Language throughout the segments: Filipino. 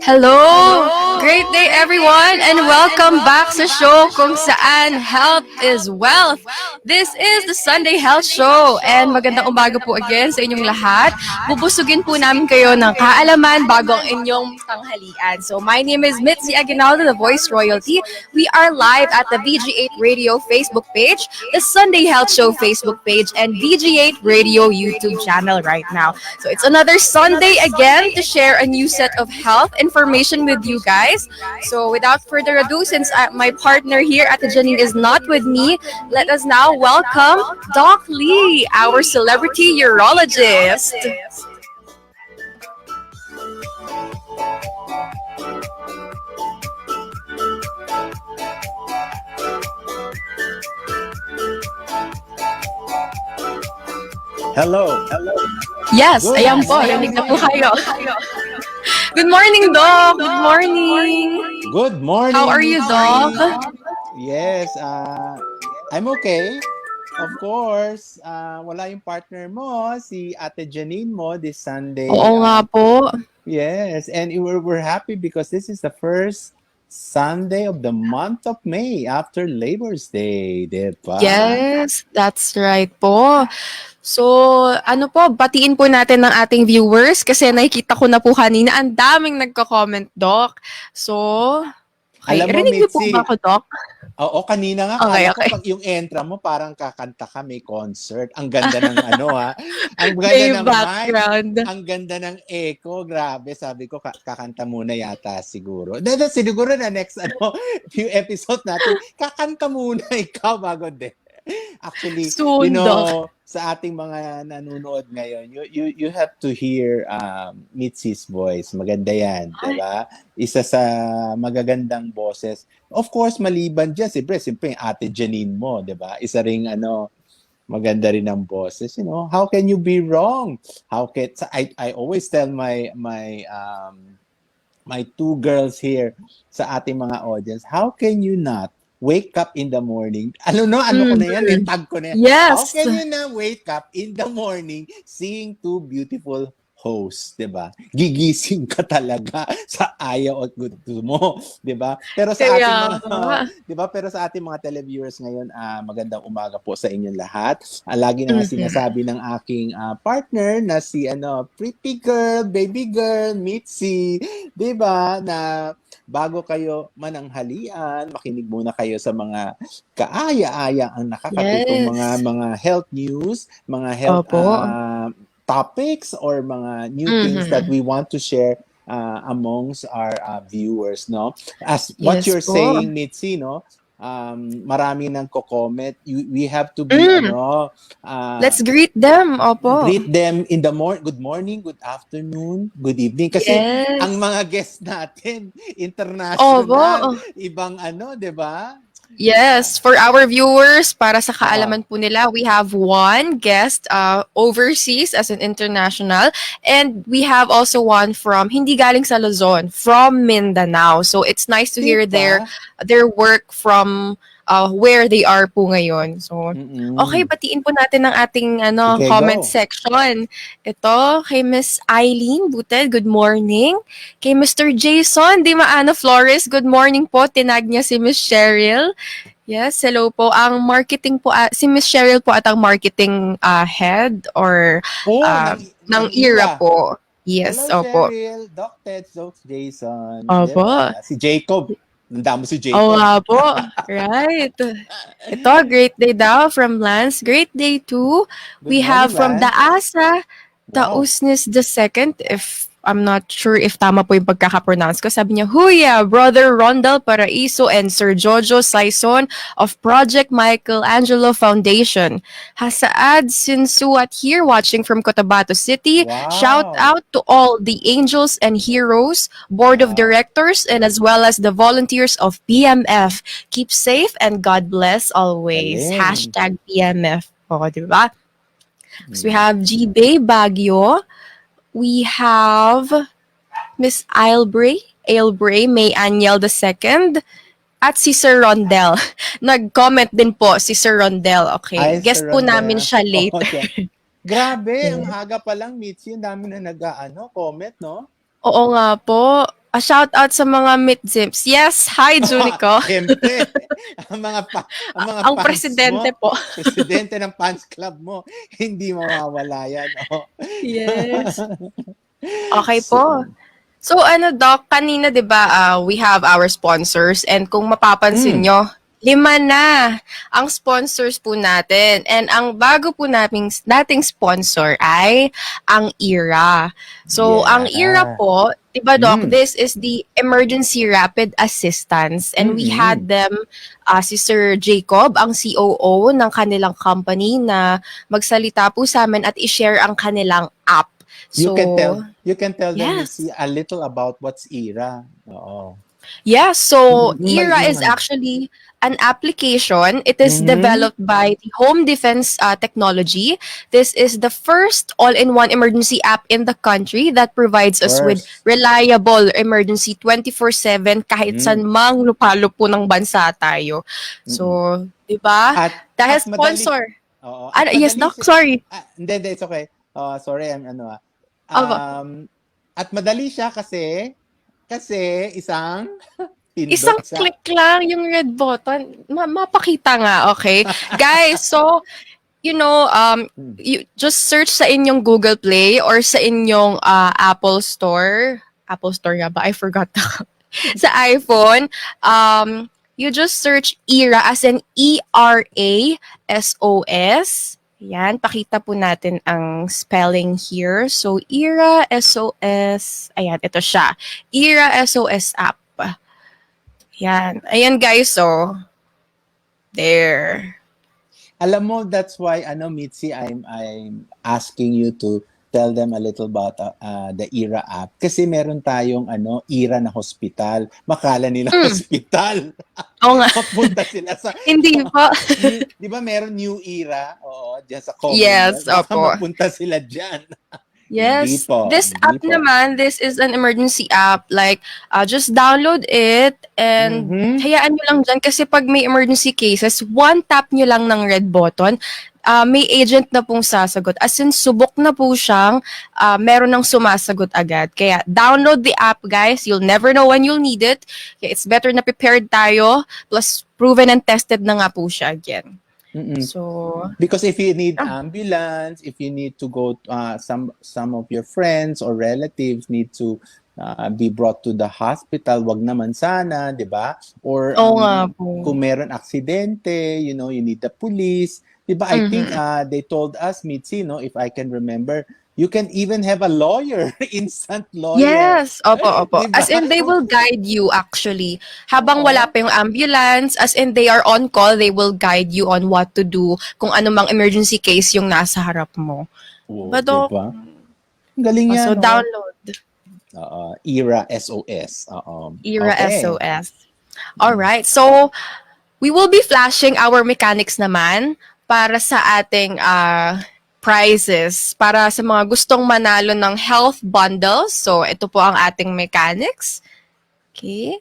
Hello! Great day everyone and welcome back sa show kung saan health is wealth. This is the Sunday Health Show and magandang umaga po again sa inyong lahat. Bubusugin po namin kayo ng kaalaman bago ang inyong tanghalian. So my name is Mitzi Aguinaldo, the Voice Royalty. We are live at the VG8 Radio Facebook page, the Sunday Health Show Facebook page, and VG8 Radio YouTube channel right now. So it's another Sunday again to share a new set of health information with you guys. So without further ado, since my partner here at the Janine is not with me, let us now welcome Doc Lee, our celebrity urologist. Hello. Yes, ayan po. Rinig na po kayo. Good morning, Doc. Good morning. Good morning. How are you, Doc? Yes, I'm okay. Of course, wala yung partner mo, si Ate Janine mo this Sunday. Oo nga po. Yes, and we're happy because this is the first Sunday of the month of May after Labor's Day, diba? Yes, that's right po. So, ano po, batiin po natin ng ating viewers kasi nakikita ko na po kanina, ang daming nagko-comment, Doc. So, okay, Alam mo, rinig niyo po Mitzi, ba ako, Doc? Oo, kanina nga, Okay, kala ko okay. pag yung entra mo, parang kakanta ka, may concert. Ang ganda ng ano ha. Ang ganda May ng background. mic. Ang ganda ng echo. Grabe, sabi ko, kakanta muna yata siguro. Siguro na next few episodes natin, kakanta muna ikaw bago din. Actually, Soon, Doc. sa ating mga nanonood ngayon, you have to hear Mitzi's voice. Maganda yan, di ba? Isa sa magagandang boses. Of course, maliban dyan, siyempre yung Ate Janine mo, di ba? Isa ring maganda rin ang boses. How can you be wrong? I always tell my two girls here sa ating mga audience, how can you not wake up in the morning? Ano ko na yan, tag ko na yan. Yes. How can you not wake up in the morning seeing two beautiful hosts, 'di ba? Gigising ka talaga sa ayaw at gusto mo, 'di ba? Pero sa ating mga 'di ba? Pero sa ating mga televiewers ngayon, magandang umaga po sa inyong lahat. Lagi na sinasabi ng aking partner na si pretty girl, baby girl, Mitzi, 'di ba? Na bago kayo mananghalian, makinig muna kayo sa mga kaaya-aya ang nakakatutong mga health news, mga health topics or mga new things that we want to share amongst our viewers, no? As what you're saying, Mitzi, no? Marami nang ko-comment. We have to be let's greet them. Opo. Greet them in the good morning, good afternoon, good evening. Kasi ang mga guests natin, international, ibang 'di ba? Yes, for our viewers, para sa kaalaman po nila, we have one guest overseas as an international, and we have also one from hindi galing sa Luzon, from Mindanao. So it's nice to hear their work from where they are po ngayon. So okay, batiin po natin ang ating comment section. Ito kay Miss Eileen Butel, good morning. Kay Mr. Jason Di Maano Flores, good morning po. Tinag niya si Miss Cheryl. Yes, hello po. Ang marketing po, si Miss Cheryl po at ang marketing head or ng ERA po. Yes, hello, opo. Cheryl, Doc Ted, Doc Jason. Opo. Diba? Si Jacob. Nandamo si Jacob. Oo nga po. Right. Ito, great day daw from Lance. Great day too. We have from Daasa, Tausnis the Second, if I'm not sure if tama po yung pagkaka-pronounce ko. Sabi niya, Huya, Brother Rondal Paraiso and Sir JOJO SAYSON of Project Michelangelo Foundation. Hasaad Sinsuat here watching from Cotabato City. Wow. Shout out to all the angels and heroes, board of directors, and as well as the volunteers of PMF. Keep safe and God bless always. Galing. #PMF. O, diba? So we have G-Bay Baguio. We have Miss Ailbray, May Aniel II, at si Sir Rondel. Nag-comment din po si Sir Rondel. Okay. Ay, Guest Sir po Rondel. namin siya later. Okay. Grabe, ang aga pa lang, Mitzi, ang dami na comment, no? Oo nga po. Shout out sa mga Mitzips. Yes, hi Junico. Siyempre, ang mga Ang fans presidente mo, po. presidente ng fans club mo, hindi mawawala yan. Oh. Yes. Okay po. So, So ano Doc, kanina 'di ba we have our sponsors and kung mapapansin mm, nyo, 5 na ang sponsors po natin. And ang bago po dating sponsor ay ang IRA. So ang IRA yeah. po, 'di ba Doc, Mm, this is the Emergency Rapid Assistance and we mm-mm. had them si Sir Jacob, ang COO ng kanilang company na magsalita po sa amin at i-share ang kanilang app. You So, can tell them, yes. Mitzi, a little about what's IRA. Oo. Yeah, so IRA is Maingay. actually an application. It is Mm-hmm. developed by the Home Defense Technology. This is the first all-in-one emergency app in the country that provides us with First. reliable emergency 24/7 kahit saan Mm, mang lupalo po ng bansa tayo. mm-mm. So, 'di ba? Dahil At madali, sponsor. oo, at Ano, yes, madali Doc, sorry. hindi, it's okay. Sorry, Aba, at madali siya kasi isang pindot isang sa click lang yung red button. Mapakita nga, okay? Guys, so mm, you just search sa inyong Google Play or sa inyong Apple Store. Apple Store nga ba? I forgot na. Sa iPhone, you just search ERA as in ERA SOS. Yan, pakita po natin ang spelling here. So, ERA SOS. Ayan, ito siya. ERA SOS app. Yan. Ayan guys, so there. alam mo, that's why Mitzi, I'm asking you to tell them a little about the IRA app kasi meron tayong IRA na hospital. Makala nila Mm. hospital. Oo nga. Mapunta sila sa Hindi po. di ba meron New Era? Oo, diyan sa Yes, Commonwealth. Baka opo. mapunta sila diyan. Hindi Yes. po, This hindi app po. naman, this is an emergency app. Like, just download it and Mhm. hayaan nyo lang dyan kasi pag may emergency cases, one tap nyo lang ng red button, may agent na pong sasagot. As in, subok na po siyang meron ng sumasagot agad. Kaya download the app, guys. You'll never know when you'll need it. Kaya it's better na prepared tayo. Plus, proven and tested na nga po siya again. Mm-mm. So, Because if you need ah, ambulance, if you need to go, some of your friends or relatives need to be brought to the hospital, wag naman sana, di ba? Or oo nga po. kung meron aksidente, you need the police. Di ba? I think Mhm. they told us, Mitzi, no, if I can remember, you can even have a lawyer, instant lawyer. Yes, opo, opo. Di ba? As in, they will guide you actually. Habang wala Oo. pa yung ambulance, as in, they are on call, they will guide you on what to do kung ano mang emergency case yung nasa harap mo. Oo, But, di ba? Ang galing so yan, no? download ERA SOS. Oo. IRA Okay. SOS. Alright, so we will be flashing our mechanics naman para sa ating prizes. Para sa mga gustong manalo ng health bundles. So, ito po ang ating mechanics. Okay.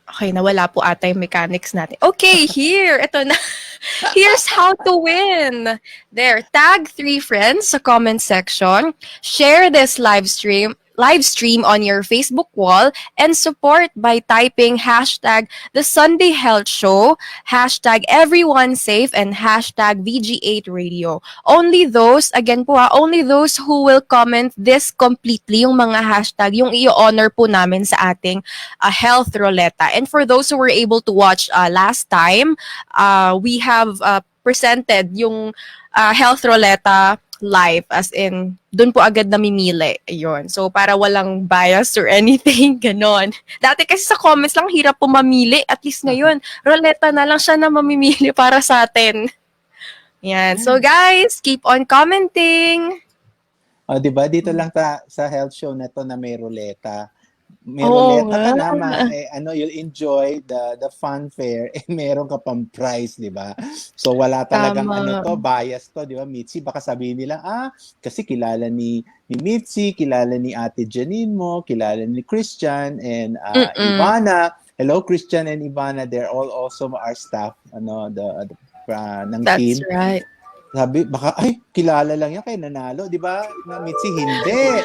Okay, nawala po ata yung mechanics natin. Okay, here. Ito na. Here's how to win. There, tag 3 friends sa comment section. Share this live stream on your Facebook wall and support by typing hashtag The Sunday Health Show, hashtag Everyone Safe, and hashtag VG8 Radio. Only those, again po only those who will comment this completely, yung mga hashtag, yung i-honor po namin sa ating health roleta. And for those who were able to watch last time, we have presented yung health roleta live, as in doon po agad namimili. Ayun. So para walang bias or anything, ganon. Dati kasi sa comments lang hirap po mamili, at least ngayon roleta na lang siya na mamimili para sa atin. Yan. So guys, keep on commenting. Di ba? Dito lang sa health show na to na may ruleta. May Oo ruleta nga. ka na, you'll enjoy the funfair, meron ka pang prize, di ba? So wala talagang Tama. bias to, di ba, Mitzi? Baka sabihin nila, kasi kilala ni Mitzi, kilala ni Ate Janine mo, kilala ni Christian and Ivana. Hello, Christian and Ivana. They're all also our staff, ng That's team. right. Sabi, baka, ay, kilala lang yan kay nanalo. Di ba, Mitzi? Hindi.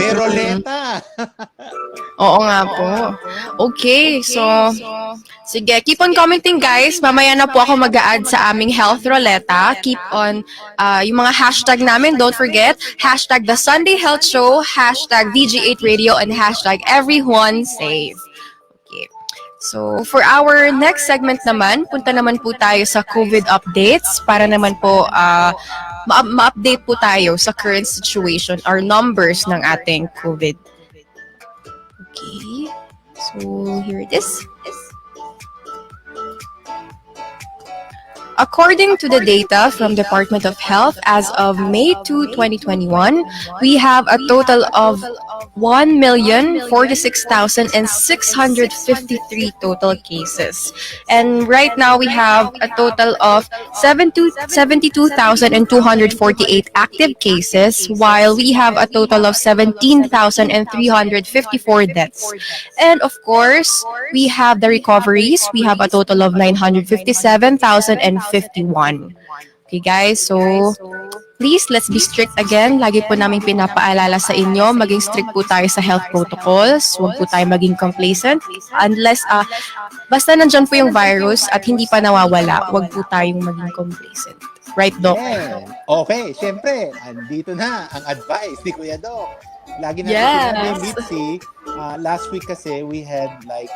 May roleta. Oo nga po. Okay, so sige, keep on commenting guys. Mamaya na po ako mag-a-add sa aming health roleta. Keep on yung mga hashtag namin. Don't forget, hashtag The Sunday Health Show, hashtag VG8 Radio, and hashtag Everyone Safe. Okay. So, for our next segment naman, punta naman po tayo sa COVID updates para naman po ma-update po tayo sa current situation or numbers ng ating COVID. Okay, so here it is. According to the data from Department of Health as of May 2, 2021, we have a total of 1,046,653 total cases. And right now we have a total of 72,248 active cases, while we have a total of 17,354 deaths. And of course, we have the recoveries. We have a total of 957,051. Okay guys, so please, let's be strict again. Lagi po namin pinapaalala sa inyo, maging strict po tayo sa health protocols. Huwag po tayo maging complacent. Unless, basta nandyan po yung virus at hindi pa nawawala, huwag po tayong maging complacent. Right, Doc? Yeah. Okay, syempre, andito na ang advice ni Kuya Doc. Lagi natin sinabi, Mitzi, last week kasi we had like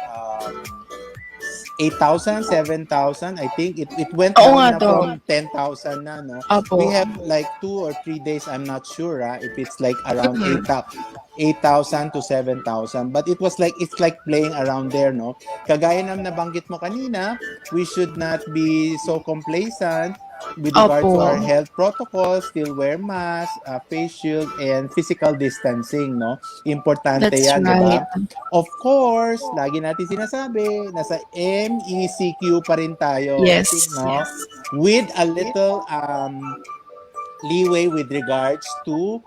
8,000, 7,000. I think it went down na from 10,000 na, no? Apo. We have like 2 or 3 days, I'm not sure if it's like around 8,000 to 7,000. But it was like, it's like playing around there, no? Kagaya ng nabanggit mo kanina, we should not be so complacent with regard to our health protocols. Still wear mask, face shield, and physical distancing, no? Importante yan, right. diba? Of course, lagi natin sinasabi, nasa MECQ pa rin tayo. Yes, no? yes. With a little leeway with regards to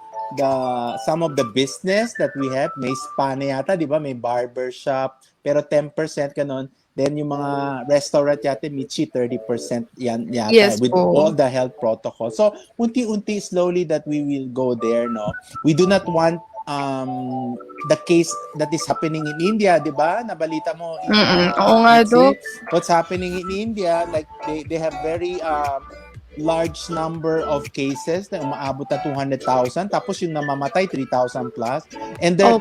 some of the business that we have. May spa na yata, di ba? May barber shop, pero 10% kanon. Then yung mga restaurant yata, Michi, 30% yan yata, yes, with all the health protocols. So, unti-unti, slowly that we will go there, no? We do not want the case that is happening in India, di ba? Nabalita mo, Oo nga, Doc. what's happening in India, like they have very large number of cases na umaabot na 200,000, tapos yung namamatay 3,000 plus, and they're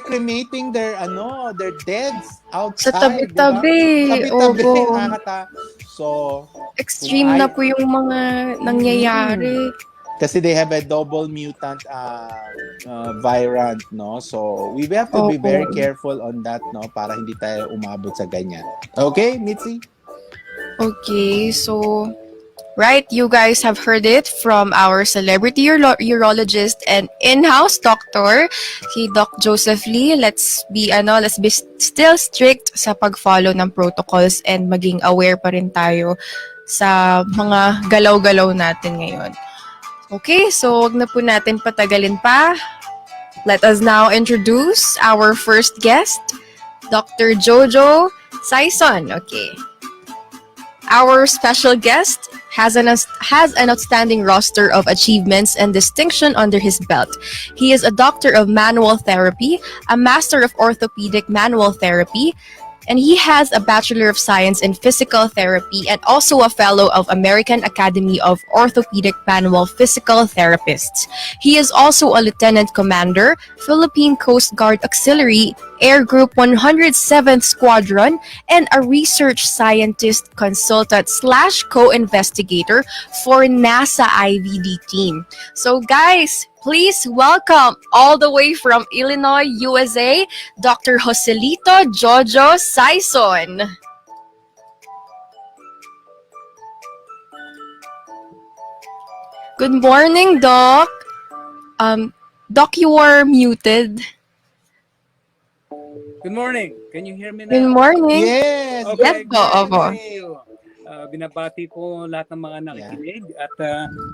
cremating their deads outside, sa tabi-tabi. Tabi-tabi, nakakata. So extreme na po yung mga nangyayari. Kasi they have a double mutant variant, no? So we have to be very careful on that, no? Para hindi tayo umabot sa ganyan. Okay, Mitzi? Okay, so right, you guys have heard it from our celebrity urologist and in-house doctor, si Doc Joseph Lee. Let's be still strict sa pag-follow ng protocols and maging aware pa rin tayo sa mga galaw-galaw natin ngayon. Okay, so wag na po natin patagalin pa. Let us now introduce our first guest, Dr. JOJO SAYSON. Okay. Our special guest has an outstanding roster of achievements and distinction under his belt. He is a doctor of manual therapy, a master of orthopedic manual therapy, and he has a Bachelor of Science in Physical Therapy and also a Fellow of American Academy of Orthopedic Manual Physical Therapists. He is also a Lieutenant Commander, Philippine Coast Guard Auxiliary, Air Group 107th Squadron, and a research scientist consultant / co-investigator for NASA IVD team. So guys, please welcome all the way from Illinois, USA, Dr. Joselito JOJO SAYSON. Good morning, Doc. Doc, you are muted. Good morning. Can you hear me now? Good morning. Yes! Okay, Yes po, opo. Binabati ko lahat ng mga nakikinig at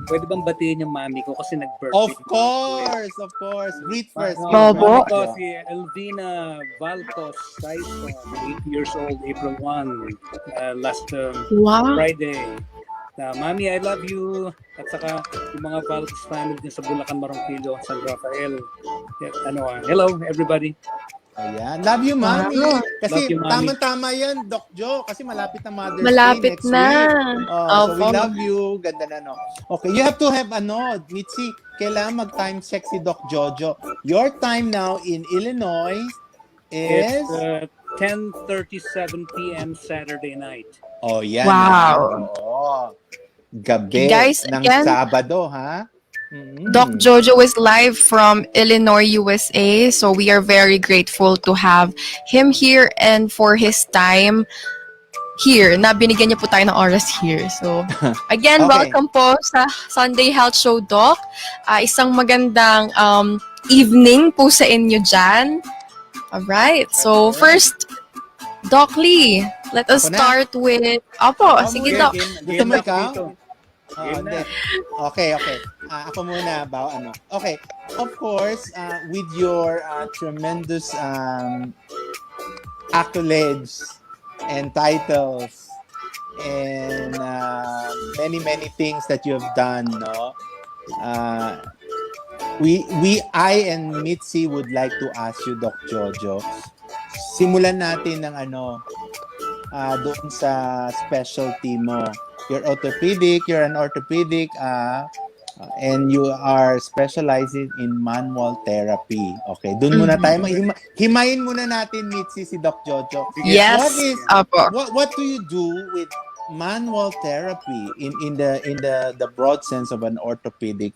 pwede bang batiin yung mami ko kasi nag-birthday. Of course. Greet first. Opo. Mami ko si Elvina Valtos Sayson, 8 years old, April 1, last Wow. Friday. Mami, I love you. At saka yung mga Valdez family din sa Bulacan, Marongkillo, San Rafael. Hello everybody. Ayan. Love you, Wow. Mami. Love Kasi you, Mami. tama yan, Doc Joe. Kasi malapit na Mother's Day Malapit next na. week. So we Opo. love you. Ganda na, no? Okay, you have to have, Mitzi, kailangan mag-time check si Doc Jojo. Your time now in Illinois It's is... 10:37 p.m. Saturday night. Oh, yan. Wow. Oo. Gabi Guys, ng again, Sabado, ha? Doc Jojo is live from Illinois, USA. So we are very grateful to have him here and for his time here na binigyan niya po tayo ng oras here. So again, Okay. welcome po sa Sunday Health Show, Doc. Isang magandang evening po sa inyo dyan. Alright. So first, Doc Lee, let us Ako na? start with... Opo, sige, Doc. Gusto mo na ako ikaw? dito. Game Hindi. na. Okay. Ako muna, Okay. Of course, with your tremendous accolades and titles and many things that you have done, no? I and Mitzi would like to ask you, Doc Jojo, simulan natin ng doon sa specialty mo. You're an orthopedic, and you are specializing in manual therapy. Okay, doon muna tayo. Himayin muna natin, Mitzi, si Doc Jojo. Yes, opo. What do you do with manual therapy in the broad sense of an orthopedic,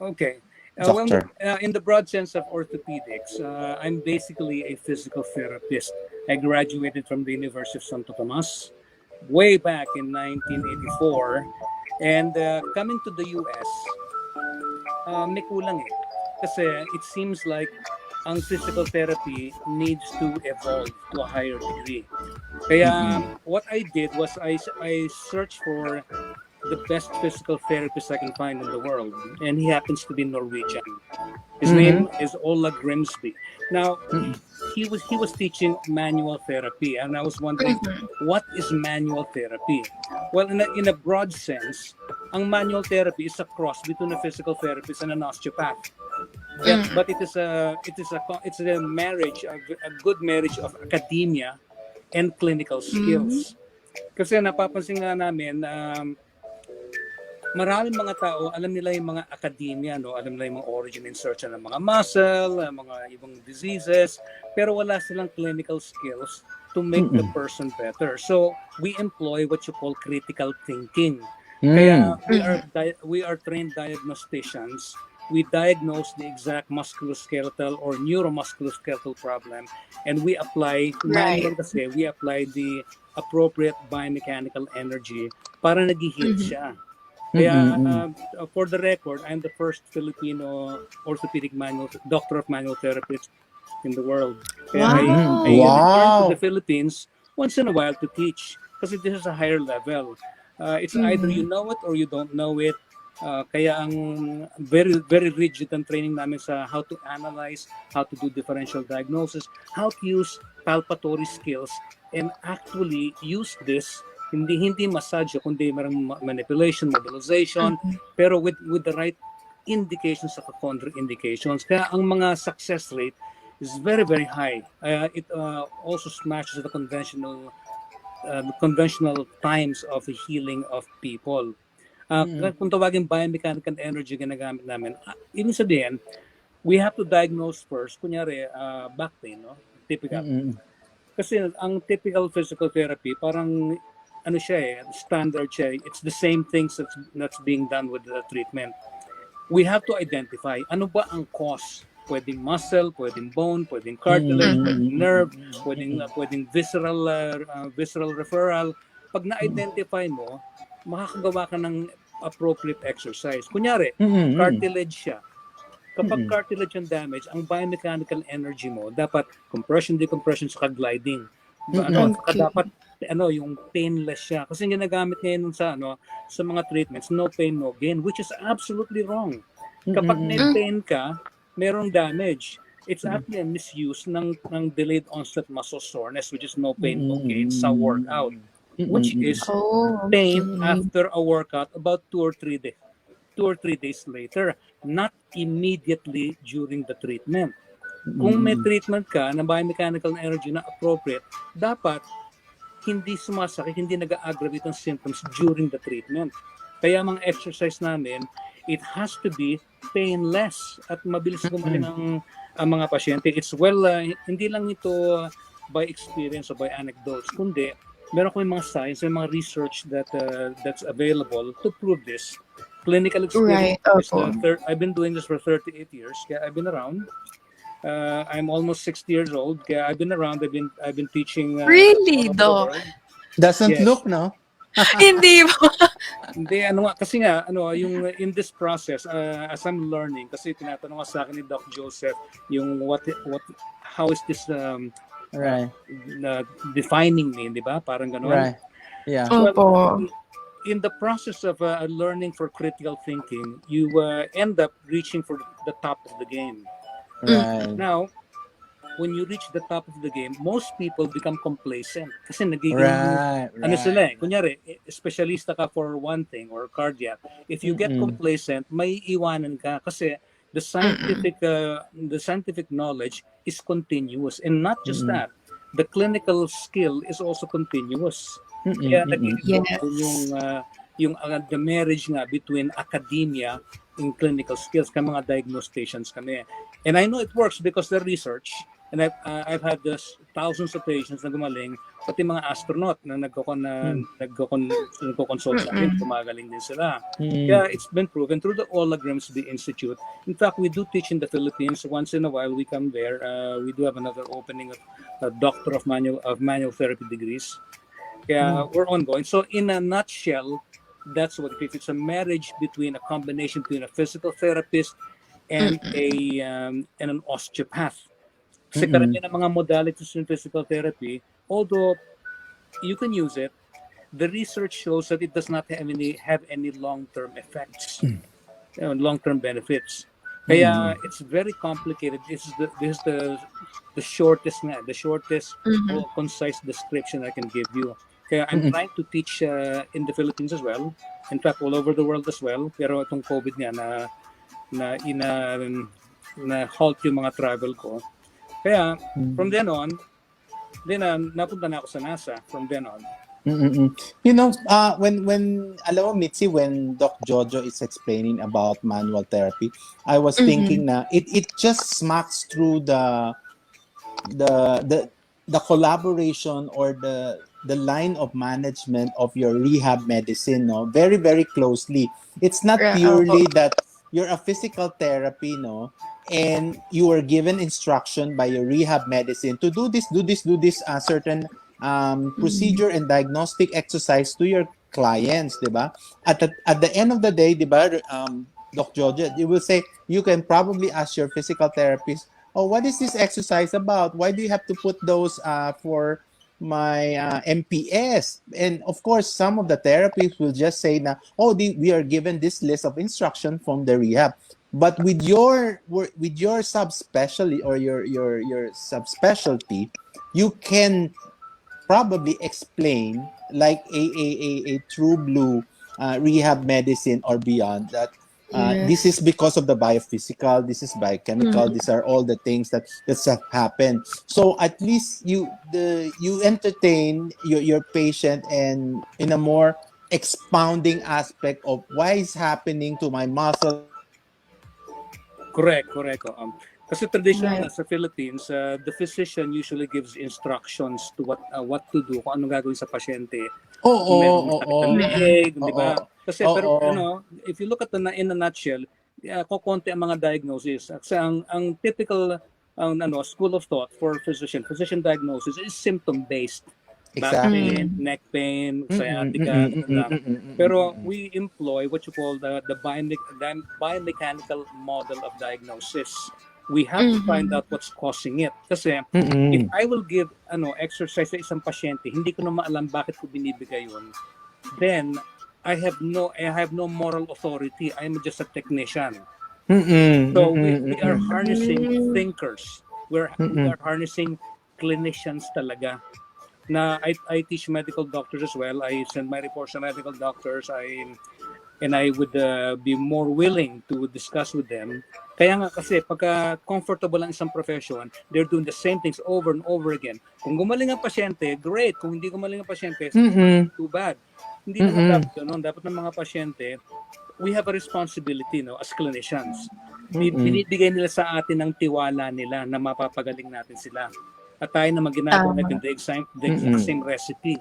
Okay. doctor? In the broad sense of orthopedics, I'm basically a physical therapist. I graduated from the University of Santo Tomas way back in 1984. And coming to the US, may kulang eh. Kasi it seems like ang physical therapy needs to evolve to a higher degree. Kaya what I did was I searched for the best physical therapist I can find in the world, and he happens to be Norwegian. His name is Ola Grimsby. Now, he was teaching manual therapy, and I was wondering, what is manual therapy? Well, in a broad sense, ang manual therapy is a cross between a physical therapist and an osteopath. But it's a marriage, a good marriage of academia and clinical skills. Kasi napapansin nga namin, maraming mga tao, alam nila yung mga academia, no? Alam nila yung mga origin and search ng mga muscle, mga ibang diseases, pero wala silang clinical skills to make the person better. So, we employ what you call critical thinking. Kaya we are trained diagnosticians. We diagnose the exact musculoskeletal or neuromusculoskeletal problem, and we apply we apply the appropriate biomechanical energy para nag-heal siya. Kaya for the record, I'm the first Filipino orthopedic doctor of manual therapists in the world. Kaya I return to the Philippines once in a while to teach kasi this is a higher level. It's either you know it or you don't know it. Kaya ang very very rigid ang training namin sa how to analyze, how to do differential diagnosis, how to use palpatory skills and actually use this hindi massage kundi merong manipulation, mobilization, pero with the right indications sa contraindications. Kaya ang mga success rate is very very high. It also smashes the conventional times of the healing of people. Kung tawagin biomechanical energy ginagamit namin, ibig sabihin, we have to diagnose first. Kunyari, back pain, no? Typical. Kasi ang typical physical therapy, parang standard siya. It's the same things that's being done with the treatment. We have to identify ano ba ang cause. Pwedeng muscle, pwedeng bone, pwedeng cartilage, pwedeng nerve, pwedeng visceral referral. Pag na-identify mo, makakagawa ka ng appropriate exercise. Kunyari, cartilage siya. Kapag cartilage ang damage, ang biomechanical energy mo, dapat compression, decompression, saka gliding. Dapat yung painless siya. Kasi ginagamit ngayon sa mga treatments, no pain, no gain, which is absolutely wrong. Kapag may pain ka, merong damage. It's actually a misuse ng delayed onset muscle soreness, which is no pain, no gain sa workout. which is Oh, pain okay. after a workout about 2 or 3 days later, not immediately during the treatment. Kung may treatment ka na biomechanical energy na appropriate, dapat hindi sumasakit, hindi nag-aggravate ang symptoms during the treatment. Kaya mga exercise namin, it has to be painless at mabilis gumaling ang mga pasyente. It's hindi lang ito by experience or by anecdotes, kundi meron ko yung mga science, may mga research that's available to prove this. Clinical experience Right, is opo. I've been doing this for 38 years, kaya I've been around. I'm almost 60 years old. Kaya I've been around. I've been teaching all Really, over the Doc? world. Doesn't Yes. look, no? Hindi po. Hindi ano nga kasi nga yung in this process as I'm learning kasi tinatanong sa akin ni Doc Joseph yung what how is this Right. defining me, di ba? Parang gano'n. Right. Yeah. Well, Opo. in the process of learning for critical thinking, you end up reaching for the top of the game. Right. Now, when you reach the top of the game, most people become complacent kasi nagiging Right. ano Right. sila kunyari, specialista ka for one thing or cardiac. If you get complacent, may iwanan ka kasi the scientific knowledge is continuous, and not just that, the clinical skill is also continuous. Kaya nagiging Yes. the marriage nga between academia and clinical skills, kaya mga diagnosticians kami. And I know it works because the research, and I've had thousands of patients na gumaling, pati mga astronaut na nagko-consult sa amin, gumagaling din sila. Kaya it's been proven through the Ola Grimsby Institute. In fact, we do teach in the Philippines. Once in a while, we come there. We do have another opening of a doctor of manual therapy degrees. Kaya we're ongoing. So in a nutshell, that's what it is. It's a marriage between a combination between a physical therapist and an osteopath. Kasi karamihan ng mga modalities in physical therapy, although you can use it, the research shows that it does not have any long-term effects, long-term benefits. Kaya it's very complicated. This is the shortest concise description I can give you. Kaya I'm trying to teach in the Philippines as well. In fact, all over the world as well. Pero itong COVID nga na halt yung mga travel ko. Kaya from then on, napunta na ako sa NASA from then on. You know, when alam mo, Mitzi, when Doc Jojo is explaining about manual therapy, I was thinking na it just smacks through the collaboration or the line of management of your rehab medicine, no, very very closely. It's not purely that you're a physical therapy, no, and you are given instruction by your rehab medicine to do this certain procedure and diagnostic exercise to your clients, diba? At the end of the day, diba, Doc Jojo, you will say, you can probably ask your physical therapist, oh, what is this exercise about? Why do you have to put those for my MPS? And of course, some of the therapists will just say na, oh, we are given this list of instruction from the rehab. But with your subspecialty or your subspecialty, you can probably explain like a true blue rehab medicine or beyond that. This is because of the biophysical, this is biochemical, these are all the things that have happened. So at least you entertain your patient and in a more expounding aspect of why is happening to my muscle. Correct. Kasi traditional sa Philippines, the physician usually gives instructions to what to do, kung anong gagawin sa pasyente. Leg, di ba? Kasi pero if you look at in a nutshell, kukonti ang mga diagnosis. Kasi ang typical school of thought for physician diagnosis is symptom based. Back pain, neck pain, sciatica, pero we employ what you call the biomechanical model of diagnosis. We have to find out what's causing it. Kasi if I will give exercise sa isang pasyente, hindi ko na maalam bakit ko binibigay yun, then I have no moral authority. I'm just a technician. So we are harnessing thinkers. We are harnessing clinicians talaga. na I teach medical doctors as well. I send my reports to medical doctors. And I would be more willing to discuss with them. Kaya nga kasi pagka comfortable ang isang profession, they're doing the same things over and over again. Kung gumaling ang pasyente, great. Kung hindi gumaling ang pasyente, too bad. Hindi naman dapat yun. Dapat ng mga pasyente, we have a responsibility, no, as clinicians. Binibigay nila sa atin ang tiwala nila na mapapagaling natin sila. At tayo na ginagawa natin the exact same recipe.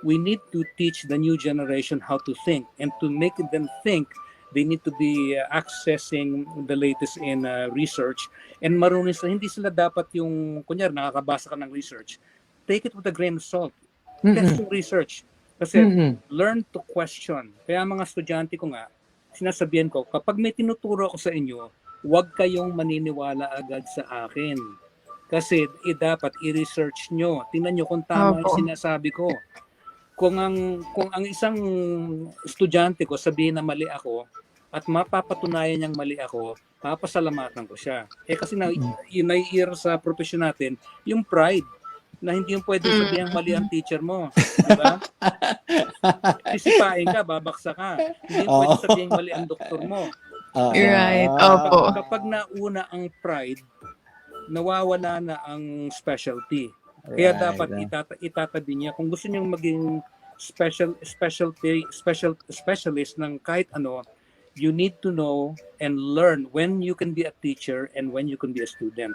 We need to teach the new generation how to think, and to make them think, they need to be accessing the latest in research, and marunong sila. Hindi sila dapat yung, kunyari, nakakabasa ka ng research. Take it with a grain of salt. Test yung research. Kasi learn to question. Kaya mga estudyante ko nga, sinasabihan ko, kapag may tinuturo ako sa inyo, huwag kayong maniniwala agad sa akin. Kasi dapat i-research nyo. Tingnan nyo kung tama yung sinasabi ko. Kung ang isang estudyante ko sabihin na mali ako at mapapatunayan niyang mali ako, papasalamatan ko siya. Kasi naiira sa profession natin yung pride, na hindi yung pwede sabihin mali ang teacher mo. Diba? Sisipain ka, babaksa ka. Hindi yung pwede sabihin mali ang doktor mo. Right. Opo. Kapag nauna ang pride, nawawala na ang specialty. Kaya dapat itatabi niya. Kung gusto niyong maging specialist ng kahit ano, you need to know and learn when you can be a teacher and when you can be a student.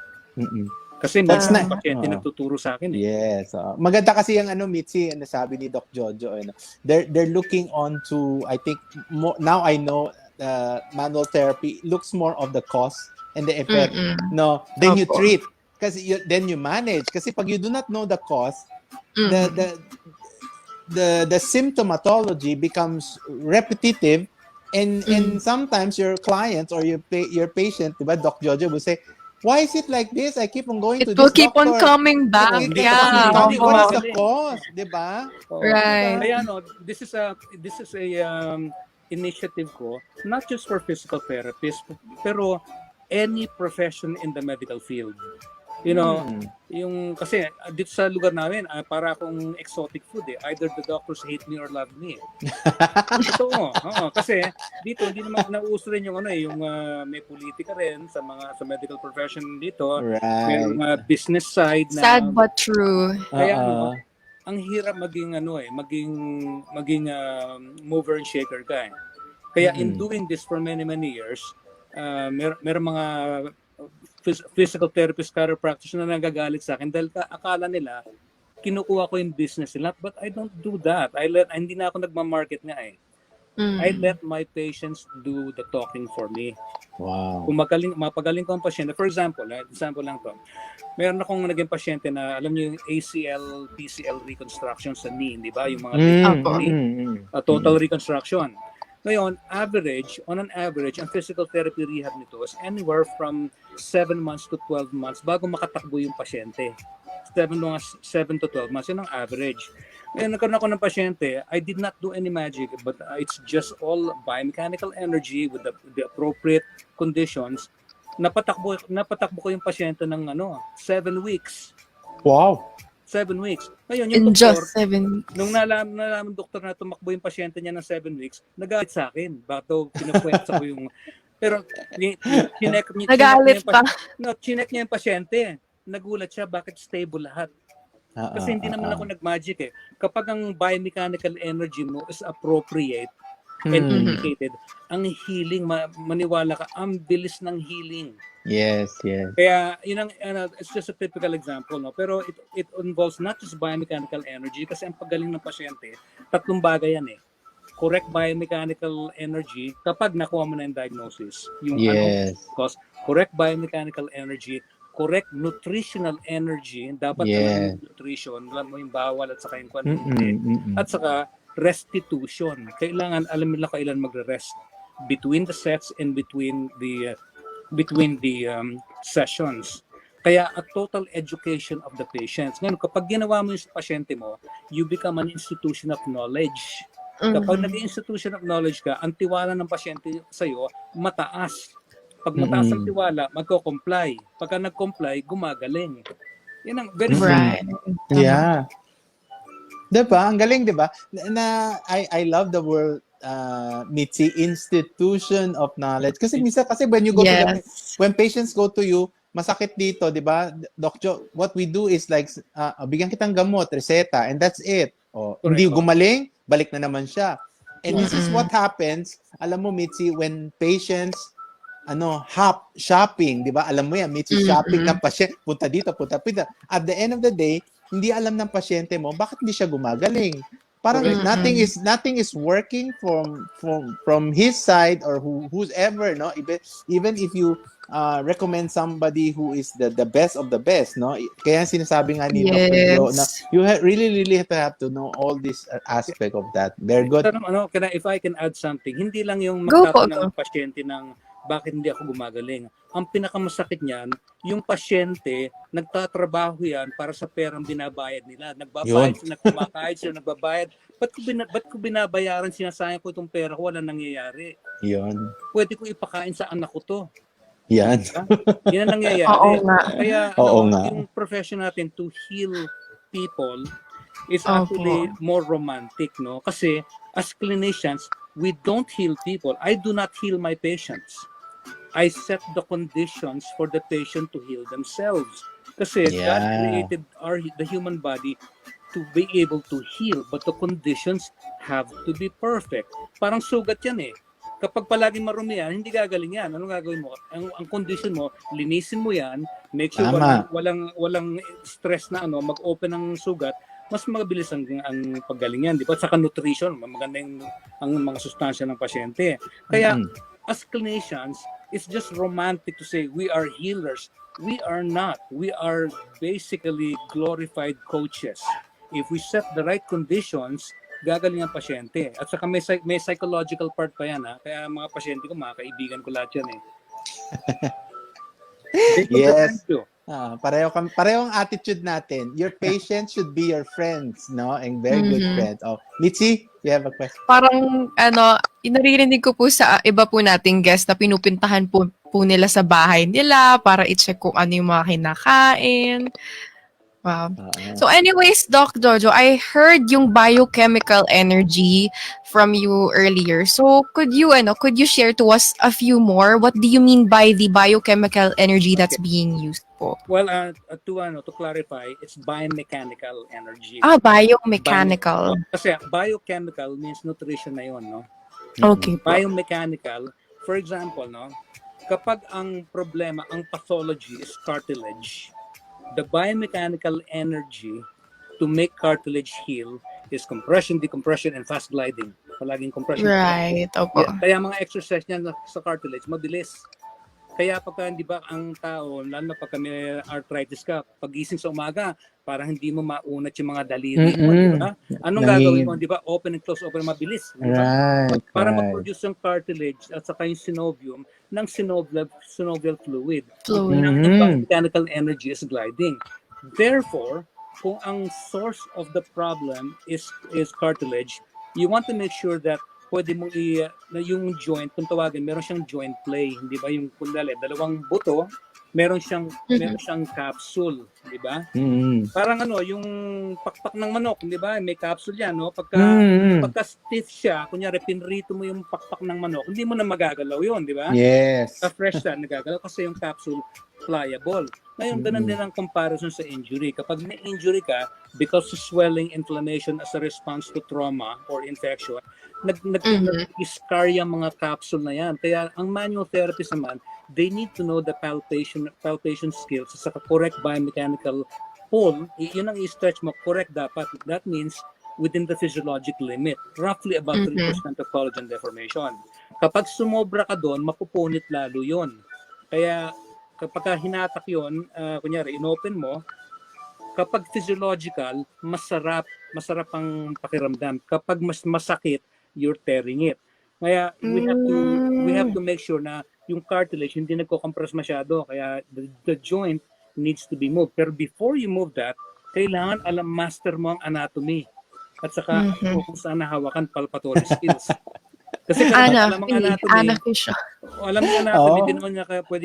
Kasi That's may pasyente nagtuturo sa akin. Yes. Maganda kasi yung Mitzi, sabi ni Doc Jojo, they're looking on to, I think, now I know, manual therapy looks more of the cause and the effect. No, then you treat. Kasi then you manage. Kasi pag you do not know the cause, the symptomatology becomes repetitive, and sometimes your clients or your patient, diba, Doc Jojo, will say, why is it like this? I keep on going to this doctor. It will keep on coming back. Yeah. What is the cause, diba? Right. Kaya this is a initiative ko, not just for physical therapists, pero any profession in the medical field. You know, yung kasi dito sa lugar namin, para akong exotic food eh. Either the doctors hate me or love me. Totoo. Kasi dito hindi naman nauuso rin yung yung may politika rin sa medical profession dito. Right. May mga business side na Sad but true. Kaya ang hirap maging maging mover and shaker ka eh. Kaya in doing this for many years, meron mga physical therapist, chiropractors na nagagalit sa akin dahil akala nila kinukuha ko yung business nila, but I don't do that. Hindi na ako nagma-market nga eh. I let my patients do the talking for me. Wow. Kung mapagaling ko ang pasyente, for example lang to. Meron akong naging pasyente na alam niyo yung ACL, PCL reconstruction sa knee, di ba? Yung mga total reconstruction. Ngayon, on an average, ang physical therapy rehab nito is anywhere from 7 months to 12 months bago makatakbo yung pasyente. 7 to 12 months, yun ang average. Ngayon, nagkaroon ako ng pasyente, I did not do any magic, but it's just all biomechanical energy with the appropriate conditions. Napatakbo ko yung pasyente ng 7 weeks. Wow. 7 weeks. Ngayon, yung doktor, nung nalaman doktor na tumakbo yung pasyente niya ng 7 weeks, nagalit sa akin. Bakit kinukwento ko yung... Pero, chinek niya yung pasyente. Nagulat siya, bakit stable lahat? Kasi hindi naman ako nag-magic eh. Kapag ang biomechanical energy mo is appropriate and indicated, ang healing, maniwala ka, ang bilis ng healing. Yes. Kaya yun it's just a typical example, no? Pero it involves not just biomechanical energy, kasi ang paggaling ng pasyente, 3 bagay yan eh. Correct biomechanical energy kapag nakuha mo na yung diagnosis, yung cause, correct biomechanical energy, correct nutritional energy, dapat alam yung nutrition, alam mo yung bawal at saka yung quantity, at saka restitution. Alam nila kailan magre-rest between the sets and between the sessions. Kaya a total education of the patients. Ngayon, kapag ginawa mo yung pasyente mo, you become an institution of knowledge. Kapag naging institution of knowledge ka, ang tiwala ng pasyente sa'yo, mataas. Pag mataas ang tiwala, magko-comply. Pagka nag-comply, gumagaling. Yan ang very right. Yeah. Diba? Ang galing, diba? I love the word Mitzi, institution of knowledge. Kasi minsan, kasi when you go to Yes. when patients go to you, masakit dito, di ba? Doc Jo, what we do is like, bigyan kitang gamot, reseta, and that's it. O, hindi Correct. gumaling, balik na naman siya. And this is Mm-mm. what happens, alam mo, Mitzi, when patients shopping, 'di ba? Alam mo 'yan, Mitzi, shopping Mm-mm. ng pasyente, punta dito, punta dito. At the end of the day, hindi alam ng pasyente mo bakit hindi siya gumagaling. Parang Correct. nothing is working from his side or whoever, no? Even if you recommend somebody who is the best of the best, no? Kaya sinasabi nga ni Dr. Joe na Yes. you really have to know all this aspect of that. Very good. If I can add something, hindi lang yung Go po, magtatanong go. ng pasyente ng bakit hindi ako gumagaling. Ang pinakamasakit niyan, yung pasyente, nagtatrabaho yan para sa perang binabayad nila. Nagbabayad sila, kumakain sila, nagbabayad. Ba't ko binabayaran, sinasayang ko itong pera ko, walang nangyayari. Yun. Pwede ko ipakain sa anak ko to. Yan. Yan ang nangyayari. Oo nga. Kaya Oo nga. yung profession natin to heal people is Opo. actually more romantic, no? Kasi as clinicians, we don't heal people. I do not heal my patients. I set the conditions for the patient to heal themselves. Kasi God created the human body to be able to heal, but the conditions have to be perfect. Parang sugat yan eh. Kapag palaging marumi yan, hindi gagaling yan. Anong gagawin mo? Ang condition mo, linisin mo yan, make sure walang stress na mag-open ng sugat, mas mabilis ang paggaling yan, di ba? Saka nutrition, maganda ang mga sustansya ng pasyente. Kaya as clinicians, it's just romantic to say we are healers. We are not. We are basically glorified coaches. If we set the right conditions, gagaling ang pasyente. At saka may psychological part pa yan. Kaya mga pasyente ko, mga kaibigan ko lahat yan eh. Yes. Parehong attitude natin. Your patients should be your friends, no? And very good friends. Oh, Mitzi, you have a question? Parang, naririnig ko po sa iba po nating guest na pinupintahan po nila sa bahay nila para i-check kung ano yung mga kinakain. Wow. So anyways, Doc Jojo, I heard yung biochemical energy from you earlier. So could you share to us a few more? What do you mean by the biochemical energy that's being used po? Well, to clarify, it's biomechanical energy. Biomechanical. Kasi biochemical means nutrition na yun, no? Okay po. Biomechanical, for example, no? Kapag ang problema, ang pathology is cartilage, the biomechanical energy to make cartilage heal is compression, decompression, and fast gliding. Palaging compression. Right. Opo. Kaya mga exercise niya sa cartilage, mabilis. Kaya pagka, di ba, ang tao, lalo na pagka may arthritis ka, pagising sa umaga, parang hindi mo maunat yung mga daliri mo, di ba? Anong gagawin mo, di ba? Open and close, open, mabilis. Di ba? Para mag-produce yung cartilage at saka yung synovium ng synovial fluid. Ng mechanical energy is gliding. Therefore, kung ang source of the problem is cartilage, you want to make sure that pwede mong na yung joint, kung tawagin, meron siyang joint play, di ba? Yung kundali, dalawang buto, meron siyang capsule, di ba? Parang yung pakpak ng manok, di ba? May capsule yan, no? Pagka stiff siya, kunyari pinrito mo yung pakpak ng manok, hindi mo na magagalaw yun, di ba? Yes. Fresh siya, nagagalaw kasi yung capsule pliable. Ngayon, ganun din ang comparison sa injury. Kapag may injury ka, because of swelling, inflammation as a response to trauma or infection, nag-scar yung mga capsule na yan. Kaya ang manual therapist naman, they need to know the palpation skills sa correct biomechanical pull. Yun ang i-stretch mo, correct dapat. That means within the physiologic limit, roughly about 3% of collagen deformation. Kapag sumobra ka doon, mapupunit lalo yun. Kaya kapag hinatak yun, kunyari, inopen mo, kapag physiological, masarap ang pakiramdam. Kapag mas masakit, you're tearing it. Kaya we have to make sure na yung cartilage hindi nagko-compress masyado. Kaya the joint needs to be moved. Pero before you move that, kailangan master mo ang anatomy. At saka kung saan nahawakan palpatory skills. Kasi alam ang anatomy,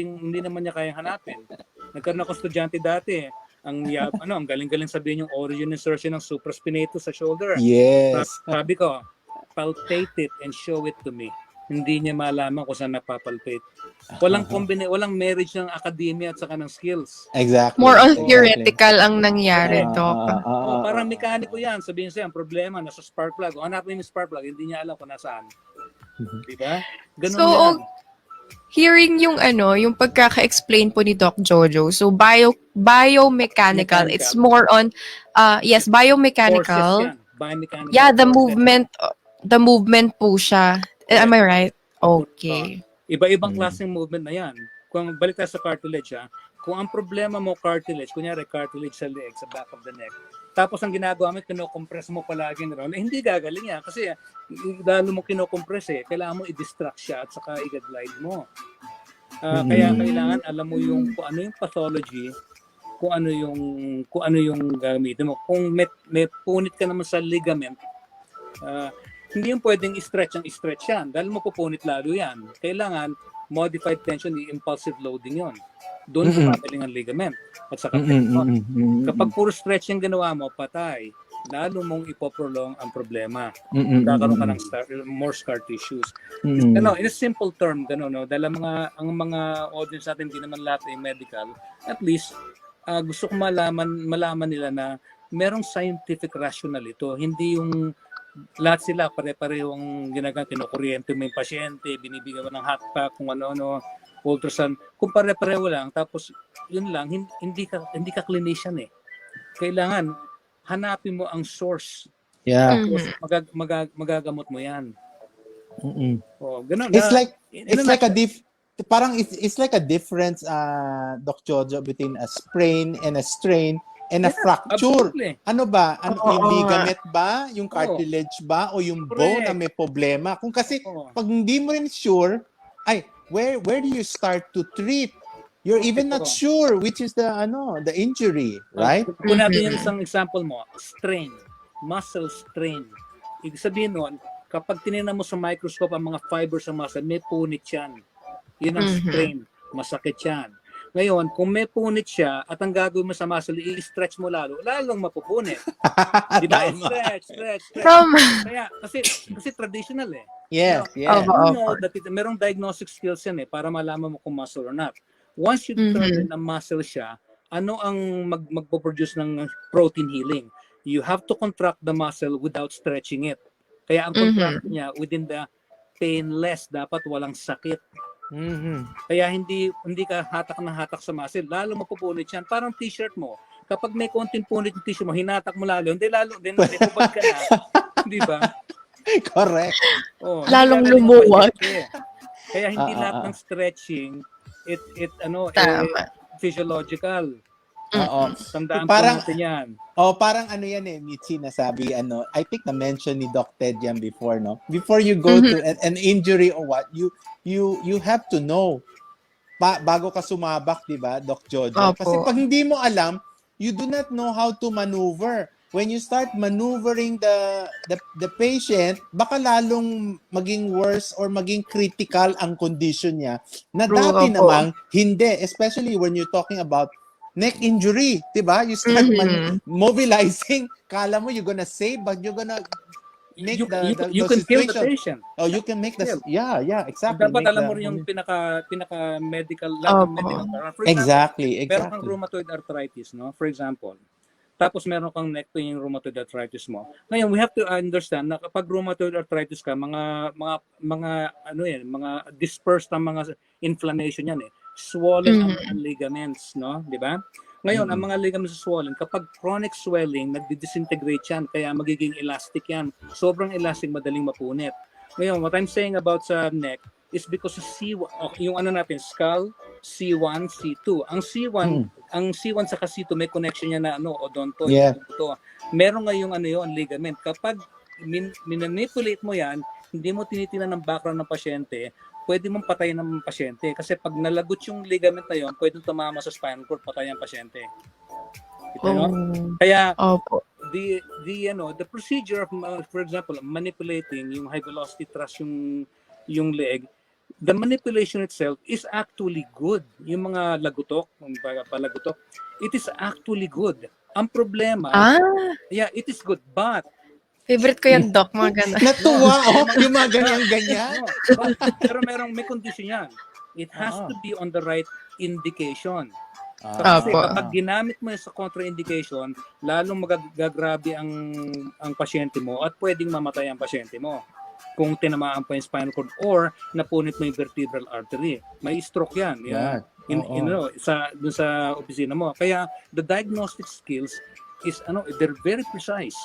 hindi naman niya kayang hanapin. Nagkaroon ako estudyante dati. ang galing-galing sabihin yung origin insertion ng supraspinatus sa shoulder. Yes. Sabi ko, palpate it and show it to me. Hindi niya malaman kung saan napapalpate. Walang marriage ng academia at saka ng skills. Exactly. More on Exactly. theoretical ang nangyari, Doc. Parang mekaniko yan. Sabihin sa'yo, ang problema, nasa spark plug. O hanapin yung spark plug, hindi niya alam kung nasaan. Diba? Ganun So, yan. hearing yung yung pagkaka-explain po ni Doc Jojo. So biomechanical, it's more on biomechanical. Forces yan. Biomechanical Yeah, the forces. movement po siya. Am I right? Okay. Iba-ibang klaseng movement na yan. Kung balik tayo sa cartilage, kung ang problema mo cartilage, kunyari cartilage sa leg, sa back of the neck, tapos ang ginagawa mo, kinocompress mo palagi na hindi gagaling yan. Kasi lalo mo kinocompress kailangan mo i-distract siya at saka i-glide mo. Kaya kailangan alam mo kung ano yung pathology, kung ano yung gamitin mo. Kung may punit ka naman sa ligament, hindi yung pwedeng i-stretch yan. Dahil mo pupunit lalo yan. Kailangan modified tension, impulsive loading yon. Doon pumagaling ang ligament at saka tendon. Kapag puro stretch yung ginawa mo, patay. Lalo mong ipoprolong ang problema. Kakaroon ka ng more scar tissues. In a simple term, dahil ang mga audience natin, hindi naman lahat ay medical, at least, gusto ko malaman nila na merong scientific rationale ito. Hindi yung lahat sila pare-parehong kinukuryente mo yung pasyente, binibigyan mo ng hot pack, kung ano-ano, ultrasound. Kung pare-pareho lang, tapos yun lang, hindi ka clinician Kailangan hanapin mo ang source. Yeah. Magagamot mo yan. Ganun. It's like a difference, Doc Jojo, between a sprain and a strain and a fracture. Absolutely. Ano ba? Yung ligament ba? Yung cartilage ba? O yung bone na may problema? Kung kasi, pag hindi mo rin sure, where do you start to treat? You're even not sure which is the injury, right? Kung natin yung isang example mo, strain, muscle strain. Ibig sabihin nun, kapag tinignan mo sa microscope ang mga fibers ng muscle, may punit yan. Yun ang strain. Masakit yan. Ngayon, kung may punit siya at ang gagawin mo sa muscle, i-stretch mo lalong mapupunit. Diba? Stretch. Kaya, kasi traditional Yes, yes. Merong diagnostic skills yan para malaman mo kung muscle or not. Once you determine na muscle siya, ano ang magpo-produce ng protein healing? You have to contract the muscle without stretching it. Kaya ang contract niya within the painless, dapat walang sakit. Kaya hindi ka hatak sa muscle, lalo mapupunit yan. Parang t-shirt mo. Kapag may konting punit yung t-shirt mo, hinatak mo lalo, hindi pupad ka na. Di ba? Correct. Lalong lumuwag. Kaya hindi lahat ng stretching, it physiological. Tandaan po natin yan. Parang yan Mitzi, nasabi, I think na-mention ni Doc Ted yan before, no? Before you go to an injury or what, you have to know bago ka sumabak, di ba, Doc Jojo? Kasi pag hindi mo alam, you do not know how to maneuver. When you start maneuvering the patient, baka lalong maging worse or maging critical ang condition niya na dati namang hindi, especially when you're talking about neck injury, 'di ba? You start mobilizing, kala mo you're gonna save, but you're gonna make you can kill the patient. You can make the exactly. Dapat alam mo rin yung pinaka medical, medical. For example, meron kang rheumatoid arthritis, no? For example. Tapos meron kang neck pain, yung rheumatoid arthritis mo. Ngayon, we have to understand na kapag rheumatoid arthritis ka, mga dispersed ang mga inflammation yan swollen ang mga ligaments, no? Di ba? Ngayon, ang mga ligaments swollen, kapag chronic swelling, nagdi-disintegrate yan, kaya magiging elastic yan. Sobrang elastic, madaling mapunit. Ngayon, what I'm saying about sa neck is because yung skull, C1, C2. Ang C1 sa C2 may connection niya na odontoid. Yeah. Meron ngayong ligament. Kapag minanipulate mo yan, hindi mo tinitingnan ng background ng pasyente, pwede mong patayin ng pasyente. Kasi pag nalagot yung ligament na yun, pwede tumama sa spinal cord, patayin ang pasyente. Kaya, the procedure of, for example, manipulating yung high velocity thrust yung leg, the manipulation itself is actually good. Yung mga lagutok, yung palagutok, it is actually good. Ang problema, yeah, it is good, but Favorite ko yan, Doc, mga ganun. Natuwa, yung mga ganyan-ganyan. no, pero may condition yan. It has to be on the right indication. Kasi kapag ginamit mo sa contraindication, lalong magagrabe ang pasyente mo at pwedeng mamatay ang pasyente mo kung tinamaan pa yung spinal cord or napunit mo yung vertebral artery. May stroke yan. Dun sa opisina mo. Kaya the diagnostic skills is they're very precise.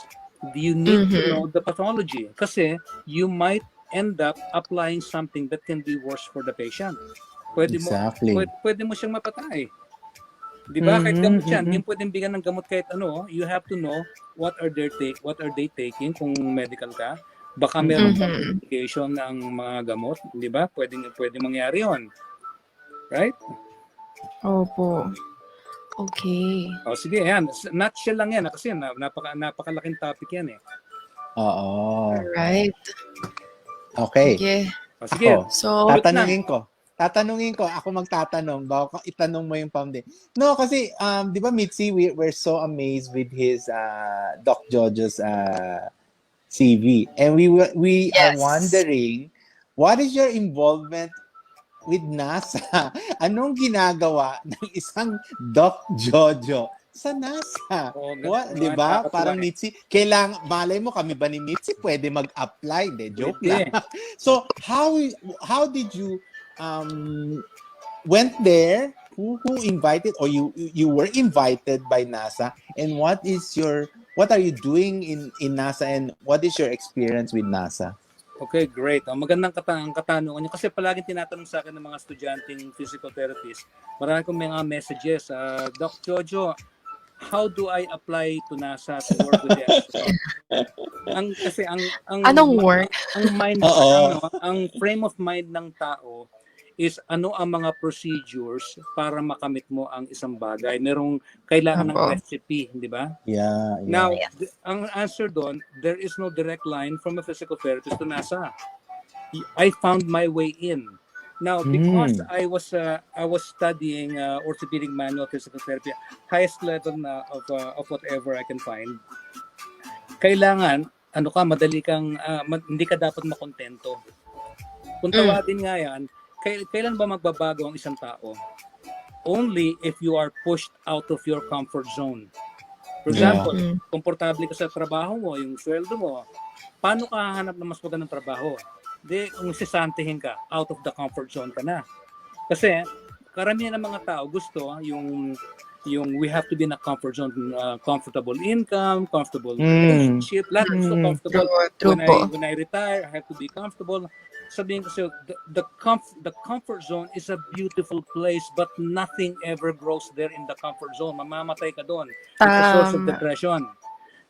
You need to know the pathology kasi you might end up applying something that can be worse for the patient. Pwede mo siyang mapatay. Di ba? Kahit gamot yan, hindi pwedeng bigyan ng gamot kahit you have to know what are they taking kung medical ka. Baka meron complication ng mga gamot, di ba? Pwede mangyari 'yon. Right? Opo. Okay. Sige, yan. Nutshell lang yan kasi napakalaking topic yan eh. Oo. Alright. Okay. Sige. So, tatanungin ko, ako magtatanong, baka itanong mo yung Pamde. No, kasi, di ba, Mitzi, we're so amazed with his Doc JOJO's CV. And we are wondering, what is your involvement with NASA? Anong ginagawa ng isang Doc JOJO sa NASA? Di ba? Parang Mitzi, malay mo kami ba ni Mitzi pwede mag-apply? Joke lang. So, how did you went there? Who invited, or you were invited by NASA? And what are you doing in NASA, and what is your experience with NASA? Okay, great. Ang magandang katanungan niyo kasi palaging tinatanong sa akin ng mga estudyanteng physical therapist. Marami kong mga messages. Doc JOJO, how do I apply to NASA to work with the astronaut? Anong work? Ang mind, ang frame of mind ng tao is ang mga procedures para makamit mo ang isang bagay. Merong kailangan ng recipe, di ba? Yeah. Now, ang answer doon, there is no direct line from a physical therapist to NASA. I found my way in. Now, because I was studying orthopedic manual physical therapy, highest level na of whatever I can find. Kailangan, madali kang, hindi ka dapat makontento. Kung tawagin nga yan, kailan ba magbabago ang isang tao? Only if you are pushed out of your comfort zone. For example, komportable ka sa trabaho mo, yung sweldo mo, paano ka hahanap ng mas magandang trabaho? Kung sisantihin ka, out of the comfort zone ka na. Kasi, karamihan ng mga tao gusto yung we have to be in a comfort zone, comfortable income, comfortable relationship, lahat gusto comfortable. When I retire, I have to be comfortable. Sabihin ko sa'yo, the comfort zone is a beautiful place, but nothing ever grows there in the comfort zone. Mamamatay ka doon. It's a source of depression.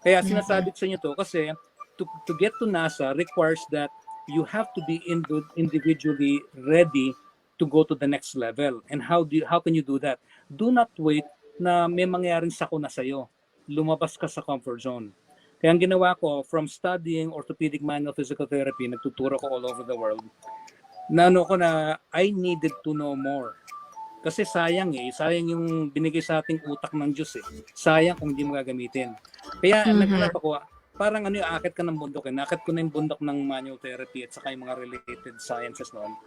Kaya sinasabi ko sa inyo to kasi to get to NASA requires that you have to be individually ready to go to the next level. And how can you do that? Do not wait na may mangyaring sakuna sa'yo. Lumabas ka sa comfort zone. Kaya ang ginawa ko, from studying orthopedic manual physical therapy, nagtuturo ko all over the world, na I needed to know more. Kasi sayang yung binigay sa ating utak ng Diyos eh. Sayang kung hindi mo gagamitin. Kaya naghanap ako, parang aakit ka ng bundok eh. Nakit ko na yung bundok ng manual therapy at saka yung mga related sciences noon.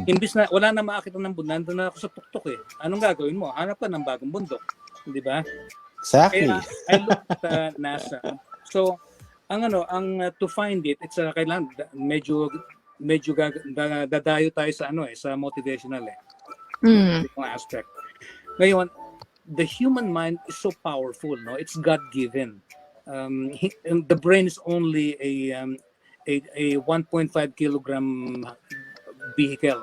Imbis na, wala na maakit ng bundok, nandun na ako sa tuktok eh. Anong gagawin mo? Hanap ka ng bagong bundok. Di ba? Exactly. Kaya I looked at NASA. So, to find it, it's kailangan medyo dadayo tayo sa sa motivational aspect. Ngayon, the human mind is so powerful, no? It's God-given. The brain is only a 1.5 kilogram vehicle.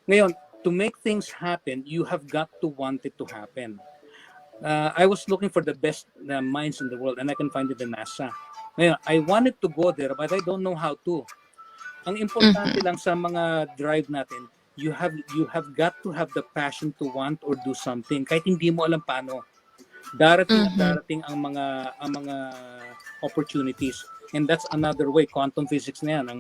Ngayon, to make things happen, you have got to want it to happen. I was looking for the best minds in the world and I can find it in NASA. Ngayon, I wanted to go there but I don't know how to. Ang importante lang sa mga drive natin, you have got to have the passion to want or do something kahit hindi mo alam paano. Darating ang mga opportunities. And that's another way, quantum physics na yan.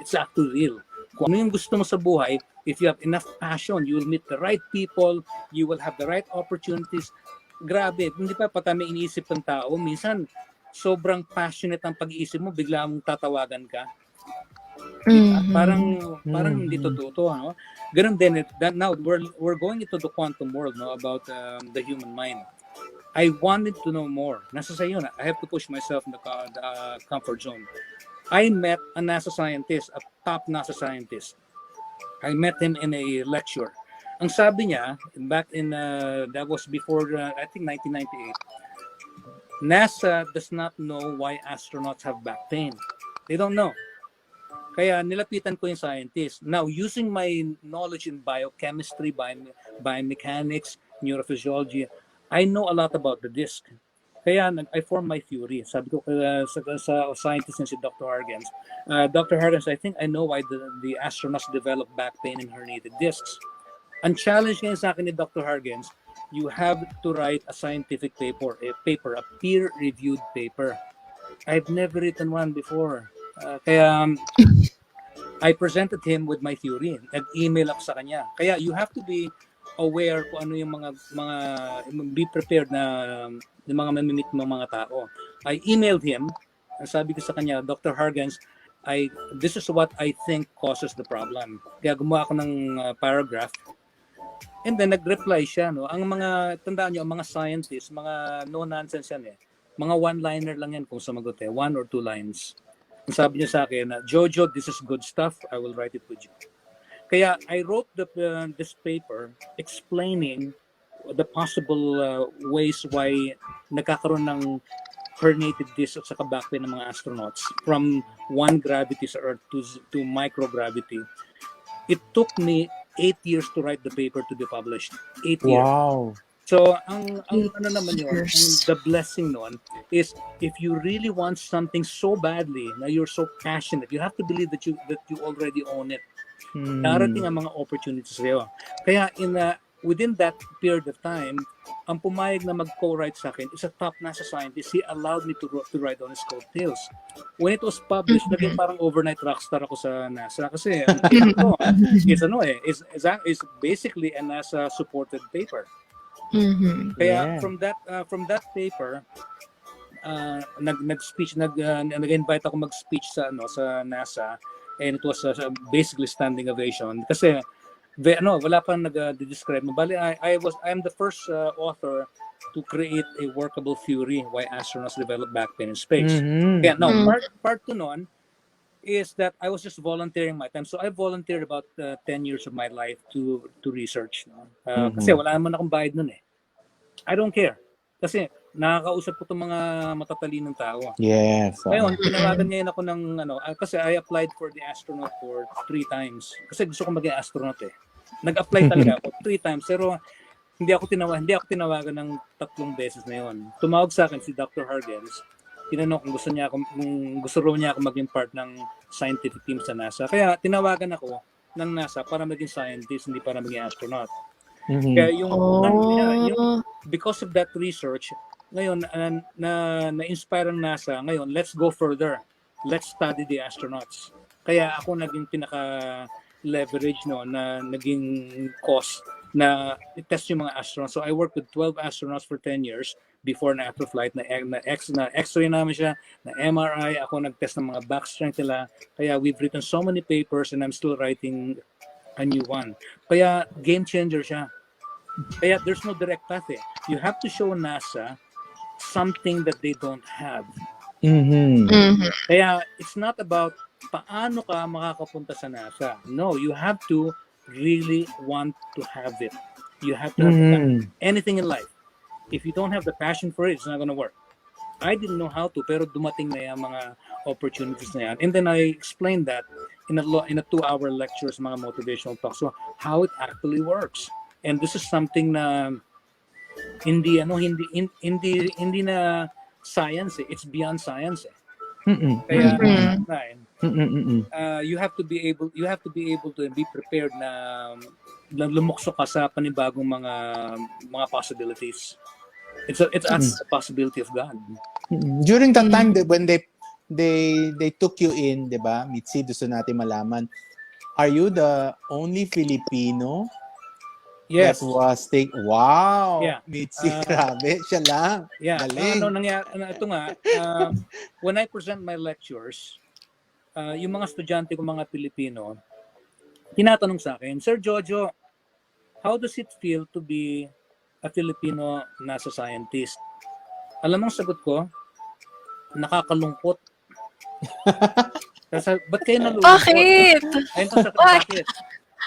It's actually real. kung ano yung gusto mo sa buhay, if you have enough passion, you will meet the right people, you will have the right opportunities. Grabe, hindi pa patami iniisip ng tao. Minsan, sobrang passionate ang pag-iisip mo, bigla mong tatawagan ka. Diba? Parang hindi totoo, no? Ganun din, now we're going into the quantum world, no, about the human mind. I wanted to know more. Nasa sa'yo na. I have to push myself in the comfort zone. I met a NASA scientist, a top NASA scientist. I met him in a lecture. Ang sabi niya, back in, that was before, I think 1998, NASA does not know why astronauts have back pain. They don't know. Kaya nilapitan ko yung scientist. Now, using my knowledge in biochemistry, biomechanics, neurophysiology, I know a lot about the disc. Kaya I formed my theory. Sabi ko sa scientist na si Dr. Hargens, Dr. Hargens, I think I know why the astronauts develop back pain and herniated discs. Ang challenge ngayon sa akin ni Dr. Hargens, you have to write a scientific paper, a peer-reviewed paper. I've never written one before. Kaya I presented him with my theory. Nag-email ako sa kanya. Kaya you have to be aware kung ano yung mga be prepared na yung mga mamimit ng mga tao. I emailed him. Sabi ko sa kanya, Dr. Hargens, this is what I think causes the problem. Kaya gumawa ako ng paragraph. And then nag-reply siya, no. Ang mga tandaan niyo, ang mga scientists, mga no nonsense yan eh. Mga one-liner lang yan kung sumagot eh, 1 or 2 lines. Ang sabi niya sa akin, JOJO, this is good stuff. I will write it with you. Kaya I wrote this paper explaining the possible ways why nagkakaroon ng herniated disc at saka back pain ng mga astronauts from 1 gravity sa Earth to microgravity. It took me 8 years to write the paper to be published. 8 years. Wow. So, ang ano naman yun, the blessing nun is if you really want something so badly, na you're so passionate, you have to believe that you already own it. Darating ang mga opportunities sa'yo. Kaya within that period of time, ang pumayag na mag-co-write sa akin is a top NASA scientist. He allowed me to write on his coattails. When it was published, naging parang overnight rockstar ako sa NASA. Kasi ang paper ko is basically a NASA-supported paper. Kaya from that paper, nag-speech, nag-invite ako mag-speech sa NASA. And it was basically standing ovation kasi wala pang nag-describe mo. Bali, I'm the first author to create a workable theory why astronauts develop back pain in space. Kaya part 2 nun is that I was just volunteering my time. So I volunteered about 10 years of my life to research. Kasi wala naman akong bayad nun eh. I don't care. Kasi nakakausap ko itong mga matatalinong tao. Yes. Ngayon, tinawagan ngayon ako ng kasi I applied for the astronaut for 3 times. Kasi gusto ko maging astronaut eh. Nag-apply talaga ako 3 times pero hindi ako tinawagan ng 3 beses na yon. Tumawag sa akin si Dr. Hargens. Tinanong kung gusto raw niya ako maging part ng scientific team sa NASA. Kaya tinawagan ako ng NASA para maging scientist, hindi para maging astronaut. Kaya yung because of that research, ngayon na-inspire ang NASA, ngayon let's go further. Let's study the astronauts. Kaya ako naging pinaka-leverage na naging cause na i-test yung mga astronauts. So I worked with 12 astronauts for 10 years before and after flight na X-ray namin siya, na MRI, ako nag-test ng mga back strength nila. Kaya we've written so many papers and I'm still writing a new one. Kaya game changer siya. Kaya there's no direct path eh. You have to show NASA something that they don't have. Kaya it's not about paano ka makakapunta sa NASA. No, you have to really want to have it. You have to have anything in life. If you don't have the passion for it, it's not gonna work. I didn't know how to, pero dumating na yung mga opportunities na yan. And then I explained that in a 2-hour lecture sa mga motivational talks. So how it actually works. And this is something na hindi na science eh. It's beyond science eh. Kaya you have to be able to be prepared na lumukso ka sa panibagong mga possibilities. It's a possibility of God. During that time when they took you in, 'di ba? Mitzi, gusto natin malaman. are you the only Filipino Yes. that was wow, Yeah. Mitzi, grabe, siya lang. Yeah. Galing. Nangyari, ito nga, when I present my lectures, yung mga estudyante ko mga Pilipino, tinatanong sa akin, Sir Jojo, how does it feel to be a Filipino NASA scientist? Alam mo ang sagot ko, nakakalungkot. Kasi, ba't kayo nalulungkot? Bakit? Ayun pa sa bakit?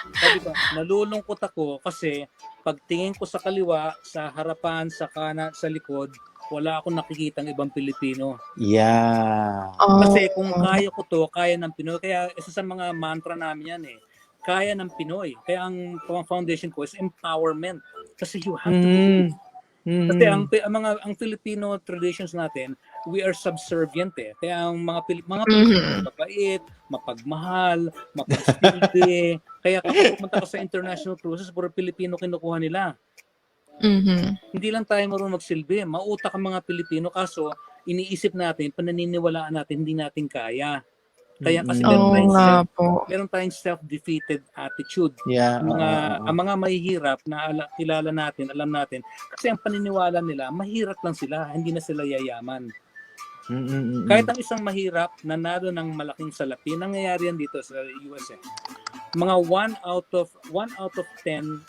Sabi ko, nalulungkot ako kasi pagtingin ko sa kaliwa, sa harapan, sa kanan, sa likod, wala akong nakikitang ibang Pilipino. Yeah. Kasi kung kaya ko to, kaya ng Pinoy. Kaya isa sa mga mantra namin yan kaya ng Pinoy. Kaya ang foundation ko is empowerment. Kasi you have to believe. Kasi ang Filipino traditions natin, we are subservient Kaya ang mga Pilipino mabait, mapagmahal, mapagsilbi. Kaya kapag pumunta ka sa international cruises, puro Pilipino kinukuha nila. Hindi lang tayo marunong magsilbi. Mautak ang mga Pilipino kaso iniisip natin, pananiniwalaan natin, hindi natin kaya. Kaya kasi meron tayong self-defeated attitude. Yeah. Ang mga mahihirap na kilala natin, alam natin, kasi ang paniniwala nila, mahirap lang sila, hindi na sila yayaman. Kahit ang isang mahirap, nanalo ng malaking salapi, nangyayari yan dito sa US Mga 1 out of 10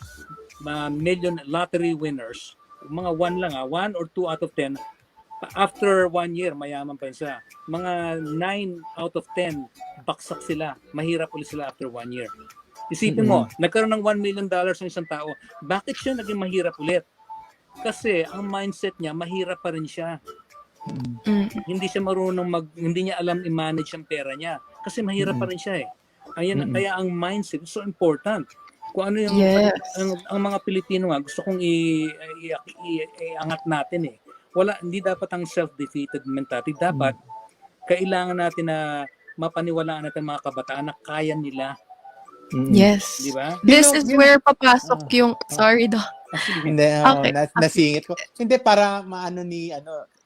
million lottery winners, mga 1 lang 1 or 2 out of 10, after 1 year, mayaman pa sila. Mga 9 out of 10, baksak sila. Mahirap ulit sila after 1 year. Isipin mo, nagkaroon ng $1 million ng isang tao, bakit siya naging mahirap ulit? Kasi ang mindset niya, mahirap pa rin siya. Hindi siya marunong hindi niya alam i-manage ang pera niya. Kasi mahirap pa rin siya Kaya ang mindset is so important. Kung ano yung ang mga Pilipino gusto kong iangat natin hindi dapat ang self-defeated mentality. Dapat, kailangan natin na mapaniwalaan natin mga kabataan na kaya nila. Yes. Diba? This is where papasok yung, sorry Doc. Hindi, nasingit ko. Hindi, para maano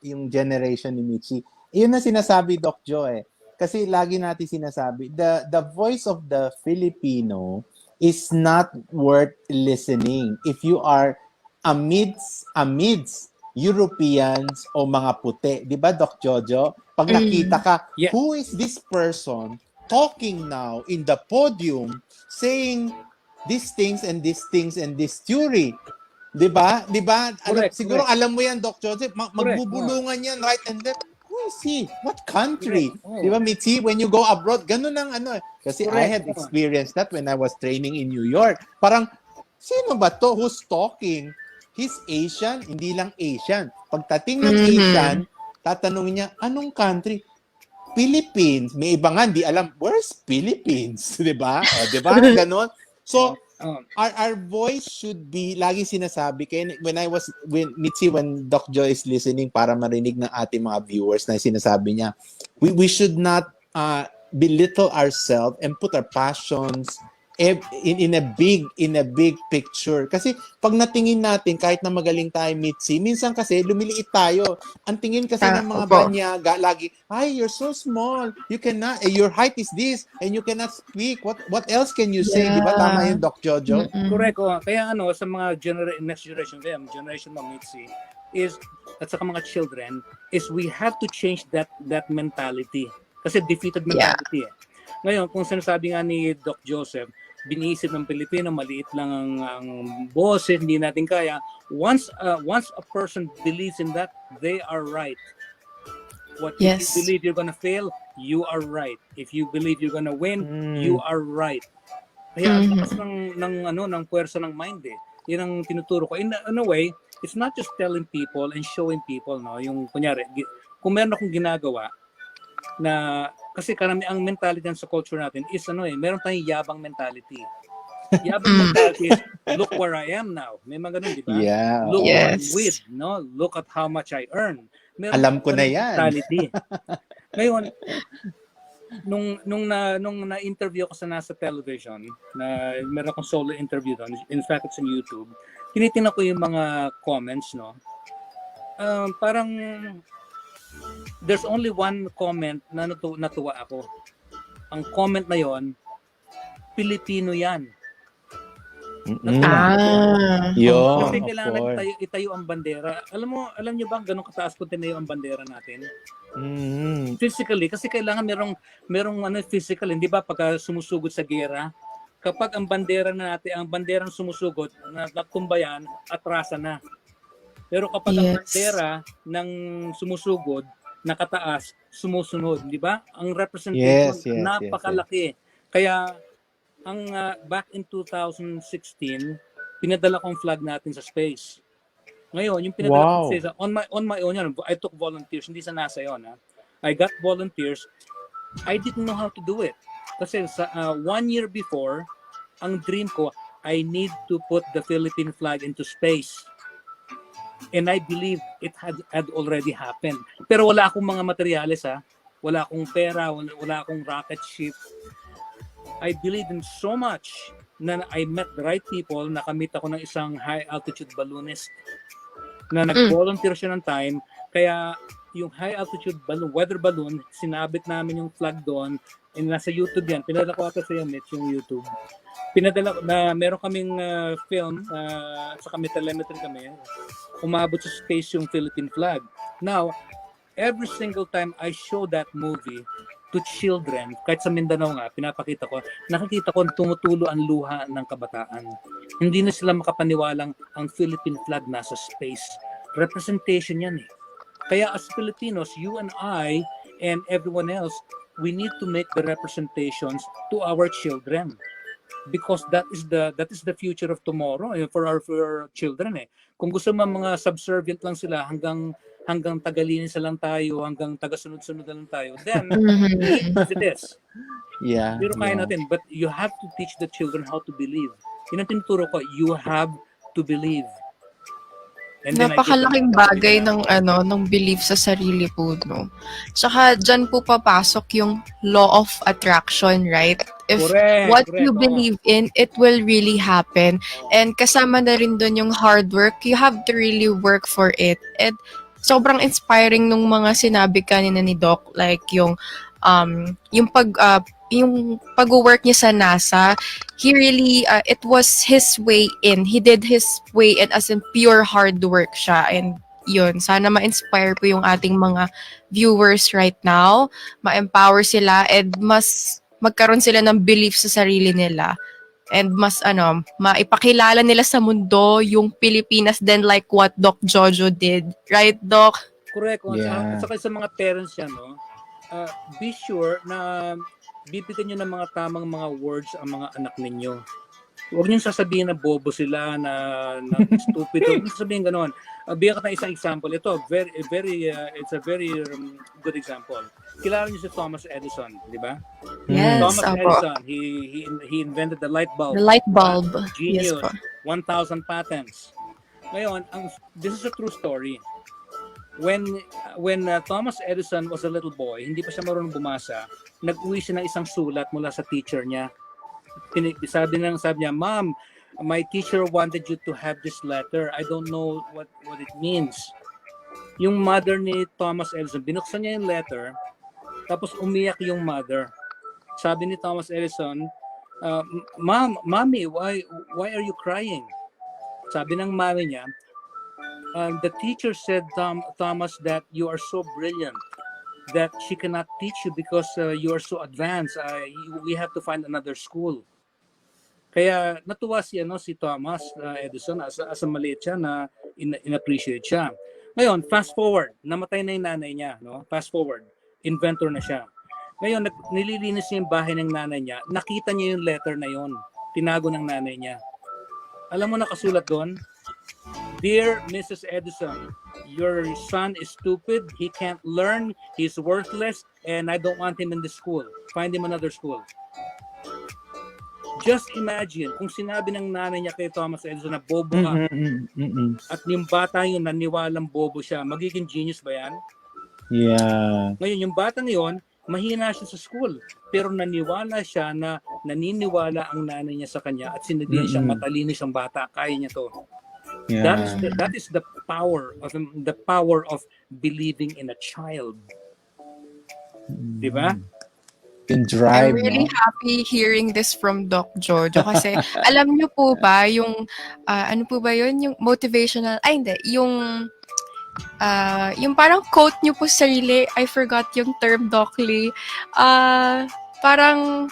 yung generation ni Michi. Yun na sinasabi, Doc Joe Kasi lagi natin sinasabi, the voice of the Filipino is not worth listening if you are amidst Europeans o mga puti. Di ba, Doc Jojo? Pag nakita ka, who is this person talking now in the podium saying these things and these things and this theory? Di ba? Di ba? Siguro alam mo yan, Doc Jojo. Magbubulungan yan right and left. Who is he? What country? Di ba, Mitzi? When you go abroad, ganun ang Kasi I had experienced that when I was training in New York. Parang, sino ba to? Who's talking? He's Asian, hindi lang Asian. Pagdating ng Asian, tatanungin niya, anong country? Philippines. May iba nga, hindi alam, where's Philippines? Diba? Diba? Ganon. So, our voice should be, lagi sinasabi, kaya when Doc Joy is listening para marinig ng ating mga viewers na sinasabi niya, we should not belittle ourselves and put our passions in a big picture. Kasi pag natingin natin, kahit na magaling tayo, Mitzi, minsan kasi lumiliit tayo. Ang tingin kasi ng mga banyaga, lagi, you're so small. You cannot, your height is this, and you cannot speak. What else can you say? Di ba? Tama yun, Doc Jojo? Correct. Kaya sa mga next generation mo, Mitzi, at saka mga children, is we have to change that mentality. Kasi defeated mentality Ngayon, kung sinasabi nga ni Doc Joseph, biniisip ng Pilipino, maliit lang ang boses, hindi natin kaya. Once a person believes in that, they are right. If you believe you're gonna fail, you are right. If you believe you're gonna win, you are right. Kaya ang lakas ng puwersa ng mind Yan ang tinuturo ko. In a way, it's not just telling people and showing people, yung kunyari, kung meron akong ginagawa na kasi ang mentality sa culture natin is meron tayong yabang mentality. Yabang mentality is look where I am now. May mga ganun, di ba? Yeah. Look what I'm with, Look at how much I earn. Meron alam ko na yan. Mentality. Ngayon, nung na-interview ko sa nasa television, na meron akong solo interview doon, in fact it's on YouTube, tinitingnan ko yung mga comments, parang there's only one comment na natuwa ako. Ang comment na yon, Pilipino yan. Mm-mm. Oo. Kasi Yun, of kailangan course. itayo ang bandera. Alam niyo ba ganun kataas kung tinayo ang bandera natin? Mm. Physically, kasi kailangan merong physical, hindi ba pagka sumusugod sa gera, kapag ang bandera na natin, ang banderang sumusugod, natumbayan, atrasa na. Pero kapag ang bandera ng sumusugod, nakataas, sumusunod, di ba? Ang representation, Yes, yes, yes, yes. napakalaki. Kaya, back in 2016, pinadala ko ang flag natin sa space. Ngayon, yung pinadala ko Wow. sa on my own yan, I took volunteers, hindi sa NASA yon. I got volunteers. I didn't know how to do it. Kasi sa 1 year before, ang dream ko, I need to put the Philippine flag into space. And I believe it had already happened. Pero wala akong mga materyales wala akong pera, wala akong rocket ship. I believe in so much na I met the right people, nakamit ako ng isang high altitude balloonist na nag-volunteer siya ng time. Kaya yung high altitude balloon, weather balloon, sinabit namin yung flag doon. And nasa YouTube yan. Pinadala ko ata sa iyo, Mitch, yung YouTube. Pinadala ko na meron kaming film, sa kami telemetry kami, umabot sa space yung Philippine flag. Now, every single time I show that movie to children, kahit sa Mindanao nga, pinapakita ko, nakikita ko tumutulo ang luha ng kabataan. Hindi na sila makapaniwalang ang Philippine flag nasa space. Representation yan eh. Kaya as Filipinos, you and I and everyone else, we need to make the representations to our children. Because that is the future of tomorrow for our children eh. Kung gusto mo mga subservient lang sila hanggang tagalinis lang tayo, hanggang tagasunod-sunod lang tayo, then it is. Yeah. Pero kaya natin, but you have to teach the children how to believe. Yun ang tinuturo ko, you have to believe. And then Napakalaking bagay ng belief sa sarili po, no? Tsaka dyan po papasok yung law of attraction, right? If what you believe in, it will really happen. And kasama na rin dun yung hard work. You have to really work for it. And sobrang inspiring nung mga sinabi kanina ni Doc, like yung pag-work niya sa NASA, he really, it was his way in. He did his way in as in pure hard work siya. And yun, sana ma-inspire po yung ating mga viewers right now. Ma-empower sila and mas magkaroon sila ng belief sa sarili nila. And mas maipakilala nila sa mundo yung Pilipinas then like what Doc JOJO did. Right, Doc? Correct. Yeah. At saka sa mga parents yan, no? Be sure na bibigyan nyo ng mga tamang mga words ang mga anak ninyo. Huwag nyo sasabihin na bobo sila, na stupid. Huwag nyo sasabihin gano'n. Bigyan ka ng isang example. Ito, it's a very good example. Kilala niyo si Thomas Edison, di ba? Yes, Thomas apo. Edison, he invented the light bulb. The light bulb. Genius, Yes po. 1,000 patents. Ngayon, this is a true story. When Thomas Edison was a little boy, hindi pa siya marunong bumasa, nag-uwi siya ng isang sulat mula sa teacher niya. Sabi niya, Mom, my teacher wanted you to have this letter. I don't know what it means. Yung mother ni Thomas Edison, binuksan niya yung letter, tapos umiyak yung mother. Sabi ni Thomas Edison, Mommy, why are you crying? Sabi ng mami niya, the teacher said, Thomas, that you are so brilliant that she cannot teach you because you are so advanced. We have to find another school. Kaya natuwa si Thomas Edison as a maliit siya na in-appreciate siya. Ngayon, fast forward, namatay na yung nanay niya. No? Fast forward, inventor na siya. Ngayon, nililinis niya yung bahay ng nanay niya. Nakita niya yung letter na yon. Tinago ng nanay niya. Alam mo nakasulat doon? Dear Mrs. Edison, your son is stupid, he can't learn, he's worthless, and I don't want him in the school. Find him another school. Just imagine, kung sinabi ng nanay niya kay Thomas Edison na bobo ka, at yung bata yun naniwalang bobo siya, magiging genius ba yan? Yeah. Ngayon, yung bata yun, mahina siya sa school, pero naniniwala ang nanay niya sa kanya at sinabihan siyang matalino siyang bata, kaya niya to. Yeah. That is the power of believing in a child. Di ba? Yung I'm drive, really no? happy hearing this from Doc Jojo kasi alam niyo po ba yung ano po ba yun? Yung motivational, ay hindi, yung parang quote niyo po sa sarili, I forgot yung term, Doc Lee. Parang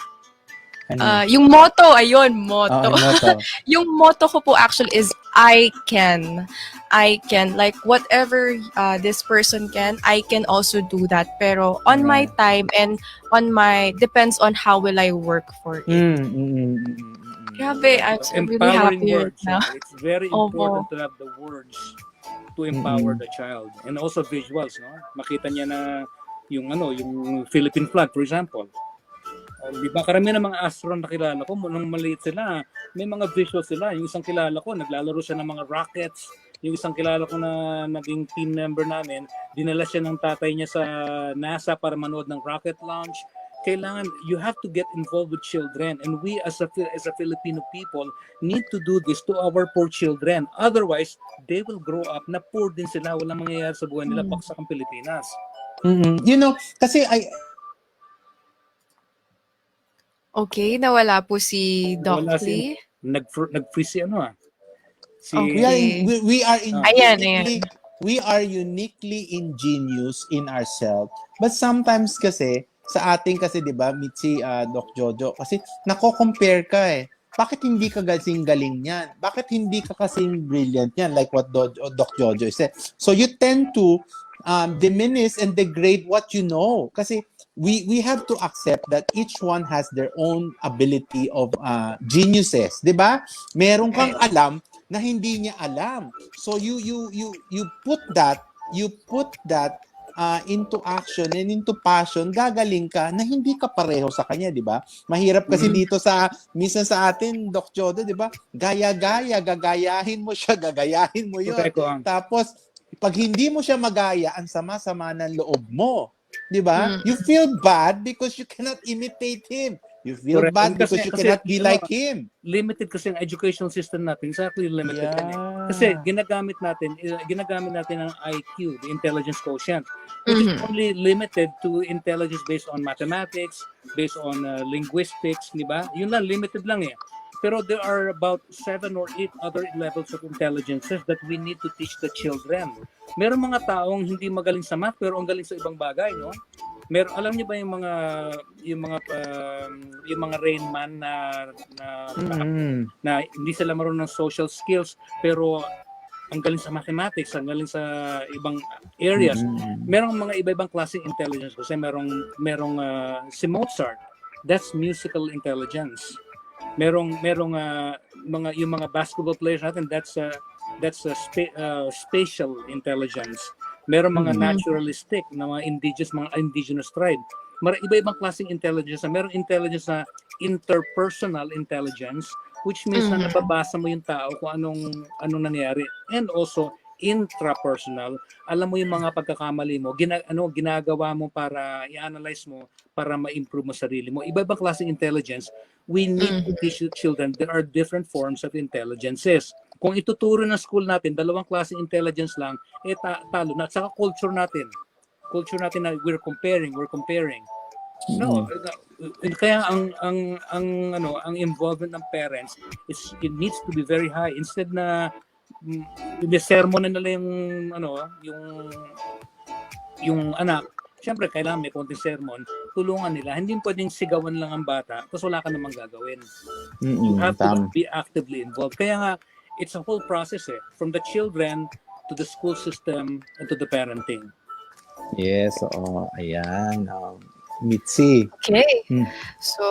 Ano yun? yung motto, ayun, Oo, motto. yung motto. Yung motto ko po actually is I can. I can. Like whatever this person can, I can also do that. Pero on my Right. time and on my, depends on how will I work for it. Grabe, I'm so really Empowering happy right words. now. It's very Opo. important to have the words to empower the child. And also visuals, no? Makita niya na yung Philippine flag, for example. Di ba karamihan ng mga astronaut na kilala ko, nung maliit sila, may mga visuals sila. Yung isang kilala ko, naglalaro siya ng mga rockets. Yung isang kilala ko na naging team member namin, dinala siya ng tatay niya sa NASA para manood ng rocket launch. Kailangan, you have to get involved with children. And we as a Filipino people need to do this to our poor children. Otherwise, they will grow up na poor din sila. Walang mangyayari sa buhay nila, baksak ang Pilipinas. You know, kasi Okay, nawala po si Doc Wala si, Lee. nag-freeze si Si, Okay. we are Ayan, we are uniquely ingenious in ourselves. But sometimes kasi sa ating kasi 'di ba, Mitzi, Doc Jojo, kasi nako-compare ka eh. Bakit hindi ka kasing galing niyan? Bakit hindi ka kasing brilliant niyan, like what Doc Jojo said? So you tend to diminish and degrade what you know, kasi we have to accept that each one has their own ability of geniuses, 'di ba? Meron kang alam na hindi niya alam. So you put that into action and into passion, gagaling ka na hindi ka pareho sa kanya, 'di ba? Mahirap kasi dito minsan sa atin, Doc Jodo, 'di ba? Gaya-gaya, gagayahin mo siya, gagayahin mo 'yon. Tapos pag hindi mo siya magaya, ang sama-sama ng loob mo. 'Di ba? You feel bad because you cannot imitate him. You feel bad because you cannot be like him. Limited kasi ang educational system natin. Exactly limited yan eh. Kasi ginagamit natin ang IQ, the intelligence quotient, which is only limited to intelligence based on mathematics, based on linguistics, di ba? Yun lang, limited lang eh. Pero there are about 7 or 8 other levels of intelligences that we need to teach the children. Meron mga taong hindi magaling sa math pero ang galing sa ibang bagay, no? Meron, alam niyo ba yung mga Rain Man na hindi sila marunong ng social skills pero ang galing sa mathematics, ang galing sa ibang areas. Merong mga iba-ibang klaseng intelligence kasi merong si Mozart, that's musical intelligence. Merong yung mga basketball players natin, that's spatial intelligence. Merong mga naturalistic na mga indigenous tribe. Iba-ibang klaseng intelligence. Merong intelligence na interpersonal intelligence, which means na nababasa mo yung tao kung anong nangyari. And also intrapersonal, alam mo yung mga pagkakamali mo, ginagawa mo para i-analyze mo, para ma-improve mo sarili mo. Iba-ibang klaseng intelligence. We need to teach the children there are different forms of intelligences. Kung ituturo ng school natin, 2 klaseng intelligence lang, talo na. At saka culture natin na we're comparing. No, kaya ang involvement ng parents it needs to be very high. Instead na sermon na nila yung anak, siyempre kailangan may konting sermon, tulungan nila. Hindi pwedeng sigawan lang ang bata tapos wala ka namang gagawin. You have to be actively involved. Kaya nga, it's a whole process from the children to the school system and to the parenting. Yes, ayan. Mitzi. Okay. So,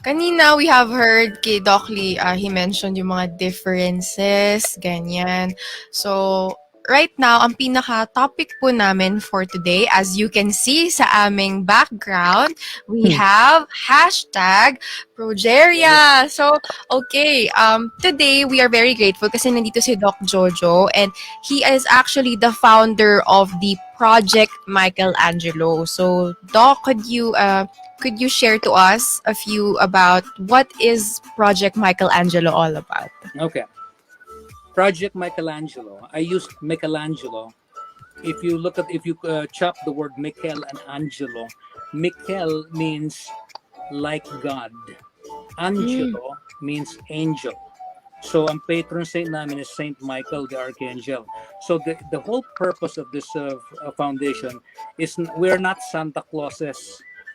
kanina we have heard kay Doc Lee, he mentioned yung mga differences, ganyan. So, right now, ang pinaka-topic po namin for today, as you can see sa aming background, we have #Progeria. So, okay, today we are very grateful kasi nandito si Doc Jojo and he is actually the founder of the Project Michelangelo. So, Doc, could you share to us a few about what is Project Michelangelo all about? Okay. Project Michelangelo. I used Michelangelo. If you chop the word Michel and Angelo, Michel means like God. Angelo means angel. So ang patron saint namin is Saint Michael the Archangel. So the whole purpose of this foundation is we're not Santa Clauses.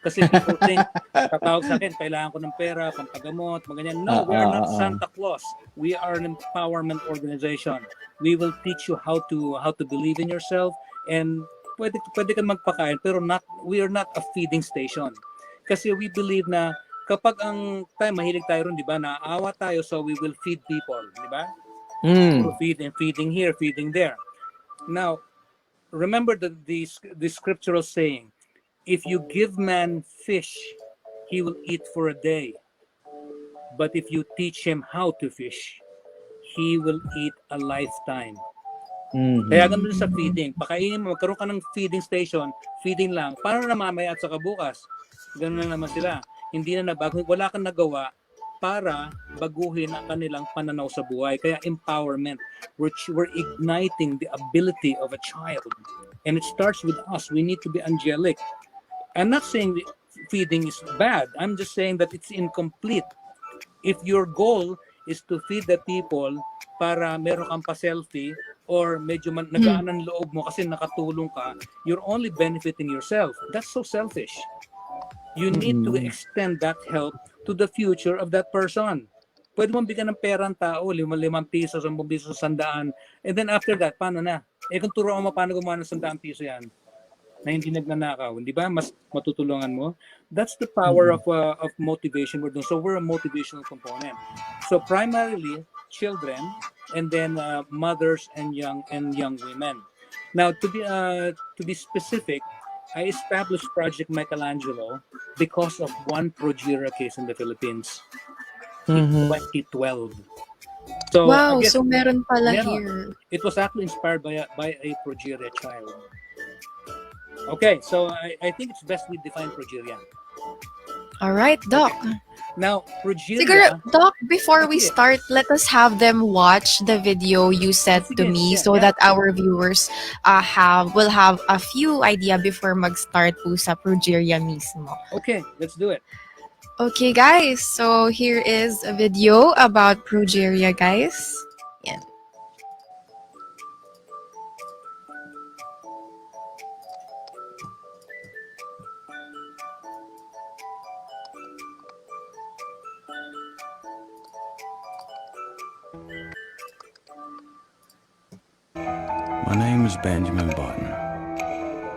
Kasi people think, tatawag sa akin, kailangan ko ng pera, pampagamot, ganyan. No, we are not Santa Claus. We are an empowerment organization. We will teach you how to believe in yourself, and pwede ka magpakain, pero we are not a feeding station. Kasi we believe na kapag mahilig tayo ron, di ba, naawa tayo, so we will feed people, di ba? We'll feeding here, feeding there. Now, remember the scriptural saying, if you give man fish, he will eat for a day. But if you teach him how to fish, he will eat a lifetime. Kaya ganun sa feeding. Pakainin mo, magkaroon ka ng feeding station, feeding lang, para na mamaya at saka bukas. Ganun na naman sila. Hindi na nabago, wala kang nagawa para baguhin ang kanilang pananaw sa buhay. Kaya empowerment, we're igniting the ability of a child. And it starts with us. We need to be angelic. I'm not saying feeding is bad. I'm just saying that it's incomplete. If your goal is to feed the people para meron kang pa-selfie or medyo nagaan ang loob mo kasi nakatulong ka, you're only benefiting yourself. That's so selfish. You need to extend that help to the future of that person. Pwede mong bigyan ng pera ang tao, 5 piso, 10 piso, 100. And then after that, paano na? Kung turuan mo paano gumawa ng 100 piso yan, na hindi nagnanakaw, di ba? Mas matutulungan mo. That's the power of motivation we're doing. So we're a motivational component. So primarily children, and then mothers and young women. Now to be specific, I established Project Michelangelo because of one progeria case in the Philippines in 2012. So wow, so meron pala here. It was actually inspired by a progeria child. Okay, so I think it's best we define progeria. All right, Doc. Okay. Now, progeria... Siguro, Doc, before we start, let us have them watch the video you sent to me so that our viewers will have a few idea before mag-start po sa progeria mismo. Okay, let's do it. Okay, guys. So, here is a video about progeria, guys. Yan. My name is Benjamin Button,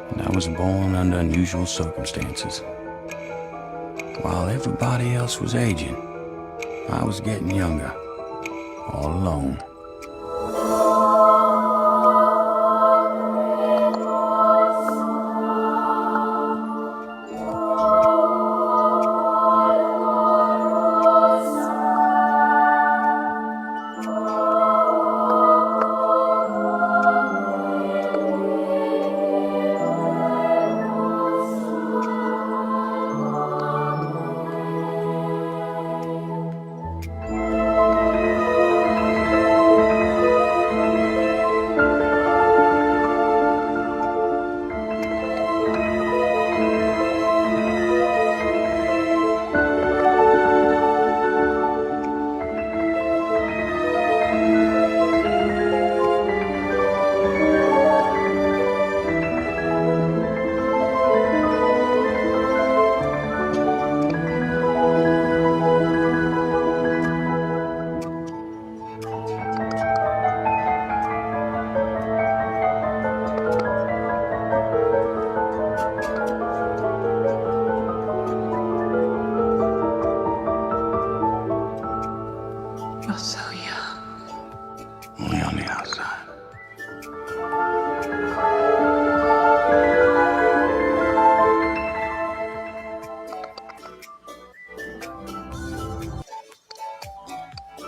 and I was born under unusual circumstances. While everybody else was aging, I was getting younger, all alone. You're so young. Only on the outside.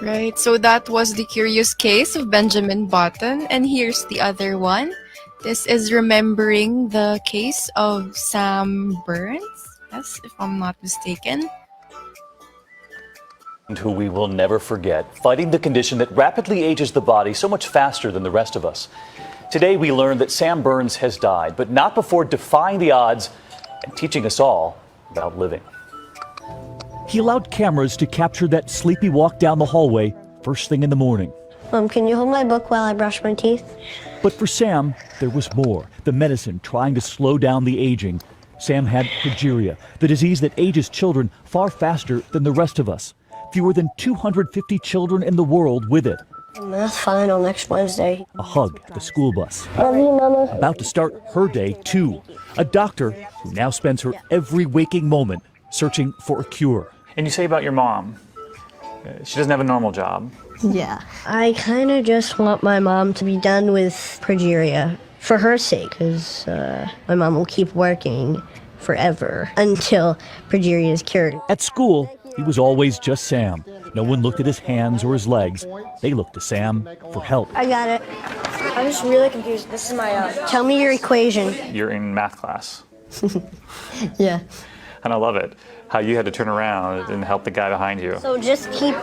Right, so that was the curious case of Benjamin Button, and here's the other one. This is remembering the case of Sam Burns, yes, if I'm not mistaken. Who we will never forget, fighting the condition that rapidly ages the body so much faster than the rest of us. Today we learned that Sam Burns has died, but not before defying the odds and teaching us all about living. He allowed cameras to capture that sleepy walk down the hallway first thing in the morning. Mom, can you hold my book while I brush my teeth? But for Sam, there was more. The medicine trying to slow down the aging. Sam had progeria, the disease that ages children far faster than the rest of us. Fewer than 250 children in the world with it. Math final next Wednesday. A hug at the school bus. Love you, Mama. About to start her day, too. A doctor who now spends her every waking moment searching for a cure. And you say about your mom, she doesn't have a normal job. Yeah. I kind of just want my mom to be done with progeria for her sake, because my mom will keep working forever until progeria is cured. At school, he was always just Sam. No one looked at his hands or his legs. They looked to Sam for help. I got it. I'm just really confused. This is my, tell me your equation. You're in math class. Yeah. And I love it, how you had to turn around and help the guy behind you. So just keep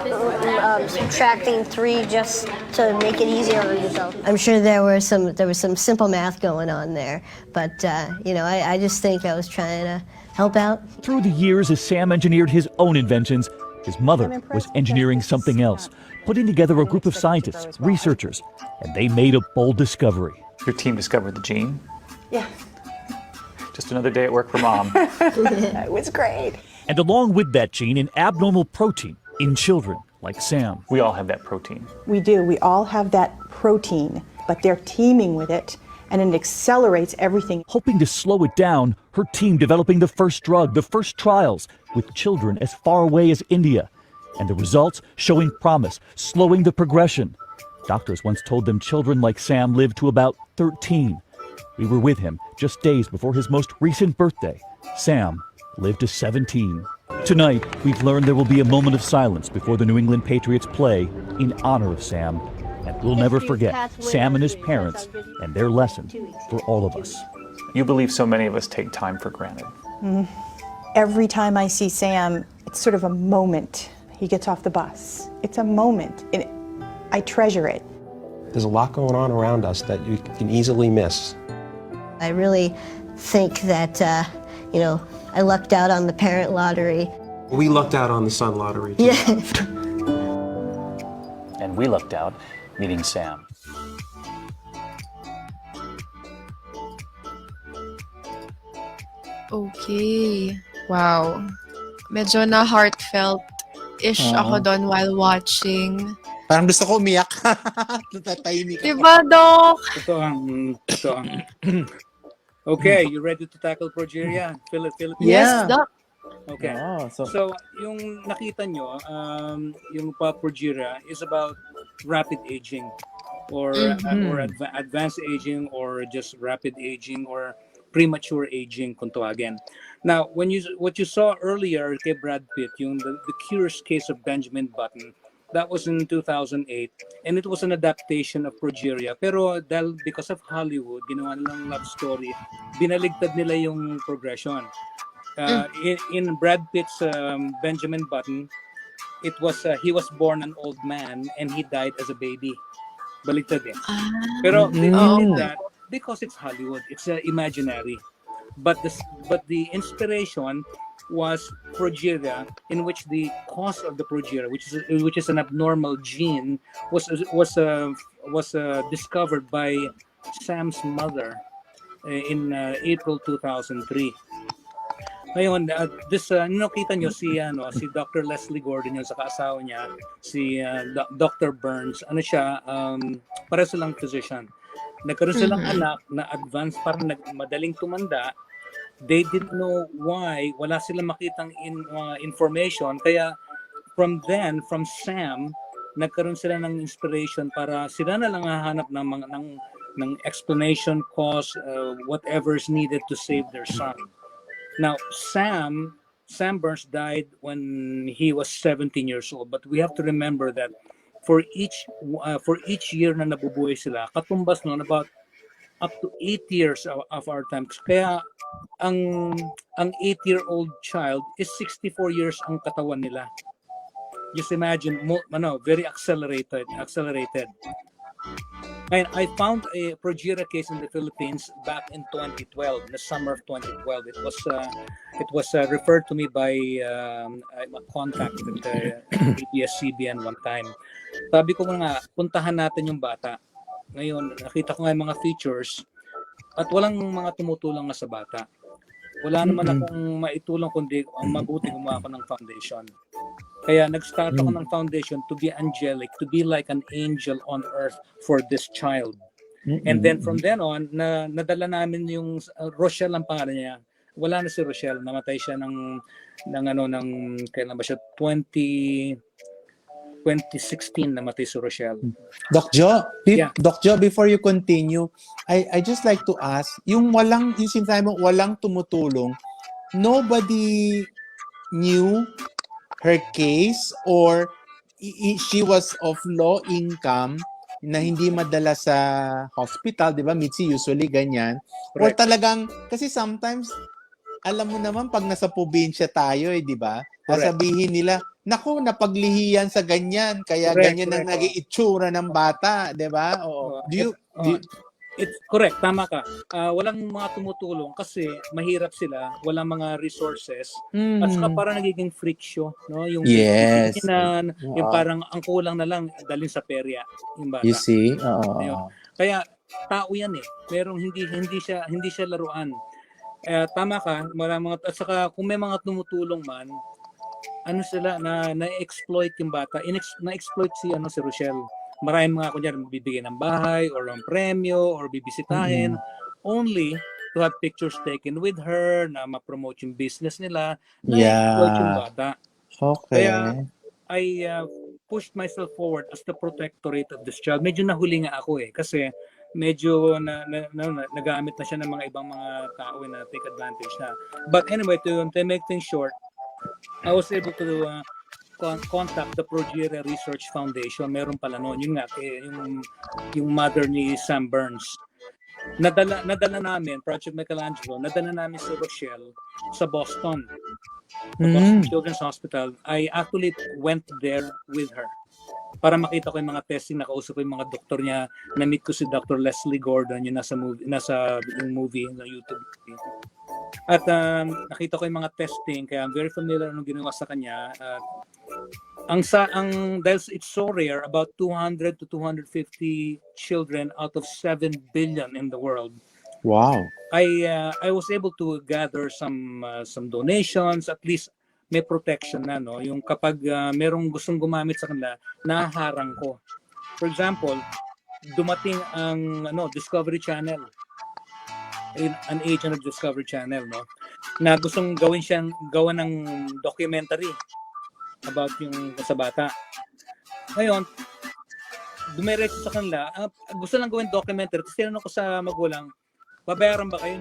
subtracting 3 just to make it easier on yourself. I'm sure there was some simple math going on there, but I just think I was trying to help out. Through the years, as Sam engineered his own inventions, his mother was engineering something else, putting together a group of scientists, researchers, and they made a bold discovery. Your team discovered the gene? Yeah. Just another day at work for Mom. It was great. And along with that gene, an abnormal protein in children like Sam. We all have that protein. We do. We all have that protein, but they're teaming with it, and it accelerates everything. Hoping to slow it down, her team developing the first drug, the first trials, with children as far away as India. And the results showing promise, slowing the progression. Doctors once told them children like Sam lived to about 13. We were with him just days before his most recent birthday. Sam lived to 17. Tonight, we've learned there will be a moment of silence before the New England Patriots play in honor of Sam. And we'll never forget Sam and his parents and their lesson for all of us. You believe so many of us take time for granted. Every time I see Sam, it's sort of a moment. He gets off the bus. It's a moment, and I treasure it. There's a lot going on around us that you can easily miss. I really think that, I lucked out on the parent lottery. We lucked out on the Sun Lottery, too. Yeah. And we lucked out meeting Sam. Okay. Wow. Medyo na heartfelt-ish ako doon while watching. Parang gusto ko umiyak. Natatahimik ako. Diba, Doc? Ito ang. Okay, you ready to tackle progeria? Philippines? Yes, Doc. Okay. Oh, So, yung nakita nyo, yung progeria is about rapid aging or advanced aging or just rapid aging or premature aging kung tawagin. Now, what you saw earlier kay Brad Pitt, the curious case of Benjamin Button, that was in 2008 and it was an adaptation of progeria. Pero because of Hollywood, ginawa nilang love story, binaligtad nila yung progression. In Brad Pitt's Benjamin Button, it was he was born an old man and he died as a baby. Baligtad eh. Pero they did that because it's Hollywood. It's imaginary. But the inspiration was progeria, in which the cause of the progeria, which is an abnormal gene, was discovered by Sam's mother in April 2003. Ngayon, nakita nyo si Dr. Leslie Gordon yung sa kaasawa niya, si Dr. Burns, siya, para silang physician. Nagkaroon silang anak na advanced, parang madaling tumanda. They didn't know why, wala silang makitang information. Kaya from Sam, nagkaroon sila ng inspiration para sila na lang hahanap ng explanation, cause, whatever is needed to save their son. Now, Sam Burns died when he was 17 years old, but we have to remember that for each year na nabubuhay sila, katumbas noon about up to 8 years of our time. Kaya ang 8-year-old child is 64 years ang katawan nila. Just imagine, very accelerated. And I found a progeria case in the Philippines back in 2012, the summer of 2012. It was referred to me by a contact at ABS-CBN one time. Sabi ko nga, puntahan natin yung bata. Ngayon, nakita ko nga yung mga features at walang mga tumutulong na sa bata. Wala naman akong maitulong kundi ang mabuti gumawa ako ng foundation. Kaya nag-start ako ng foundation to be angelic, to be like an angel on earth for this child. And then from then on, nadala namin yung Rochelle ang pangalan niya. Wala na si Rochelle, namatay siya ng kailan ba siya 2016 namatay si Rochelle. Doc Jo, Yeah. Doc Jo, before you continue, I just like to ask, yung sinasabi mo walang tumutulong, nobody knew her case or she was of low income na hindi madala sa hospital, di ba? Mitzi, usually ganyan. Or Correct. talagang, kasi sometimes, alam mo naman, pag nasa probinsya tayo, di ba? Correct. Sasabihin nila, naku, napaglihiyan sa ganyan, kaya Correct, ganyan ang correct. naging itsura ng bata, di ba? Oo. It's correct, tama ka. Walang mga tumutulong kasi mahirap sila, walang mga resources. At saka parang nagiging freak show, no? Yung Yes. yung parang ang kulang na lang dalhin sa perya yung bata. You see? Ayun. Kaya tao yan eh. Merong hindi siya laruan. Tama ka, at saka kung may mga tumutulong man, ano sila na-exploit yung bata. Na-exploit si Rochelle. Maraming mga kunyari magbibigay ng bahay or ng premyo or bibisitahin only to have pictures taken with her na ma-promote yung business nila, na-exploit yung bata. Okay. Kaya I pushed myself forward as the protectorate of this child. Medyo nahuli nga ako eh kasi medyo nagamit na siya ng mga ibang mga tao na take advantage na. But anyway, to make things short, I was able to contact the Progeria Research Foundation. Meron pala noon. Yun nga, yung mother ni Sam Burns. Nadala namin, Project Michelangelo, nadala namin si Rochelle sa Boston. Sa Boston Children's Hospital. I actually went there with her para makita ko yung mga testing, nakausap ko yung mga doktor niya, na-meet ko si Dr. Leslie Gordon, yung nasa movie, na YouTube movie. At nakita ko yung mga testing, kaya I'm very familiar nung ginawa sa kanya. Dahil it's so rare, about 200 to 250 children out of 7 billion in the world. Wow. I was able to gather some donations, at least may protection na, no? Yung kapag merong gustong gumamit sa kanila, naharang ko. For example, dumating ang Discovery Channel, an agent of Discovery Channel, no, na gustong gawan ng documentary about yung sa bata. Ngayon, dumiretso sa kanila, gusto lang gawin documentary. Tapos tinanong ko sa magulang, babayaran ba kayo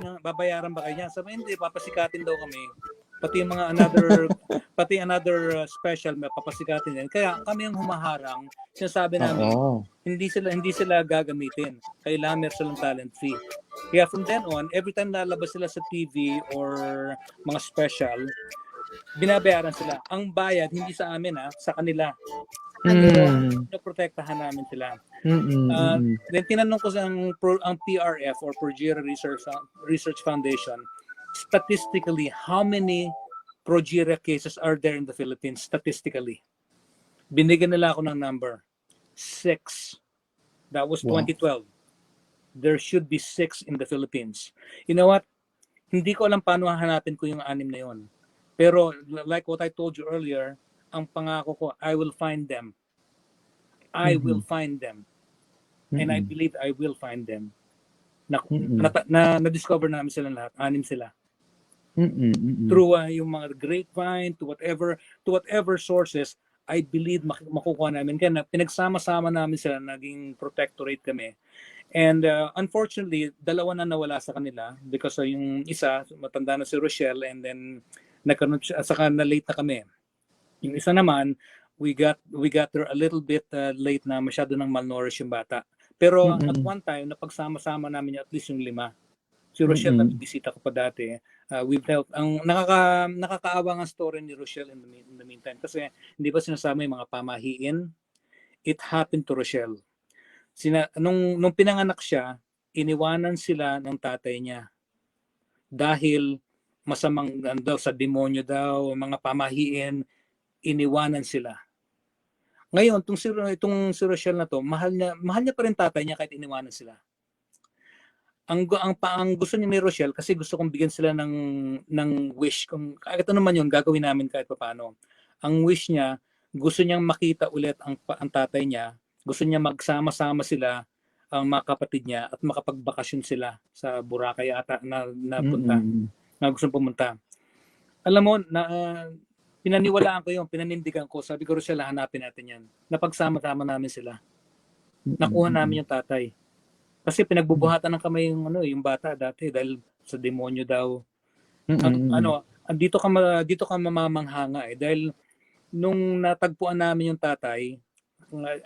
niya? Sabi, hindi, papasikatin daw kami. Pati yung mga another special papasikatin din. Kaya kami yung humaharang, sinasabi namin, hindi sila gagamitin. Kailangan meron silang talent fee. Kaya from then on, every time lalabas sila sa TV or mga special, binabayaran sila. Ang bayad hindi sa amin, sa kanila. Protektahan namin sila. Then tinanong ko ang PRF or Progeria Research Foundation, statistically, how many progeria cases are there in the Philippines statistically? Binigyan nila ako ng number. 6. That was 2012. There should be 6 in the Philippines. You know what? Hindi ko alam paano hahanapin ko yung 6 na yun. Pero like what I told you earlier, ang pangako ko, I will find them. I will find them. And I believe I will find them. Na-discover namin sila lahat. 6 sila. Through yung mga grapevine, to whatever sources, I believe makukuha namin. Kaya pinagsama-sama namin sila, naging protectorate kami. And unfortunately, 2 na nawala sa kanila because yung isa, matanda na si Rochelle, and then saka na-late na kami. Yung isa naman, we got there a little bit late na, masyado nang malnourished yung bata. Pero at one time, napagsama-sama namin at least yung 5. Si Rochelle, nabisita ko pa dati. We've helped. Ang nakakaawa ang story ni Rochelle in the meantime. Kasi hindi ba sinasama yung mga pamahiin? It happened to Rochelle. Nung pinanganak siya, iniwanan sila ng tatay niya dahil masamang daw sa demonyo daw, mga pamahiin, iniwanan sila. Ngayon, itong si Rochelle na to, mahal niya pa rin tatay niya kahit iniwanan sila. Ang gusto niya ni Rochelle, kasi gusto kong bigyan sila ng wish, kung kahit ano man yun, gagawin namin kahit paano. Ang wish niya, gusto niyang makita ulit ang tatay niya, gusto niya magsama-sama sila, ang mga kapatid niya, at makapagbakasyon sila sa Boracay ata na punta, na gustong pumunta. Alam mo, pinaniwalaan ko yun, pinanindigan ko, sabi ko, Rochelle, hanapin natin yan. Napagsama-sama namin sila. Nakuha namin yung tatay. Kasi pinagbubuhatan ng kamay yung bata dati dahil sa demonyo daw. Dito ka mamamanghanga dahil nung natagpuan namin yung tatay,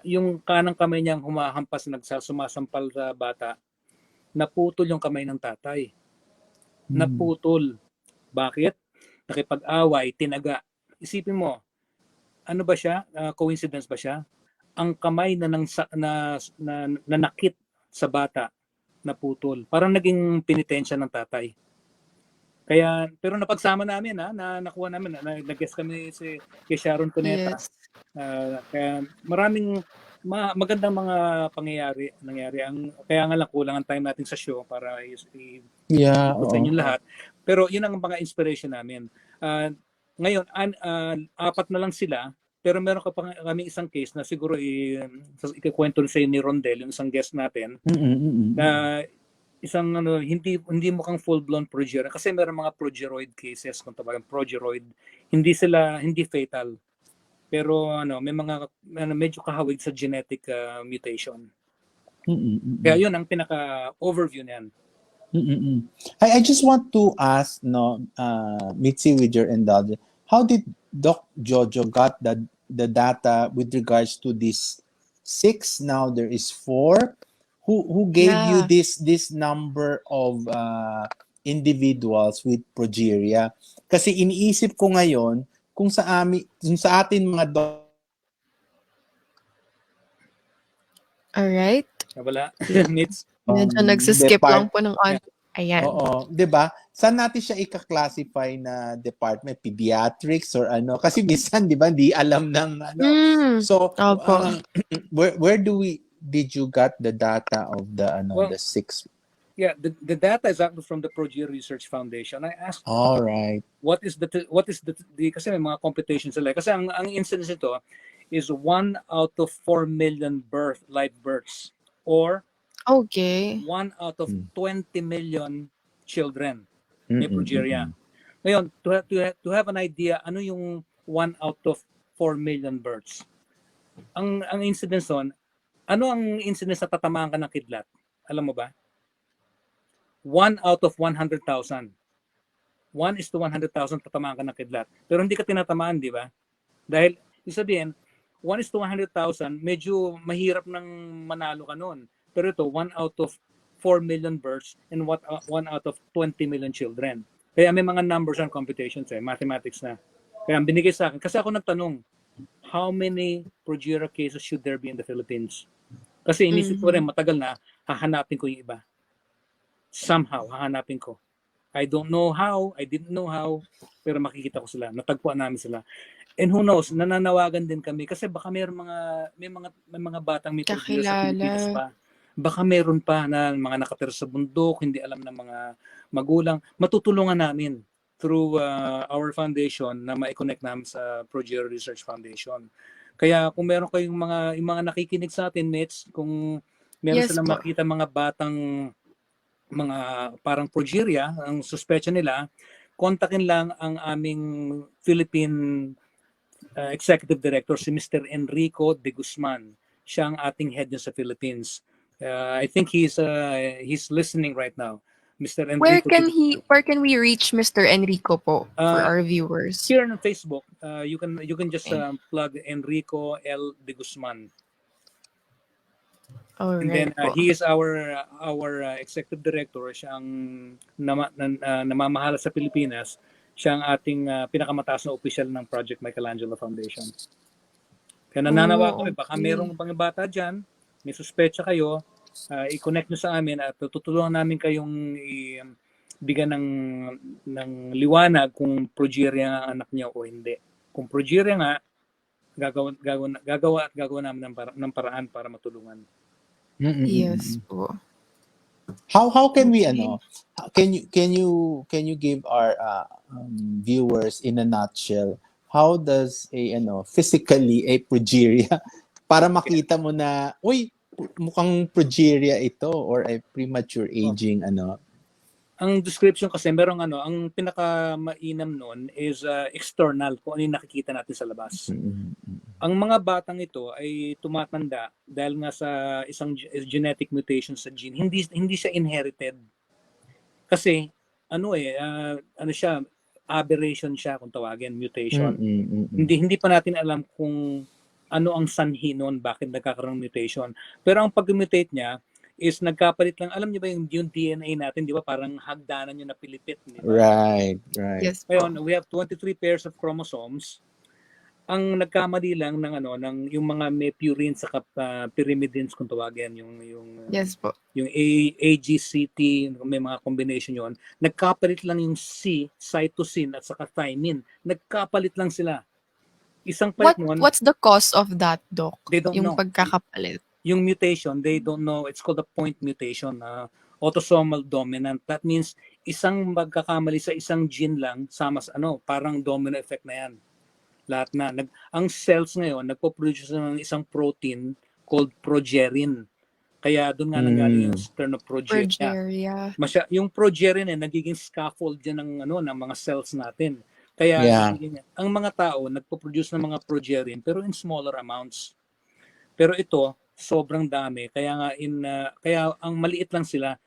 yung kanang kamay niyang humahampas sumasampal sa bata, naputol yung kamay ng tatay. Naputol. Bakit? Nakipag-away, tinaga. Isipin mo, ano ba siya? Coincidence ba siya? Ang kamay na nakit sa bata naputol. Parang naging penitensya ng tatay. Kaya, pero napagsama namin nakuha namin, nag-guest kami kay Sharon Cuneta. Yes. Kaya maraming magandang mga pangyayari nangyari. Kaya nga lang kulang ang time natin sa show para i-put sa inyo lahat. Pero yun ang mga inspiration namin. Ngayon, apat na lang sila. Pero meron kami isang case na siguro ikukwento sa ni Rondel, yung isang guest natin, na isang hindi mukhang full-blown progeria. Kasi meron mga progeroid cases, kung tawagan progeroid, hindi fatal. Pero may mga medyo kahawig sa genetic mutation. Kaya yun ang pinaka-overview niyan. I just want to ask, Mitzi, with your indulgence, how did Doc Jojo got the data with regards to this 6? Now there is 4. Who gave you this number of individuals with progeria? Kasi iniisip ko ngayon kung sa atin mga Alright. Wala. Mitz. Medyo nagsiskip lang po ng audio. Ayan. Oo, 'di ba? Saan natin siya i-classify na department, pediatrics or ano? Kasi minsan 'di ba, hindi alam ng ano. So, where did you got the data of the the 6? Yeah, the data is actually from the Progeria Research Foundation. I asked, all right, what is the kasi may mga computations sila. Kasi ang incidence nito is 1 out of 4 million live births, or 1 out of 20 million children may progeria. Ngayon, to have an idea, ano yung 1 out of 4 million births? Ang incidence on, ano ang incidence na tatamaan ka ng kidlat? Alam mo ba? 1 out of 100,000. 1 is to 100,000 tatamaan ka ng kidlat. Pero hindi ka tinatamaan, di ba? Dahil, sabihin, 1 is to 100,000, medyo mahirap nang manalo ka noon. Pero ito, 1 out of 4 million births and 1 out of 20 million children. Kaya may mga numbers and computations, mathematics na. Kaya ang binigay sa akin, kasi ako nagtanong, how many progeria cases should there be in the Philippines? Kasi inisip ko rin, matagal na, hahanapin ko yung iba. Somehow, hahanapin ko. I don't know how, I didn't know how, pero makikita ko sila, natagpuan namin sila. And who knows, nananawagan din kami kasi baka may mga batang may progeria sa Pilipinas pa. Baka meron pa na mga nakatira sa bundok, hindi alam ng mga magulang. Matutulungan namin through our foundation na ma-connect namin sa Progeria Research Foundation. Kaya kung meron kayong mga nakikinig sa atin, Mitch, kung meron silang makita mga batang mga parang progeria, ang suspecha nila, kontakin lang ang aming Philippine Executive Director, si Mr. Enrico de Guzman. Siya ang ating head sa Philippines. I think he's listening right now. Mr. Enrico. Where can we reach Mr. Enrico po for our viewers? Here on Facebook, you can just plug Enrico L. de Guzman. Alright, and then he is our executive director. Siya ang namamahala sa Pilipinas. Siya ang ating pinakamataas na official ng Project Michelangelo Foundation. Kaya nananawa ko, baka merong pang bata dyan may suspecha kayo, i-connect nyo sa amin at tutulungan namin kayong bigyan ng liwanag kung progeria ang anak niya o hindi. Kung progeria nga, gagawa namin ng paraan para matulungan. Yes po. How can we Okay. can you give our viewers in a nutshell how does physically a progeria para makita mo na uy mukhang progeria ito or a premature aging Ang description kasi merong ang pinaka-mainam noon is external, kung ano yung nakikita natin sa labas. Ang mga batang ito ay tumatanda dahil nga sa isang genetic mutation sa gene. Hindi siya inherited. Kasi siya, aberration siya kung tawagin, mutation. Hindi pa natin alam kung ano ang sanhi noon, bakit nagkakaroon ng mutation. Pero ang pag-mutate niya is nagkapalit lang. Alam niyo ba yung DNA natin, di ba? Parang hagdanan yung napilipit. Di ba? Right. Yes po. Ngayon, we have 23 pairs of chromosomes. Ang nagkamali lang ng yung mga may purines sa pyrimidines kung tawagin, yung Yes po. yung AGCT, may mga combination yon. Nagkapalit lang yung cytosine at saka thymine. Nagkapalit lang sila. Isang palit nun, What's the cause of that, Doc? they don't Yung know. pagkakapalit. Yung mutation, they don't know. It's called a point mutation, autosomal dominant. That means isang magkakamali sa isang gene lang, sama sa parang domino effect na yan. Lahat na. Ang cells ngayon, nagpo-produce ng isang protein called progerin. Kaya doon nga nanggaling yung term of progeria. Yung progerin nagiging scaffold yan ng mga cells natin. Kaya ang mga tao nagpo-produce ng mga progerin pero in smaller amounts. Pero ito, sobrang dami. Kaya nga kaya ang maliit lang sila.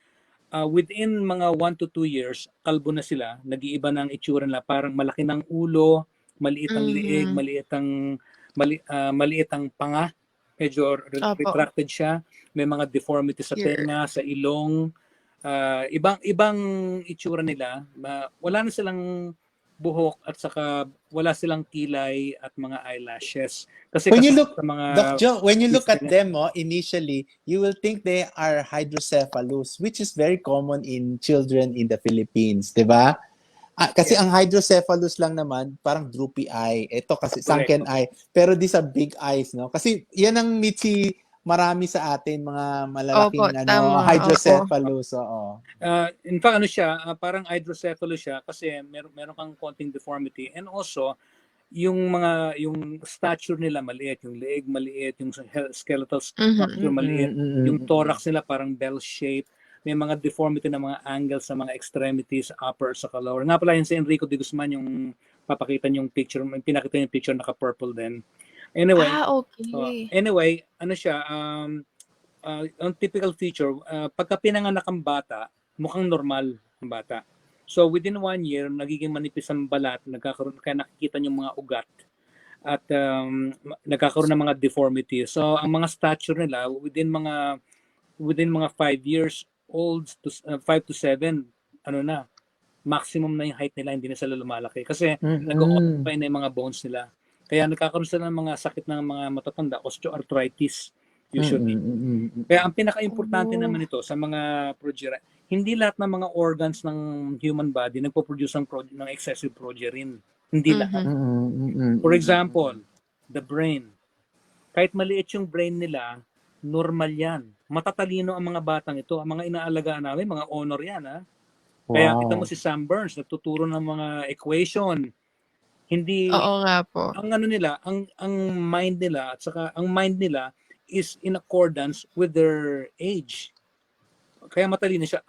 Within mga 1 to 2 years, kalbo na sila. Nag-iiba ng itsura nila. Parang malaki ng ulo, maliit ang liig, maliit ang panga. Medyo retracted siya. May mga deformity sa tenga, sa ilong. Ibang itsura nila. Wala na silang buhok at saka wala silang kilay at mga eyelashes. Kasi when you look sa mga Doc Joe, when you look at them initially, you will think they are hydrocephalus, which is very common in children in the Philippines, 'di ba? Kasi ang hydrocephalus lang naman parang droopy eye. Ito kasi sunken eye, pero these are big eyes, no? Kasi 'yan ang mitsi marami sa atin mga malalaking hydrocephalus. In fact parang hydrocephalus siya kasi meron kang konting deformity, and also yung stature nila maliit, yung leeg maliit, yung skeletal structure maliit, yung thorax nila parang bell shape, may mga deformity na mga angles sa mga extremities, upper sa lower. Nga pala yun si Enrico de Guzman yung papakita yung picture, pinakita yung picture naka-purple din. Anyway, okay. Ang typical feature, pagka pinanganak ang bata, mukhang normal ang bata. So within 1 year, nagiging manipis ang balat, kaya nakikita niyo mga ugat at nagkakaroon ng mga deformity. So ang mga stature nila within mga 5 years old to 5 to 7, maximum na yung height nila, hindi na sila lumalaki kasi nag-occupy na yung mga bones nila. Kaya nagkakaroon sila ng mga sakit ng mga matatanda, osteoarthritis usually. Kaya ang pinaka-importante naman ito sa mga progeria, hindi lahat ng mga organs ng human body nagpo-produce ng excessive progerin. Hindi lahat. For example, the brain. Kahit maliit yung brain nila, normal yan. Matatalino ang mga batang ito. Ang mga inaalagaan namin, mga honor yan. Kaya kita mo si Sam Burns, nagtuturo ng mga equation. Hindi, Oo nga po. ang mind nila, at saka ang mind nila is in accordance with their age. Kaya matalino siya.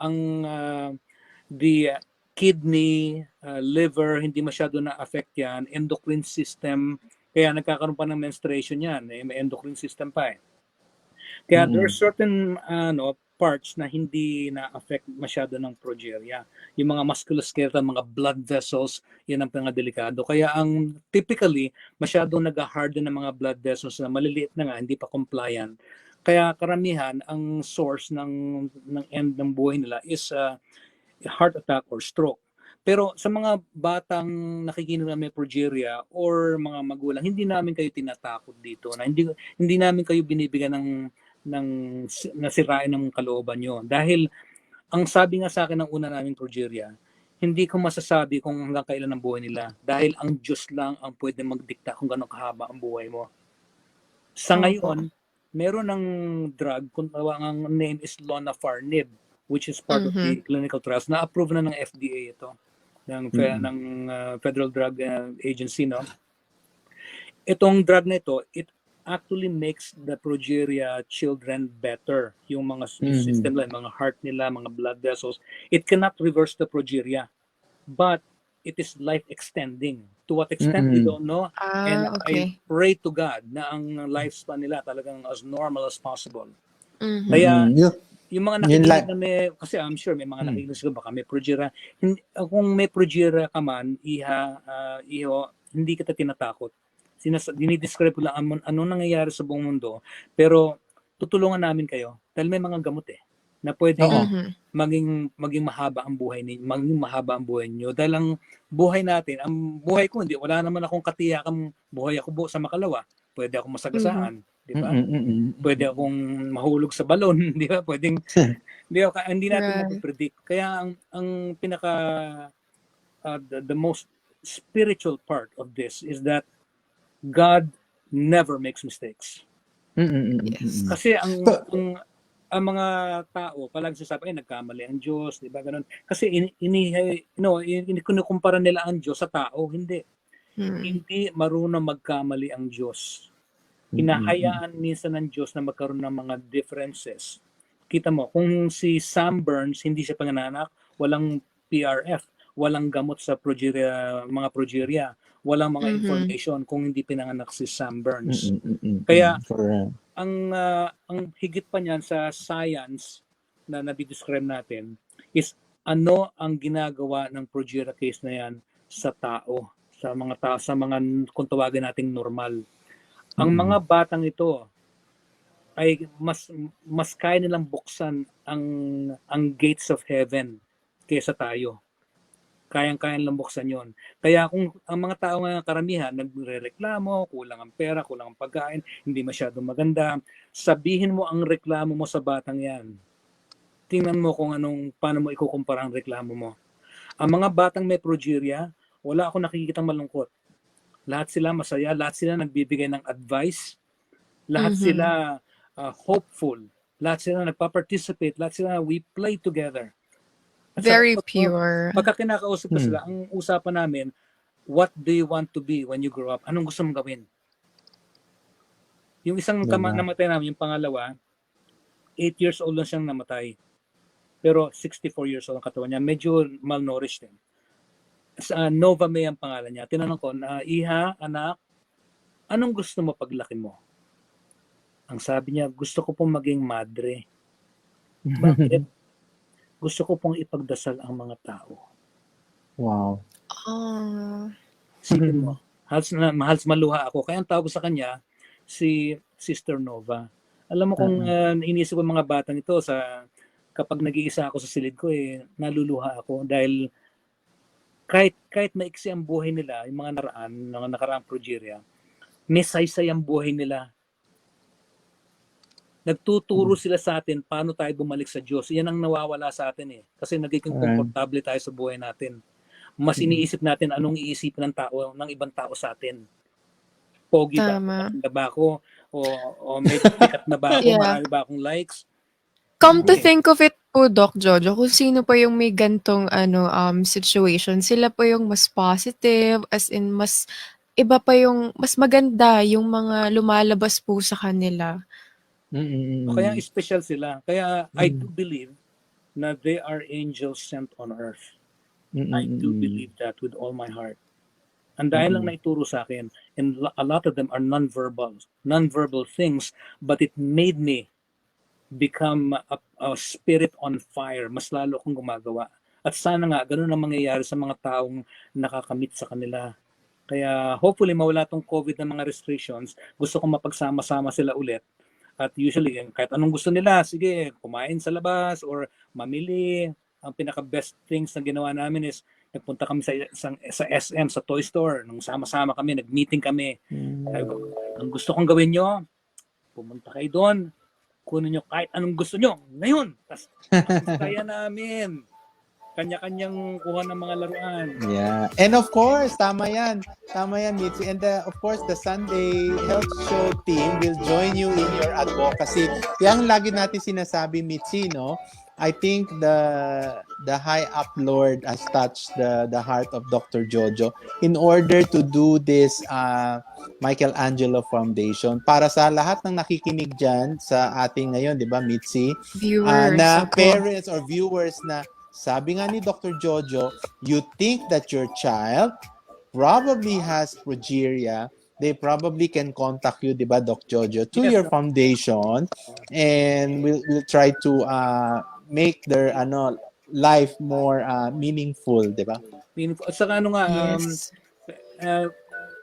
The kidney, liver, hindi masyado na-affect yan. Endocrine system, kaya nagkakaroon pa ng menstruation yan. May endocrine system pa Kaya there are certain parts na hindi na-affect masyado ng progeria. Yung mga musculoskeletal, mga blood vessels, yan ang pinaka-delikado. Kaya ang typically, masyadong nag-harden ng mga blood vessels na maliliit na nga, hindi pa compliant. Kaya karamihan, ang source ng end ng buhay nila is heart attack or stroke. Pero sa mga batang nakikinig na may progeria or mga magulang, hindi namin kayo tinatakot dito. Na hindi namin kayo binibigyan nasirain ng kalooban nyo. Dahil ang sabi nga sa akin ng una naming progeria, hindi ko masasabi kung hanggang kailan ang buhay nila. Dahil ang Diyos lang ang pwede magdikta kung gano'ng kahaba ang buhay mo. Sa ngayon, meron ng drug, kung ang name is Lonafarnib, which is part of the clinical trials. Na-approve na ng FDA ito, ng Federal Drug Agency. No? Itong drug na ito, it actually makes the progeria children better. Yung mga system nila, mga heart nila, mga blood vessels. It cannot reverse the progeria, but it is life extending. To what extent, we don't know. And I pray to God na ang lifespan nila talagang as normal as possible. Kaya yung mga nakikinig na may, kasi I'm sure may mga nakikinig siguro baka may progeria. Kung may progeria ka man, iho, hindi kita tinatakot. Dinidescribe ko lang ano nangyayari sa buong mundo, pero tutulungan namin kayo dahil may mga gamot na pwedeng maging mahaba ang buhay niyo, dahil ang buhay natin, ang buhay ko hindi, wala naman akong katiyakan buhay ako sa makalawa. Pwede akong masagasaan, di ba? Pwede akong mahulog sa balon, di ba? Pwedeng hindi natin ma-predict. Kaya ang pinaka the most spiritual part of this is that God never makes mistakes. Yes. Kasi ang mga tao palagi sasabi ay nagkamali ang Diyos, di ba ganun? Kasi kinukumpara nila ang Diyos sa tao, hindi. Hindi marunong magkamali ang Diyos. Hinahayaan minsan ng Diyos na magkaroon ng mga differences. Kita mo, kung si Sam Burns hindi siya panganak, walang PRF, walang gamot sa mga progeria, walang mga information kung hindi pinanganak si Sam Burns. Kaya ang higit pa niyan sa science na nabidescribe natin is ano ang ginagawa ng progeria case na yan sa tao, sa mga kung tawagin nating normal. Ang mga batang ito ay mas kaya nilang buksan ang gates of heaven kaysa tayo. Kayang-kaya lang buksan yon. Kaya kung ang mga tao nga karamihan nagrereklamo, kulang ang pera, kulang ang pagkain, hindi masyadong maganda, sabihin mo ang reklamo mo sa batang yan. Tingnan mo kung paano mo ikukumpara ang reklamo mo. Ang mga batang may progeria, wala akong nakikitang malungkot. Lahat sila masaya, lahat sila nagbibigay ng advice, lahat sila hopeful, lahat sila nagpa-participate, lahat sila we play together. Very pure. Pagka kinakausap ko sila, ang usapan namin, what do you want to be when you grow up? Anong gusto mong gawin? Yung isang namatay namin, yung pangalawa, 8 years old lang siyang namatay. Pero 64 years old ang katawan niya. Medyo malnourished din. Nova May ang pangalan niya. Tinanong ko, Iha, anak, anong gusto mo paglaki mo? Ang sabi niya, gusto ko pong maging madre. Bakit? Gusto ko pong ipagdasal ang mga tao. Wow. Sipin mo, halos maluha ako. Kaya ang tawag sa kanya, si Sister Nova. Alam mo kung inisip ko mga batang ito, kapag nag-iisa ako sa silid ko, naluluha ako. Dahil kahit maiksi ang buhay nila, yung mga nakaraang progeria, may saysay ang buhay nila. Nagtuturo sila sa atin paano tayo bumalik sa Diyos. Yan ang nawawala sa atin Kasi nagiging komportable tayo sa buhay natin. Mas iniisip natin anong iisipin ng ibang tao sa atin. Pogi ba? Maganda ba ako? O may sikat na ba ako? Marami ba akong likes? Come to think of it po, Doc Jojo, kung sino pa yung may gantong situation, sila pa yung mas positive, as in mas iba pa yung mas maganda yung mga lumalabas po sa kanila. Kaya special sila. Kaya I do believe na they are angels sent on earth. I do believe that with all my heart. And dahil lang naituro sa akin, and a lot of them are non-verbal things, but it made me become a spirit on fire. Mas lalo akong gumagawa. At sana nga, ganun ang mangyayari sa mga taong nakakamit sa kanila. Kaya hopefully mawala tong COVID na mga restrictions. Gusto kong mapagsama-sama sila ulit. At usually, kahit anong gusto nila, sige, kumain sa labas or mamili. Ang pinaka-best things na ginawa namin is nagpunta kami sa SM, sa toy store. Nung sama-sama kami, nag-meeting kami. Ang gusto kong gawin nyo, pumunta kayo doon. kunin nyo kahit anong gusto nyo. Ngayon, kaya namin. Kanya-kanyang kuha ng mga laruan. Yeah. And of course, tama yan. Tama yan, Mitzi. And of course, the Sunday Health Show team will join you in your advocacy. Yang lagi natin sinasabi, Mitzi, no? I think the High Up Lord has touched the heart of Dr. JOJO in order to do this Michelangelo Foundation para sa lahat ng nakikinig dyan sa ating ngayon, di ba, Mitzi? Viewers. Na ako. parents or viewers na sabi nga ni Dr. JOJO, you think that your child probably has progeria, they probably can contact you, di ba, Doc JOJO, to Yes, your sir. foundation, and we'll try to make their life more meaningful, di ba? At saka ano nga, Yes.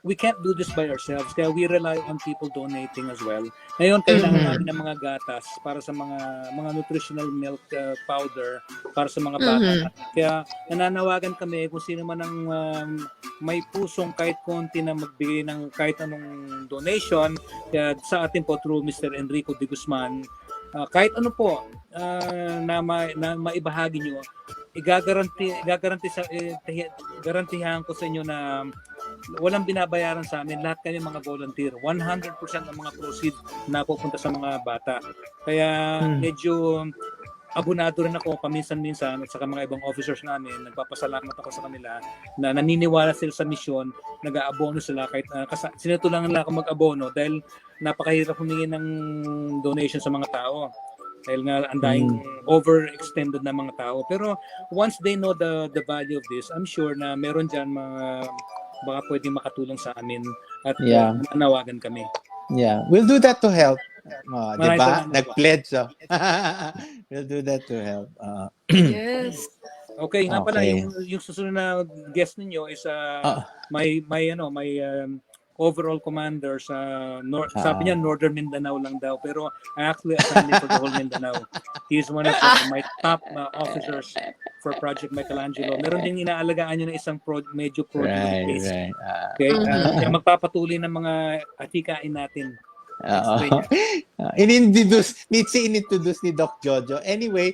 we can't do this by ourselves. Kaya we rely on people donating as well. Ngayon, kailangan namin ng mga gatas para sa mga nutritional milk powder para sa mga bata. Kaya nananawagan kami kung sino man ang may pusong kahit konti na magbigay ng kahit anong donation. Kaya sa atin po through Mr. Enrico de Guzman, kahit ano po na maibahagi nyo, garantihan ko sa inyo na walang binabayaran sa amin. Lahat kami mga volunteer. 100% ng mga proceed na pupunta sa mga bata. Kaya medyo abonado rin ako paminsan-minsan at saka mga ibang officers namin. Nagpapasalamat ako sa kanila na naniniwala sila sa misyon, nag-aabono sila kahit sinutulangan lang ako mag-abono dahil napakahirap humingi ng donation sa mga tao. Dahil nga ang dahing overextended na mga tao. Pero once they know the value of this, I'm sure na meron dyan mga baka pwedeng makatulong sa amin at nanawagan kami. Yeah, we'll do that to help. Maraming Diba? salamat po. Nag-pledge. We'll do that to help. Yes. Okay, nga pala Okay. yung susunod na guest ninyo is may overall commander sa sabi niya Northern Mindanao lang daw, pero I actually assigned him for the whole Mindanao. He's one of my top officers for Project Michelangelo. Meron ding inaalagaan niya na isang medyo project based. Right. Okay, kaya magpapatuloy ng mga atikain natin. Mitzi inintroduce ni Doc JOJO. Anyway,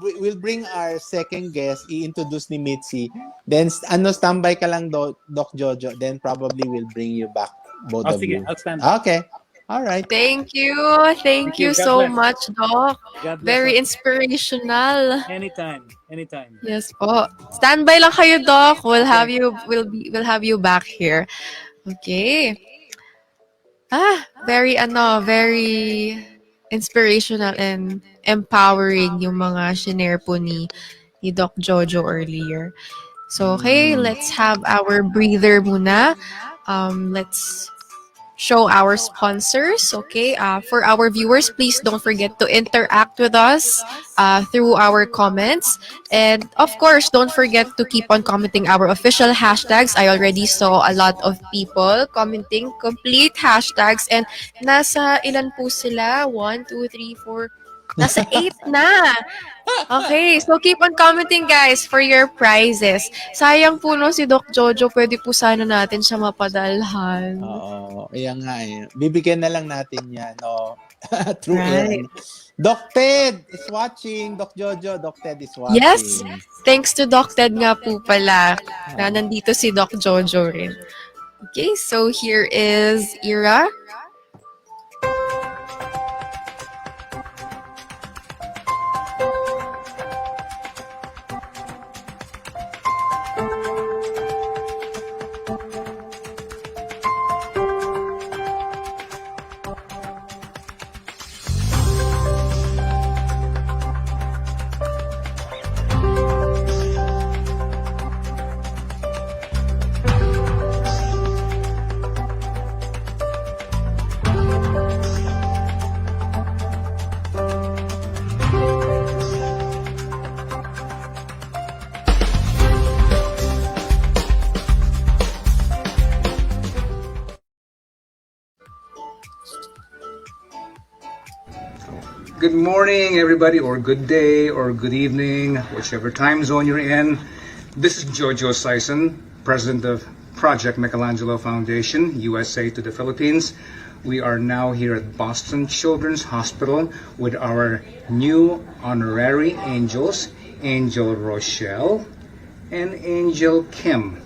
we'll bring our second guest, i-introduce ni Mitzi. Then standby ka lang Doc JOJO. Then probably we'll bring you back, both of Sige, you. I'll stand. Okay. All right. Thank you. Thank you God so bless. much, Doc. God bless Very us. inspirational. Anytime. Yes po. Standby lang kayo, Doc. We'll have you back here. Okay. Very inspirational and empowering yung mga shinare po ni Doc JOJO earlier. So, okay, let's have our breather muna. Let's show our sponsors, okay? For our viewers, please don't forget to interact with us through our comments. And of course, don't forget to keep on commenting our official hashtags. I already saw a lot of people commenting complete hashtags. And nasa ilan po sila? 1, 2, 3, 4. Nasa 8 na. Okay, so keep on commenting guys for your prizes. Sayang po no si Doc JOJO, pwede po sana natin siya mapadalhan. Oo, yan nga eh. Bibigyan na lang natin yan. No? True. Right. Doc Ted is watching. Doc JOJO, Doc Ted is watching. Yes, thanks to Doc Ted nga po pala na nandito si Doc JOJO rin. Okay, so here is Ira. Good morning, everybody, or good day, or good evening, whichever time zone you're in. This is JOJO SAYSON, President of Project Michelangelo Foundation, USA to the Philippines. we are now here at Boston Children's Hospital with our new honorary angels, Angel Rochelle and Angel Kim.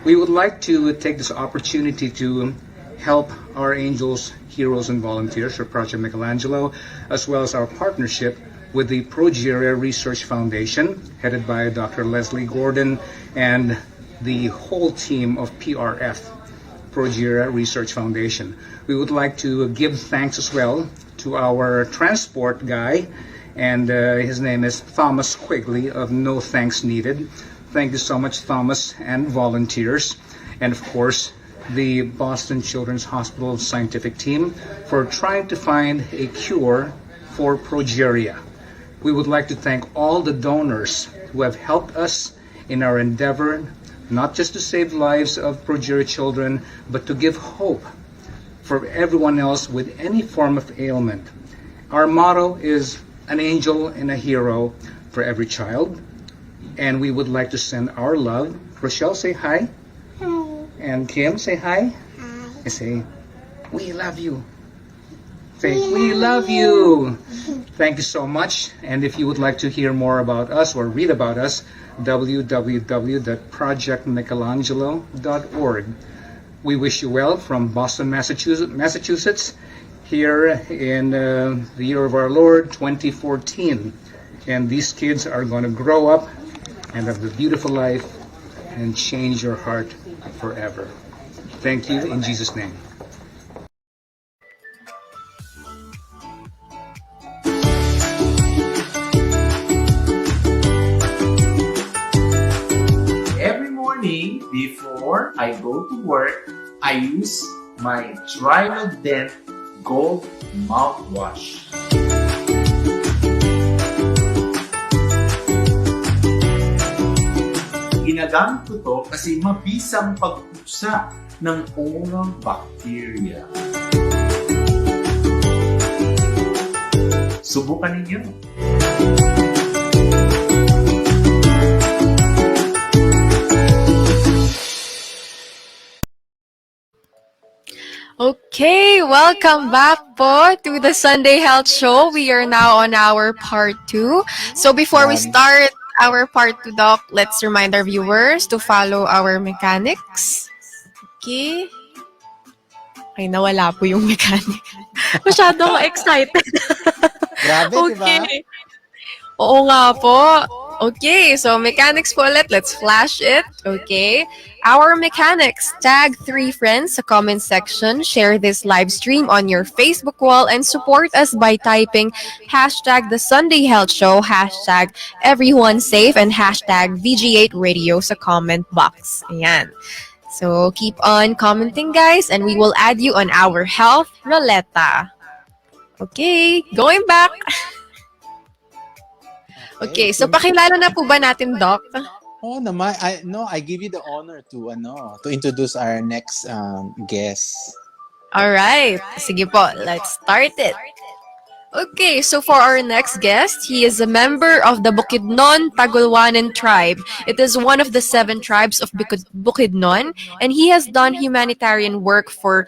We would like to take this opportunity to help our angels, heroes, and volunteers for Project Michelangelo, as well as our partnership with the Progeria Research Foundation, headed by Dr. Leslie Gordon and the whole team of PRF, Progeria Research Foundation. We would like to give thanks as well to our transport guy, and his name is Thomas Quigley of No Thanks Needed. Thank you so much, Thomas, and volunteers, and of course, the Boston Children's Hospital scientific team for trying to find a cure for progeria. We would like to thank all the donors who have helped us in our endeavor, not just to save lives of progeria children, but to give hope for everyone else with any form of ailment. Our motto is an angel and a hero for every child, and we would like to send our love. Rochelle, say hi. Hi. And Kim, say hi. Hi. And say, we love you. Say, we love you. Thank you so much. And if you would like to hear more about us or read about us, www.projectmichelangelo.org. We wish you well from Boston, Massachusetts, here in the year of our Lord, 2014. And these kids are going to grow up and have a beautiful life and change your heart forever. Thank you in Jesus' name. Every morning before I go to work, I use my Dent Gold mouthwash. Ginagamit ko to kasi mabisang pagpusa ng unang bacteria. Subukan ninyo. Okay, welcome back po to the Sunday Health Show. We are now on our part 2. So before we start our part 2, Doc, let's remind our viewers to follow our mechanics. Okay. Ay, nawala po yung mechanic. Masyado ako excited. Grabe, okay. diba? Oo nga po. Okay, so mechanics po ulit. Let's flash it. Okay. Our mechanics. Tag 3 friends sa comment section. Share this live stream on your Facebook wall and support us by typing hashtag The Sunday Health Show, hashtag Everyone Safe, and hashtag VG8 Radio sa comment box. Ayan. So keep on commenting, guys, and we will add you on our health ruleta. Okay, going back. Okay, so pakilala na po ba natin, Doc? Oh, naman. I give you the honor to introduce our next guest. All right. Sige po, let's start it. Okay, so for our next guest, he is a member of the Bukidnon Tagulwanan tribe. It is one of the 7 tribes of Bukidnon, and he has done humanitarian work for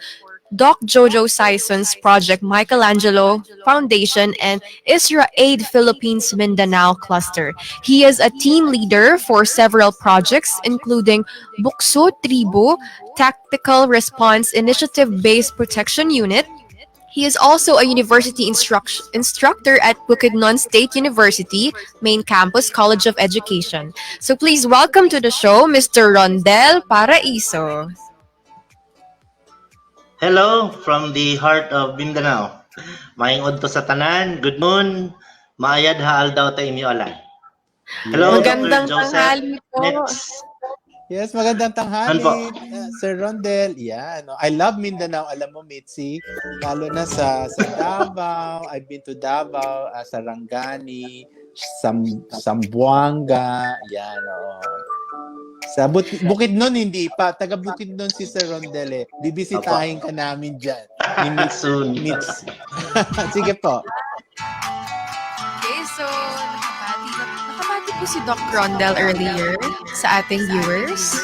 Doc JOJO SAYSON's Project Michelangelo Foundation and Isra Aid Philippines Mindanao Cluster. He is a team leader for several projects, including Bukso Tribu, Tactical Response Initiative-Based Protection Unit. He is also a university instructor at Bukidnon State University, Main Campus College of Education. So please welcome to the show, Mr. Rondel Paraiso. Hello from the heart of Mindanao. Maingod to sa tanan. Good noon. Maayad haal daw ta inyo alan. Hello, Magandang Dr. Joseph. tanghali po. Next. Yes, magandang tanghali, Ano po? Sir Rondel. Yeah, no, I love Mindanao. Alam mo, Mitzi, lalo na sa Davao. I've been to Davao, Sarangani, Zamboanga. Yan, Sa Bukidnon, hindi pa. Taga Bukidnon si Sir Rondel eh. Bibisitahin ka namin dyan. Ni Soon. Mitz. Sige po. Okay, so nakabati po si Doc Rondel earlier sa ating viewers.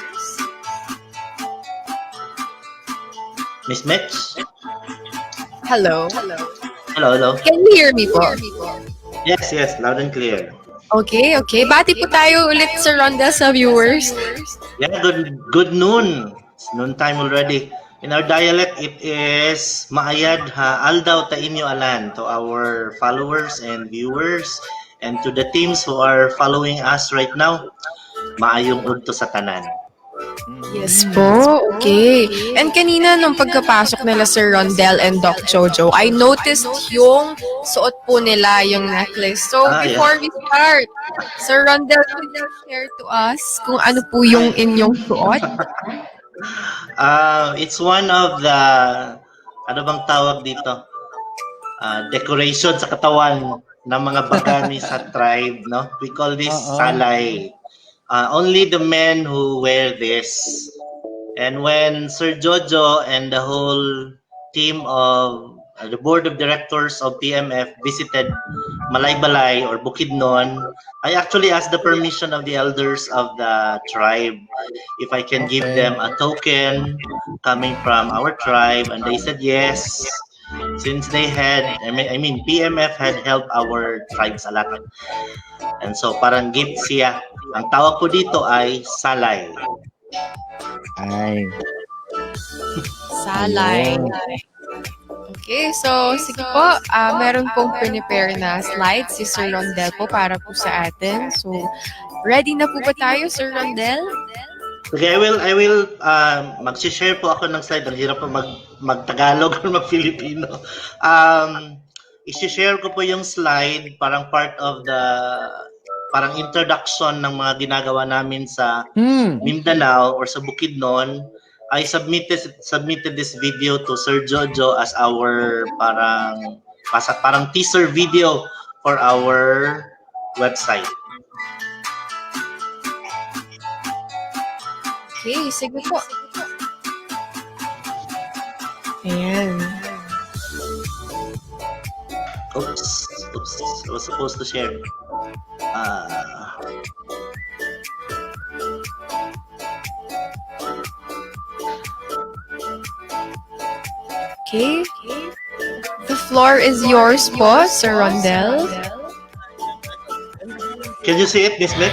Miss Mitch? Hello. Hello, hello. Can you hear me po? Yes, yes, loud and clear. Okay, okay. Bati po tayo ulit sa Rondel sa viewers. Yeah, good noon. It's noon time already. In our dialect, it is maayad ha aldaw ta inyo alan to our followers and viewers and to the teams who are following us right now. Maayong udto sa tanan. Yes po, okay. And kanina nung pagkapasok nila Sir Rondel and Doc Jojo, I noticed yung suot po nila yung necklace. So Yeah. before we start, Sir Rondel, could you share to us kung ano po yung inyong suot? It's one of the ano bang tawag dito? Decoration sa katawan ng mga bagami sa tribe, no? We call this salay. Only the men who wear this. And when Sir Jojo and the whole team of the board of directors of PMF visited Malaybalay or Bukidnon, I actually asked the permission of the elders of the tribe if I can give them a token coming from our tribe, and they said yes, since they had, I mean PMF had helped our tribes a lot. And so parang gift siya. Ang tawag po dito ay salay. Ay. Salay. Okay, so sige po, meron pong prepare na slide si Sir Rondel po para po sa atin. So, ready na po ba tayo, Sir Rondel? Okay, I will mag-share po ako ng slide. Ang hirap po mag-Tagalog or mag-Filipino. I-share ko po yung slide, parang part of the parang introduction ng mga ginagawa namin sa Mindanao or sa Bukidnon. I submitted this video to Sir Jojo as our parang teaser video for our website. Okay, sige po. Ayan. Oops. I was supposed to share. Okay. The floor is yours po, Sir Rondel. Can you see it, Miss Beth?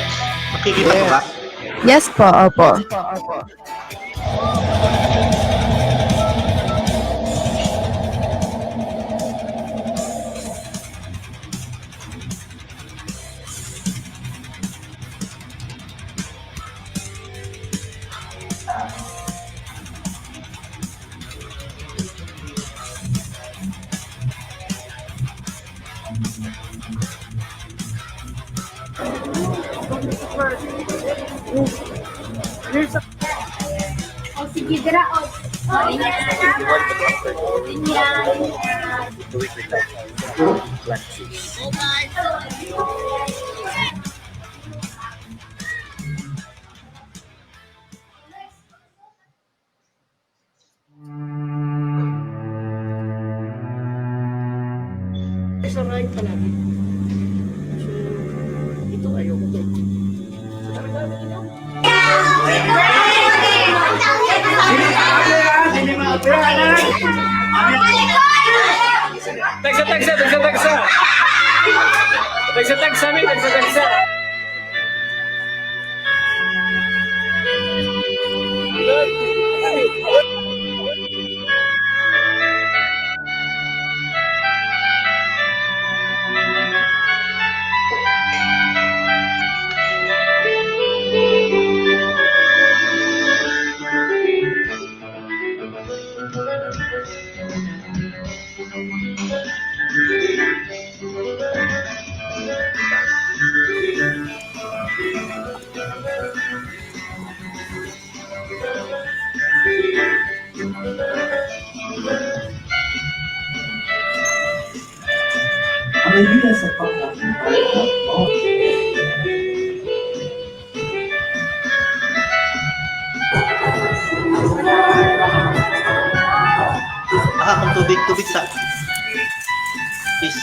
Makikita ko ba? Yes po, opo. Kung tubig sa... Please.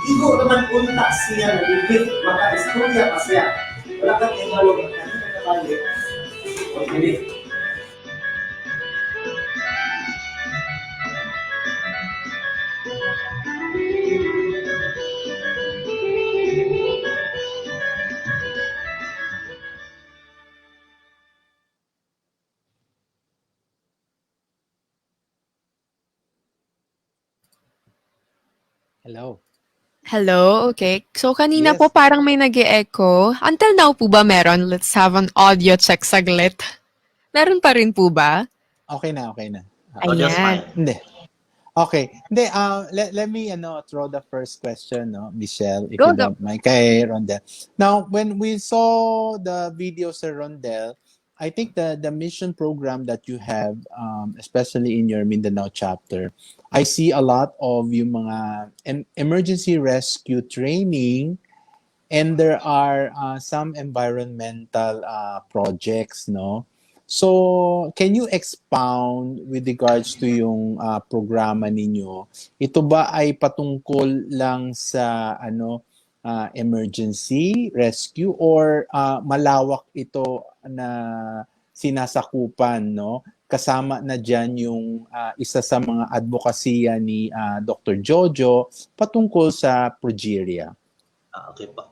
Igo naman unta siya na bibig, maka-istorya pa siya. Wala kang ihalog na kanina kabalik. Okay. Hello. Hello, okay. So kanina Yes. po parang may nag-e-echo. Until now po ba meron? Let's have an audio check saglit. Meron pa rin po ba? Okay na, okay na. Just Ayan. fine. Hindi. Okay. Hindi, let me throw the first question, no, Michelle, if Go, you go. don't mind, kay Rondel. Now, when we saw the video sa Rondel, I think the mission program that you have, especially in your Mindanao chapter, I see a lot of yung mga emergency rescue training, and there are some environmental projects, no? So, can you expound with regards to yung programa ninyo? Ito ba ay patungkol lang sa emergency rescue, or malawak ito na sinasakupan, no? Kasama na diyan yung isa sa mga advokasya ni Dr. Jojo patungkol sa progeria. Okay po.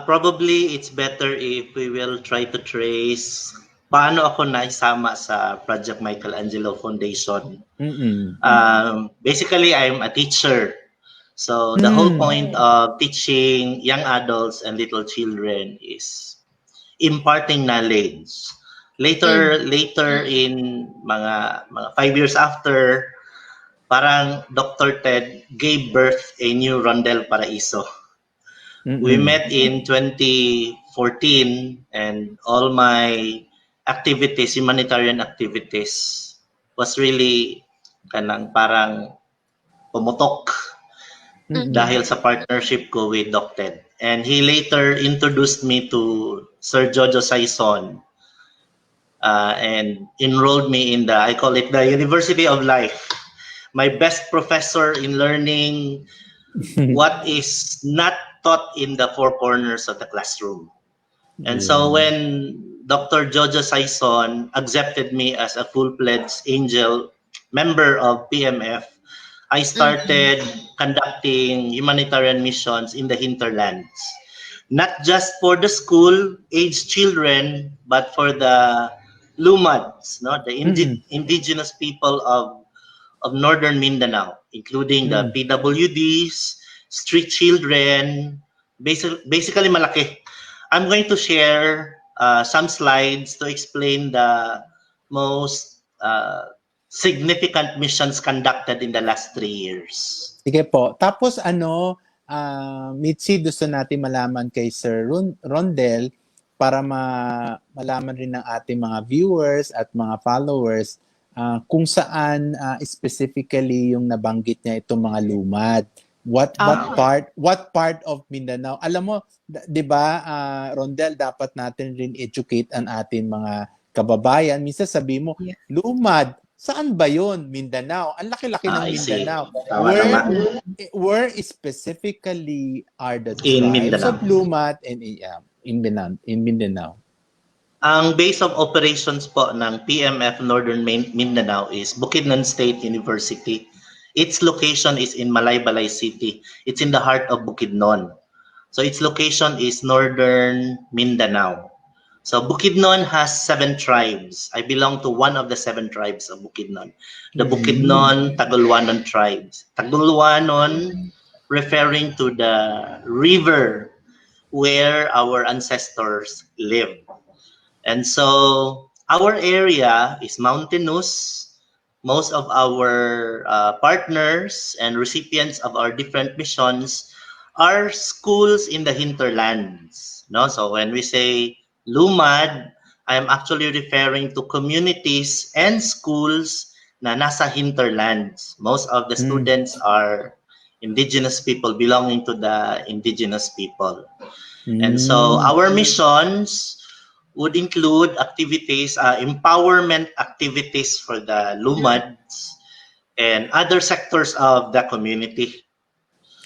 Probably it's better if we will try to trace paano ako naisama sa Project Michelangelo Foundation. Basically, I'm a teacher. So the whole point of teaching young adults and little children is imparting knowledge. Later in mga 5 years after, parang Dr. Ted gave birth a new Rondel Paraiso. We met in 2014, and all my activities, humanitarian activities, was really parang pumutok dahil sa partnership ko with Doc Ted. And he later introduced me to Sir JOJO SAYSON and enrolled me in I call it the University of Life. My best professor in learning what is not taught in the four corners of the classroom. And so when Dr. JOJO SAYSON accepted me as a full-fledged angel member of PMF, I started conducting humanitarian missions in the hinterlands. Not just for the school-aged children, but for the Lumads, no? The indigenous people of northern Mindanao, including the PWDs, street children, basically malaki. I'm going to share some slides to explain the most significant missions conducted in the last 3 years. Sige po. Tapos Mitzi, gusto natin malaman kay Sir Rondel para malaman rin ng ating mga viewers at mga followers kung saan specifically yung nabanggit niya itong mga lumad. What part of Mindanao? Alam mo, 'di ba, Rondel, dapat natin rin educate ang ating mga kababayan. Minsan sabi mo, lumad, saan ba 'yon? Mindanao. Ang laki-laki ng Mindanao. Where specifically are the tribes of Lumad and in Mindanao? Ang base of operations po ng PMF Northern Mindanao is Bukidnon State University. Its location is in Malaybalay City. It's in the heart of Bukidnon. So its location is northern Mindanao. So Bukidnon has 7 tribes. I belong to one of the 7 tribes of Bukidnon. The Bukidnon Tagulwanon tribes. Tagulwanon referring to the river where our ancestors lived. And so our area is mountainous. Most of our partners and recipients of our different missions are schools in the hinterlands. No? So when we say lumad, I'm actually referring to communities and schools na nasa hinterlands. Most of the students are indigenous people, belonging to the indigenous people. And so our missions would include activities, empowerment activities for the lumads and other sectors of the community.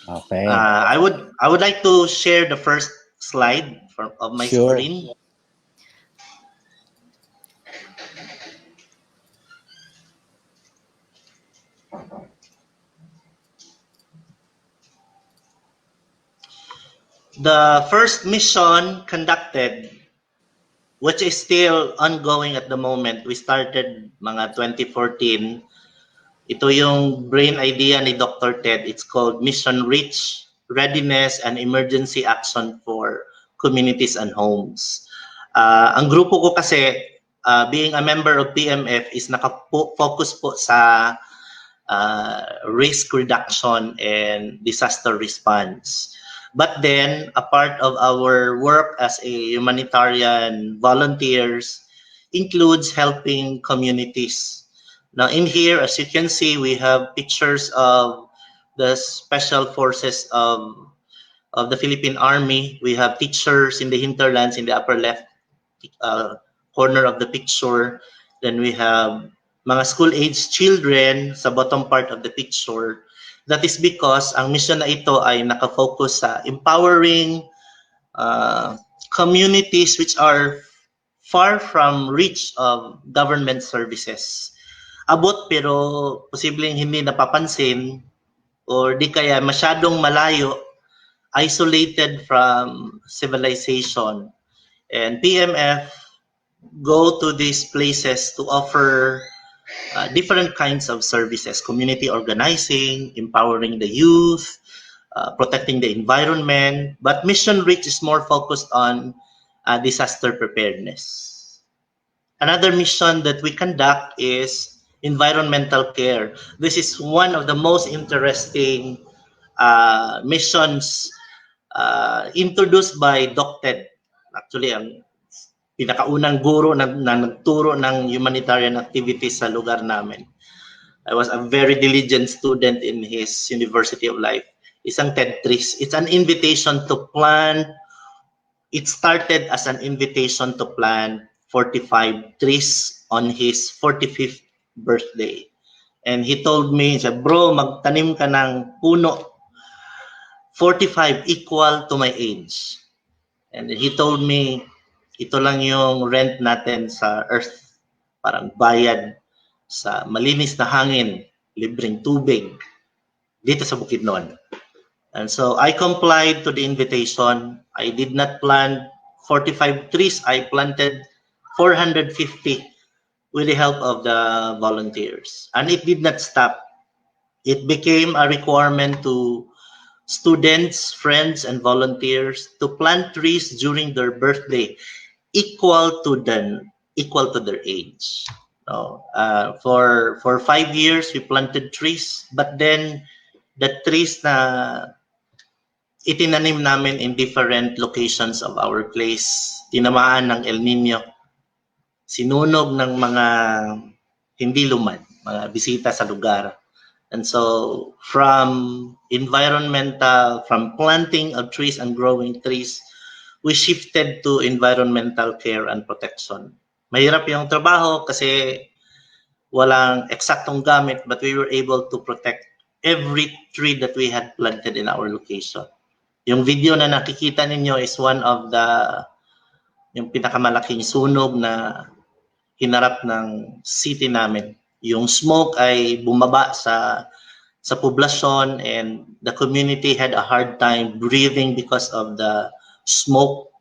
Okay. I would like to share the first slide of my screen. The first mission conducted, which is still ongoing at the moment, we started mga 2014. Ito yung brain idea ni Dr. Ted. It's called Mission Reach, Readiness and Emergency Action for Communities and Homes. Ang grupo ko kasi, being a member of PMF, is nakafocus po sa risk reduction and disaster response. But then, a part of our work as a humanitarian volunteers includes helping communities. Now in here, as you can see, we have pictures of the special forces of the Philippine Army. We have teachers in the hinterlands in the upper left corner of the picture. Then we have mga school-age children sa bottom part of the picture. That is because ang mission na ito ay nakafocus sa empowering communities which are far from reach of government services. Abot pero posibleng hindi napapansin or di kaya masyadong malayo, isolated from civilization. And PMF go to these places to offer different kinds of services, community organizing, empowering the youth, protecting the environment. But Mission Reach is more focused on disaster preparedness. Another mission that we conduct is environmental care. This is one of the most interesting missions introduced by Doc Ted. Actually, ang pinakaunang guro na nagturo ng humanitarian activities sa lugar namin. I was a very diligent student in his University of Life. Isang TED Trees. It's an invitation to plant. It started as an invitation to plant 45 trees on his 45th birthday. And he told me, said, bro, magtanim ka ng puno. 45 equal to my age. And he told me, ito lang yung rent natin sa earth. Parang bayad sa malinis na hangin, libreng tubig, dito sa Bukidnon. And so I complied to the invitation. I did not plant 45 trees. I planted 450 with the help of the volunteers. And it did not stop. It became a requirement to students, friends, and volunteers to plant trees during their birthday, equal to their age. For 5 years, we planted trees, but then the trees na itinanim namin in different locations of our place, tinamaan ng El Nino, sinunog ng mga hindi lumad, mga bisita sa lugar. And so from planting of trees and growing trees, we shifted to environmental care and protection. Mahirap yung trabaho kasi walang eksaktong gamit, but we were able to protect every tree that we had planted in our location. Yung video na nakikita ninyo is one of yung pinakamalaking sunog na hinarap ng city namin. Yung smoke ay bumaba sa sa poblasyon, and the community had a hard time breathing because of the smoke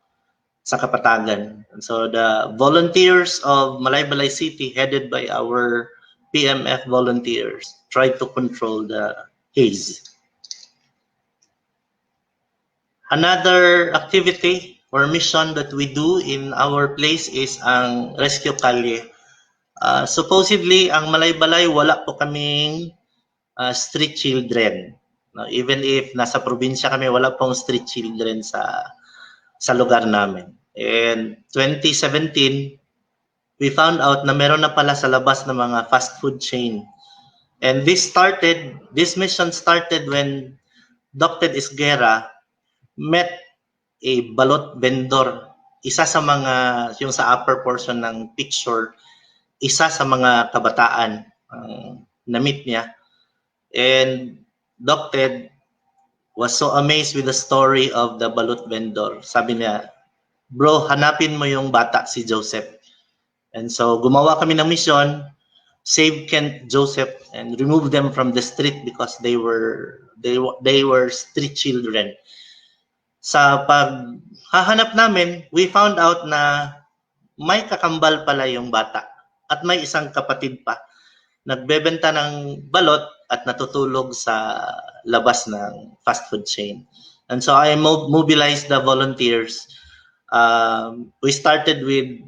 sa Kapatagan. And so the volunteers of Malaybalay City, headed by our PMF volunteers, tried to control the haze. Another activity or mission that we do in our place is ang Rescue Kalye. Supposedly, ang Malaybalay, wala po kaming street children. No, even if nasa probinsya kami, wala pong street children sa lugar namin. And 2017, we found out na meron na pala sa labas ng mga fast food chain. And this mission started when Dr. Isguera met a balot vendor. Isa sa mga, yung sa upper portion ng picture, isa sa mga kabataan na-meet niya. And Doc Ted was so amazed with the story of the balot vendor. Sabi niya, bro, hanapin mo yung bata, si Joseph. And so gumawa kami ng mission, save Kent Joseph and remove them from the street because they were street children. Sa paghahanap namin, we found out na may kakambal pala yung bata at may isang kapatid pa nagbebenta ng balot at natutulog sa labas ng fast food chain. And so I mobilized the volunteers. We started with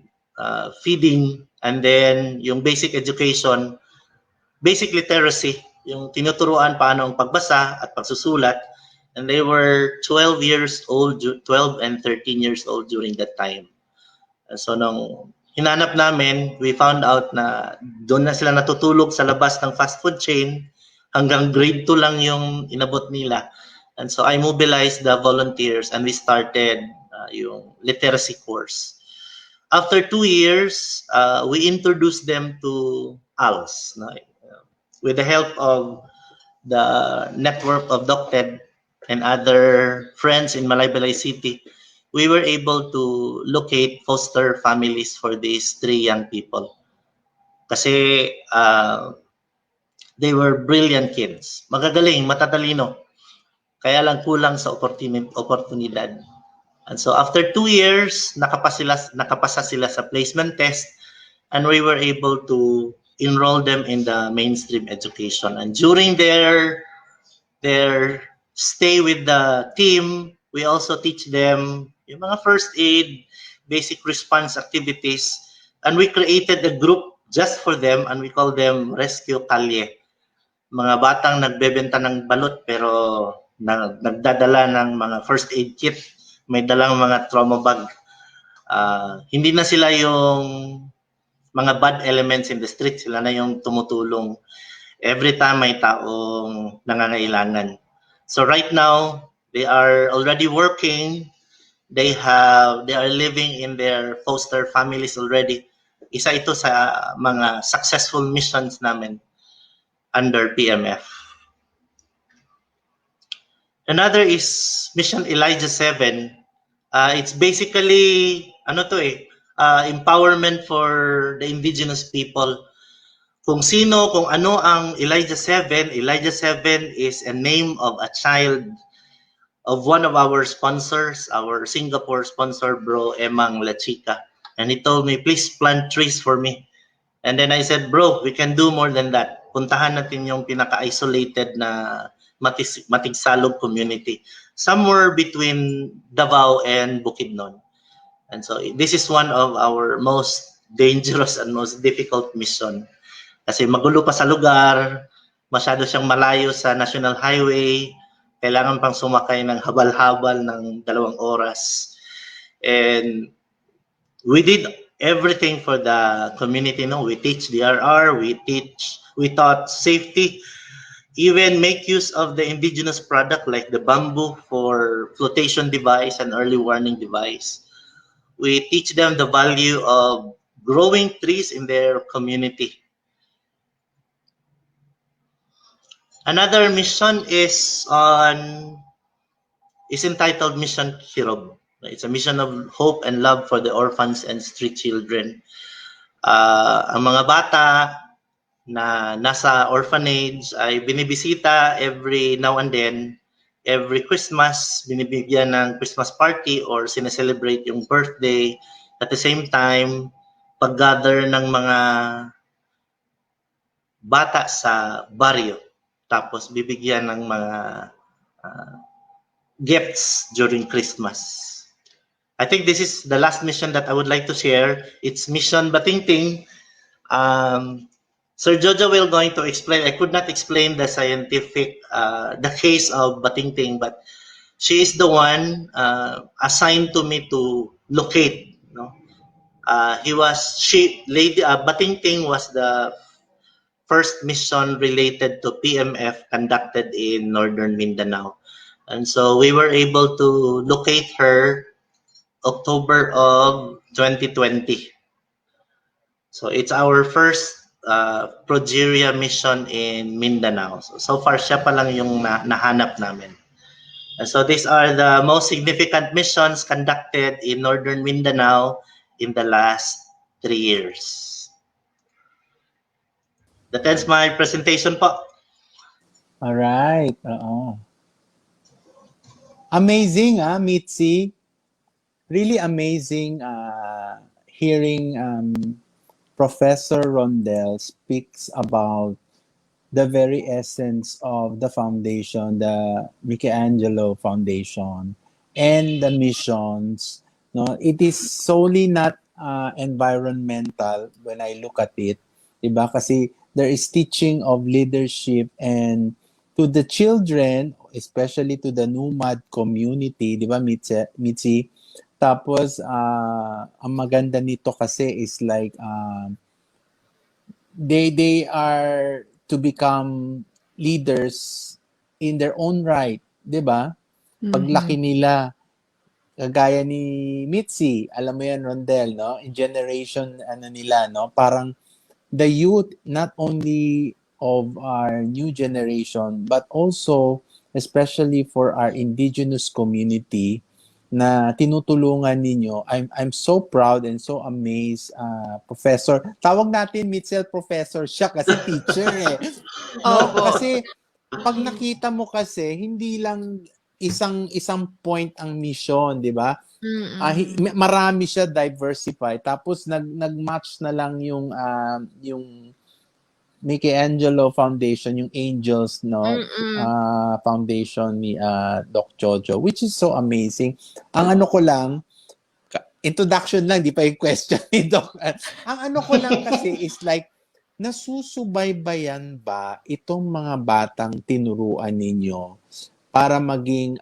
feeding, and then yung basic education, basic literacy, yung tinuturuan paano ang pagbasa at pagsusulat. And they were 12 years old, 12 and 13 years old during that time. So nung hinanap namin, we found out na doon na sila natutulog sa labas ng fast food chain, hanggang grade 2 lang yung inabot nila. And so I mobilized the volunteers and we started yung literacy course. After 2 years, we introduced them to ALS. With the help of the network of Doc Ted and other friends in Malaybalay City, we were able to locate foster families for these 3 young people. Kasi they were brilliant kids. Magagaling, matatalino. Kaya lang kulang sa oportunidad. And so after 2 years, nakapasa sila sa placement test, and we were able to enroll them in the mainstream education. And during their stay with the team, we also teach them yung mga first aid, basic response activities, and we created a group just for them, and we call them Rescue Kalye. Mga batang nagbebenta ng balot pero nagdadala ng mga first aid kit, may dalang mga trauma bag. Hindi na sila yung mga bad elements in the street, sila na yung tumutulong every time may taong nangangailangan. So right now, they are already working. They are living in their foster families already. Isa ito sa mga successful missions namin under PMF. Another is Mission Elijah 7. It's basically empowerment for the indigenous people. Kung ano ang Elijah 7, Elijah 7 is a name of a child of one of our sponsors, our Singapore sponsor, Bro Emang La Chica. And he told me, please plant trees for me. And then I said, bro, we can do more than that. Puntahan natin yung pinaka-isolated na Matigsalog community, somewhere between Davao and Bukidnon. And so this is one of our most dangerous and most difficult mission. Kasi magulo pa sa lugar, masyado siyang malayo sa National Highway, kailangan pang sumakay ng habal-habal ng 2 oras. And we did everything for the community. No? We teach DRR, we taught safety, even make use of the indigenous product like the bamboo for flotation device and early warning device. We teach them the value of growing trees in their community. Another mission is entitled Mission Hirob. It's a mission of hope and love for the orphans and street children. Ang mga bata, na nasa orphanage ay binibisita every now and then. Every Christmas, binibigyan ng Christmas party or sineselebrate yung birthday. At the same time, pag-gather ng mga bata sa baryo. Tapos bibigyan ng mga gifts during Christmas. I think this is the last mission that I would like to share. It's Mission Batingting. Sir Jojo will going to explain. I could not explain the scientific, the case of Batingting, but she is the one assigned to me to locate. No, Batingting was the first mission related to PMF conducted in Northern Mindanao, and so we were able to locate her October of 2020. So it's our first progeria mission in Mindanao. So far, siya pa lang yung nahanap namin. And so these are the most significant missions conducted in Northern Mindanao in the last 3 years. That ends my presentation po. All right. Amazing, Mitzi. Really amazing hearing Professor Rondell speaks about the very essence of the foundation, the Michelangelo Foundation, and the missions. No, it is solely not environmental when I look at it, diba? Kasi there is teaching of leadership and to the children, especially to the nomad community, diba, Mitzi? Tapos, ang maganda nito kasi is like, they are to become leaders in their own right, 'di ba? Paglaki nila, kagaya ni Mitzi, alam mo yan, Rondel, no? In generation nila, no? Parang the youth, not only of our new generation, but also especially for our indigenous community na tinutulungan ninyo. I'm so proud and so amazed, Professor. Tawag natin Mitchell Professor siya kasi teacher eh. No? Kasi pag nakita mo kasi hindi lang isang point ang mission, 'di ba? Marami siya, diversify. Tapos nag-match na lang yung Michelangelo Foundation, yung Angels, no? Foundation ni Doc Jojo, which is so amazing. Ang ano ko lang, introduction lang, di pa yung question ni Doc. Ang ano ko lang kasi is like, nasusubaybayan ba itong mga batang tinuruan ninyo para maging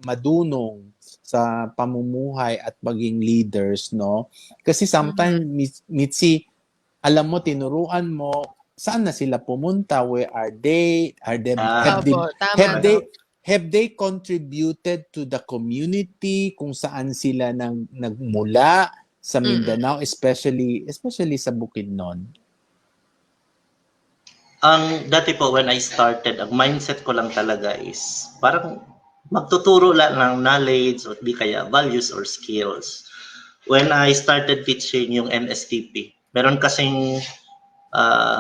madunong sa pamumuhay at maging leaders, no? Kasi sometimes, Mitzi, alam mo, tinuruan mo, saan na sila pumunta? Where are they? Have they contributed to the community kung saan sila nagmula sa Mindanao, especially sa Bukidnon? Ang dati po when I started, ang mindset ko lang talaga is parang magtuturo lang ng knowledge o di kaya values or skills. When I started teaching yung NSTP, meron kasing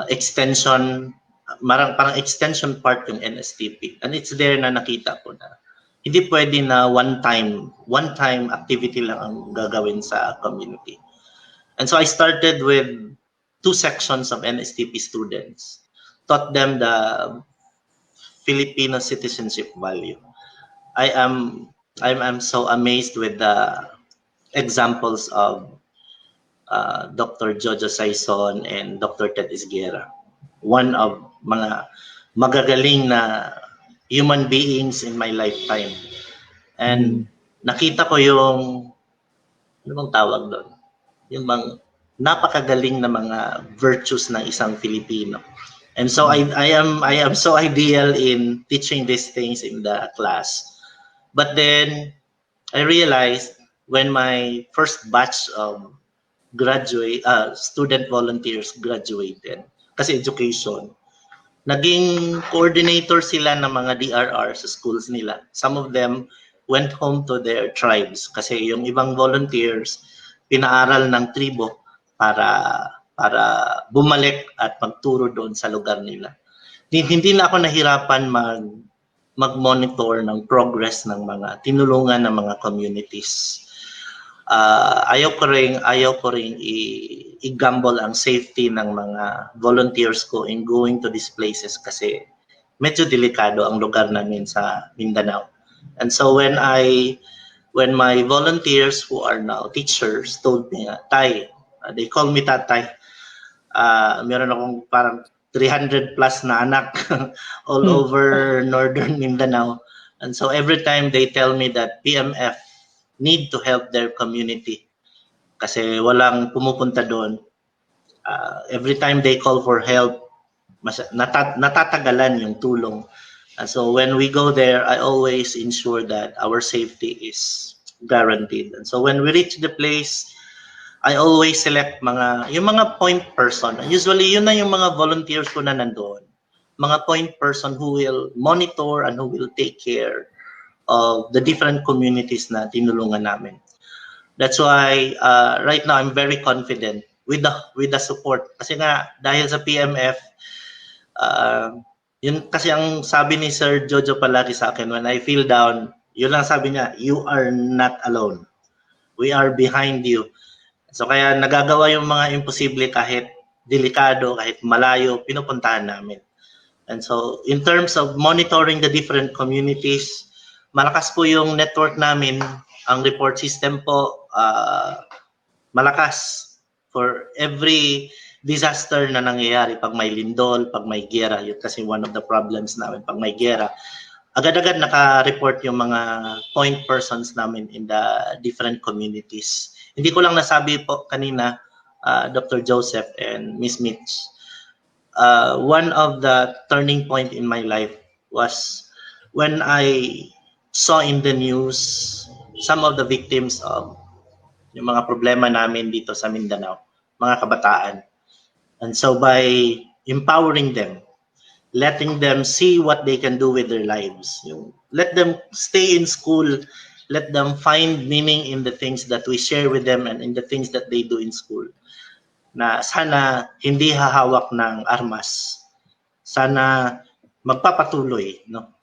extension, parang extension part yung NSTP. And it's there na nakita ko na hindi pwede na one time activity lang ang gagawin sa community. And so I started with 2 sections of NSTP students. Taught them the Filipino citizenship value. I'm so amazed with the examples of Dr. JOJO SAYSON and Dr. Ted Isguera. One of mga magagaling na human beings in my lifetime. And nakita ko yung, ano bang tawag doon? Yung bang napakagaling na mga virtues ng isang Filipino. And so I am so ideal in teaching these things in the class. But then I realized when my first batch of student volunteers graduated, kasi education, naging coordinator sila ng mga DRR sa schools nila. Some of them went home to their tribes kasi yung ibang volunteers pinaaral ng tribo para para bumalik at magturo doon sa lugar nila. Hindi na ako nahirapan mag-monitor ng progress ng mga tinulungan ng mga communities. Ayaw ko ring i-gamble ang safety ng mga volunteers ko in going to these places kasi medyo delikado ang lugar namin sa Mindanao. And so when my volunteers who are now teachers told me, Tay, they call me Tatay, meron akong parang 300 plus na anak all over northern Mindanao. And so every time they tell me that PMF need to help their community kasi walang pumupunta doon. Every time they call for help, natatagalan yung tulong. And so when we go there, I always ensure that our safety is guaranteed. And so when we reach the place, I always select yung mga point person. Usually, yun na yung mga volunteers ko na nandoon. Mga point person who will monitor and who will take care of the different communities na tinulungan namin. That's why right now I'm very confident with the support. Kasi nga dahil sa PMF, yun kasi ang sabi ni Sir JOJO palagi sa akin, when I feel down, yun lang sabi niya, you are not alone. We are behind you. So kaya nagagawa yung mga imposible kahit delikado, kahit malayo, pinupuntahan namin. And so in terms of monitoring the different communities, malakas po yung network namin. Ang report system po, malakas for every disaster na nangyayari. Pag may lindol, pag may giyera, yun kasi one of the problems namin. Pag may giyera, agad-agad naka-report yung mga point persons namin in the different communities. Hindi ko lang nasabi po kanina, Dr. Joseph and Miss Mitch, one of the turning point in my life was when I saw in the news some of the victims of yung mga problema namin dito sa Mindanao, mga kabataan. And so by empowering them, letting them see what they can do with their lives, let them stay in school, let them find meaning in the things that we share with them and in the things that they do in school. Na sana hindi hahawak ng armas. Sana magpapatuloy, no?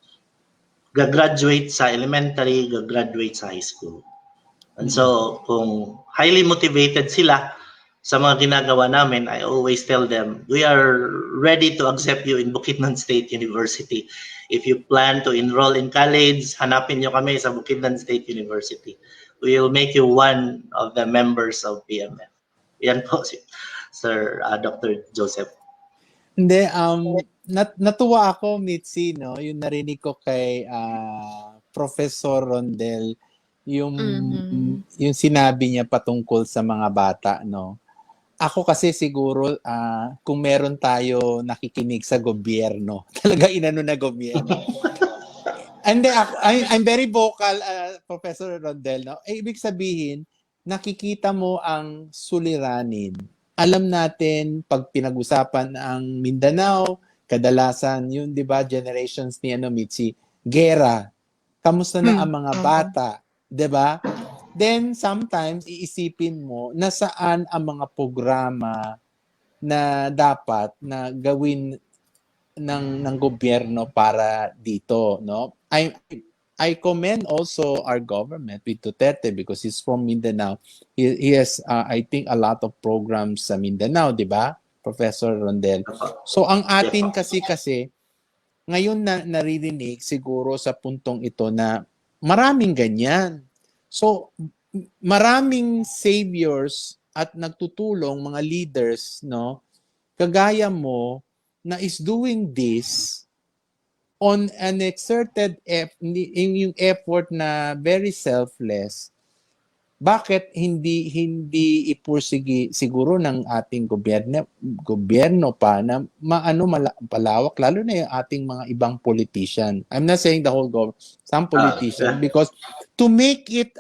Gagraduate sa elementary, gagraduate sa high school. And so kung highly motivated sila sa mga ginagawa namin, I always tell them, we are ready to accept you in Bukidnon State University. If you plan to enroll in college, hanapin nyo kami sa Bukidnon State University. We will make you one of the members of PMF. Yan po, Sir Dr. Joseph. Hindi, natuwa ako, Mitzi, no? Yung narinig ko kay Professor Rondel, yung sinabi niya patungkol sa mga bata, no? Ako kasi siguro, kung meron tayo nakikinig sa gobyerno, talaga inano na gobyerno. And I'm very vocal, Professor Rondel, no? Ibig sabihin, nakikita mo ang suliranin. Alam natin, pag pinag-usapan ang Mindanao, kadalasan yun, di ba, generations ni Mitzi, gera. Kamusta na ang mga bata? Di ba? Then, sometimes, iisipin mo na saan ang mga programa na dapat na gawin ng gobyerno para dito, no? I commend also our government with Duterte because he's from Mindanao. He has, I think, a lot of programs sa Mindanao, di ba, Professor Rondel? So, ang atin kasi, ngayon na naririnig siguro sa puntong ito na maraming ganyan. So, maraming saviors at nagtutulong, mga leaders, no, kagaya mo, na is doing this on an exerted yung effort na very selfless. Bakit hindi ipursige siguro ng ating gobyerno pa na palawak, lalo na yung ating mga ibang politician. I'm not saying the whole government, some politician, because to make it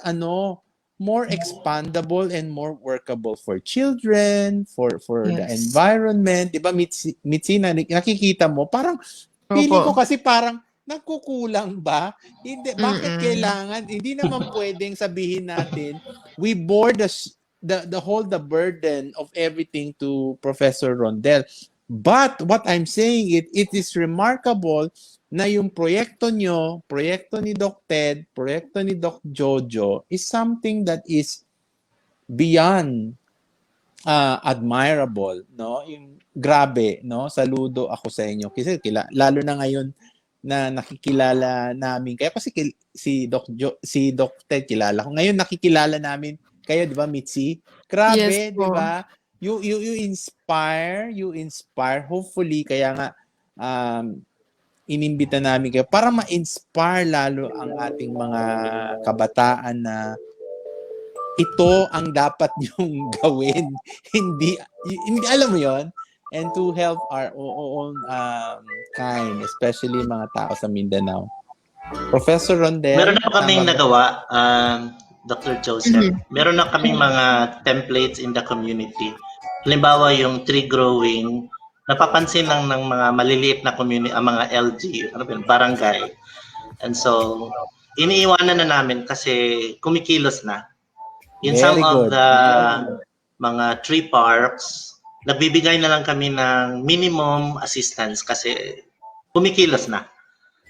more expandable and more workable for children, for the environment, 'di ba? Mitzi, nakikita mo parang feeling ko kasi parang nagkukulang ba? Hindi, bakit kailangan? Hindi naman pwedeng sabihin natin we bore the burden of everything to Professor Rondel. But what I'm saying, it is remarkable na yung proyekto nyo, proyekto ni Doc Ted, proyekto ni Doc Jojo is something that is beyond admirable, no? Yung grabe, no? Saludo ako sa inyo kasi lalo na ngayon na nakikilala namin kayo kasi si Doc Ted kilala ko. Ngayon nakikilala namin kayo, 'di ba, Mitzi? Grabe, Yes 'di po. ba? You inspire hopefully kaya nga inimbita namin kayo para ma-inspire lalo ang ating mga kabataan na ito ang dapat yung gawin. hindi alam mo yon, and to help our own kind, especially mga tao sa Mindanao. Professor Rondel, Meron na po kaming tama ba? nagawa, Dr. Joseph. Meron na kaming mga templates in the community. Halimbawa, yung tree growing, napapansin lang ng mga maliliit na community, mga LG, barangay. And so, iniiwanan na namin kasi kumikilos na. In some Very of good. the mga tree parks, nagbibigay na lang kami ng minimum assistance kasi kumikilos na.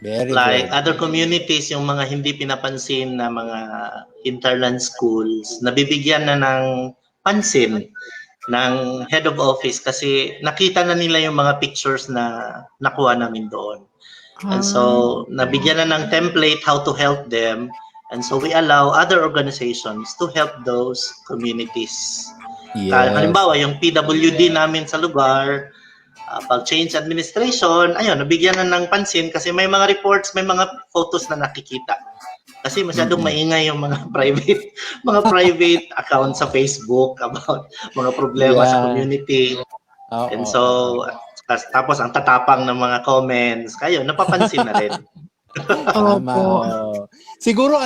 Very Like good. other communities, yung mga hindi pinapansin na mga hinterland schools, nabibigyan na ng pansin ng head of office kasi nakita na nila yung mga pictures na nakuha namin doon. And so, nabigyan na ng template how to help them. And so, we allow other organizations to help those communities. Yes. Halimbawa, yung PWD namin sa lugar, pag change administration, ayun, nabigyan na ng pansin kasi may mga reports, may mga photos na nakikita. Kasi masyadong maingay yung mga private accounts sa Facebook about mga problema sa community. And so, tapos ang tatapang ng mga comments, kayo, napapansin na rin. Tama. Siguro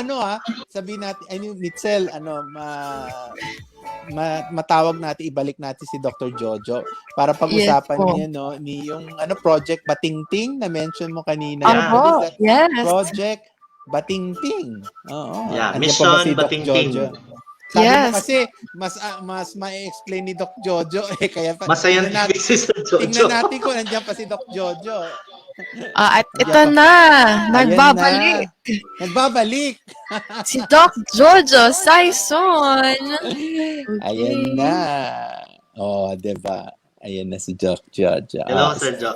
sabihin natin, Mitzel, matawag natin, ibalik natin si Dr. Jojo para pag-usapan niya ni yung project Batingting na mention mo kanina. Yes. Project Batingting. Oo. Yeah, Andiyan Mission pa ba si Doc Batingting. Jojo? Sabi mo kasi mas ma-explain ni Doc Jojo kaya mas scientific si Jojo. Tingnan natin kung nandiyan pa si Doc Jojo. At ito na, nagbabalik. Nagbabalik. Si Doc JOJO SAYSON. Okay. Ayan na. Diba? Ayan na si Doc JOJO. Hello, Sir Jo.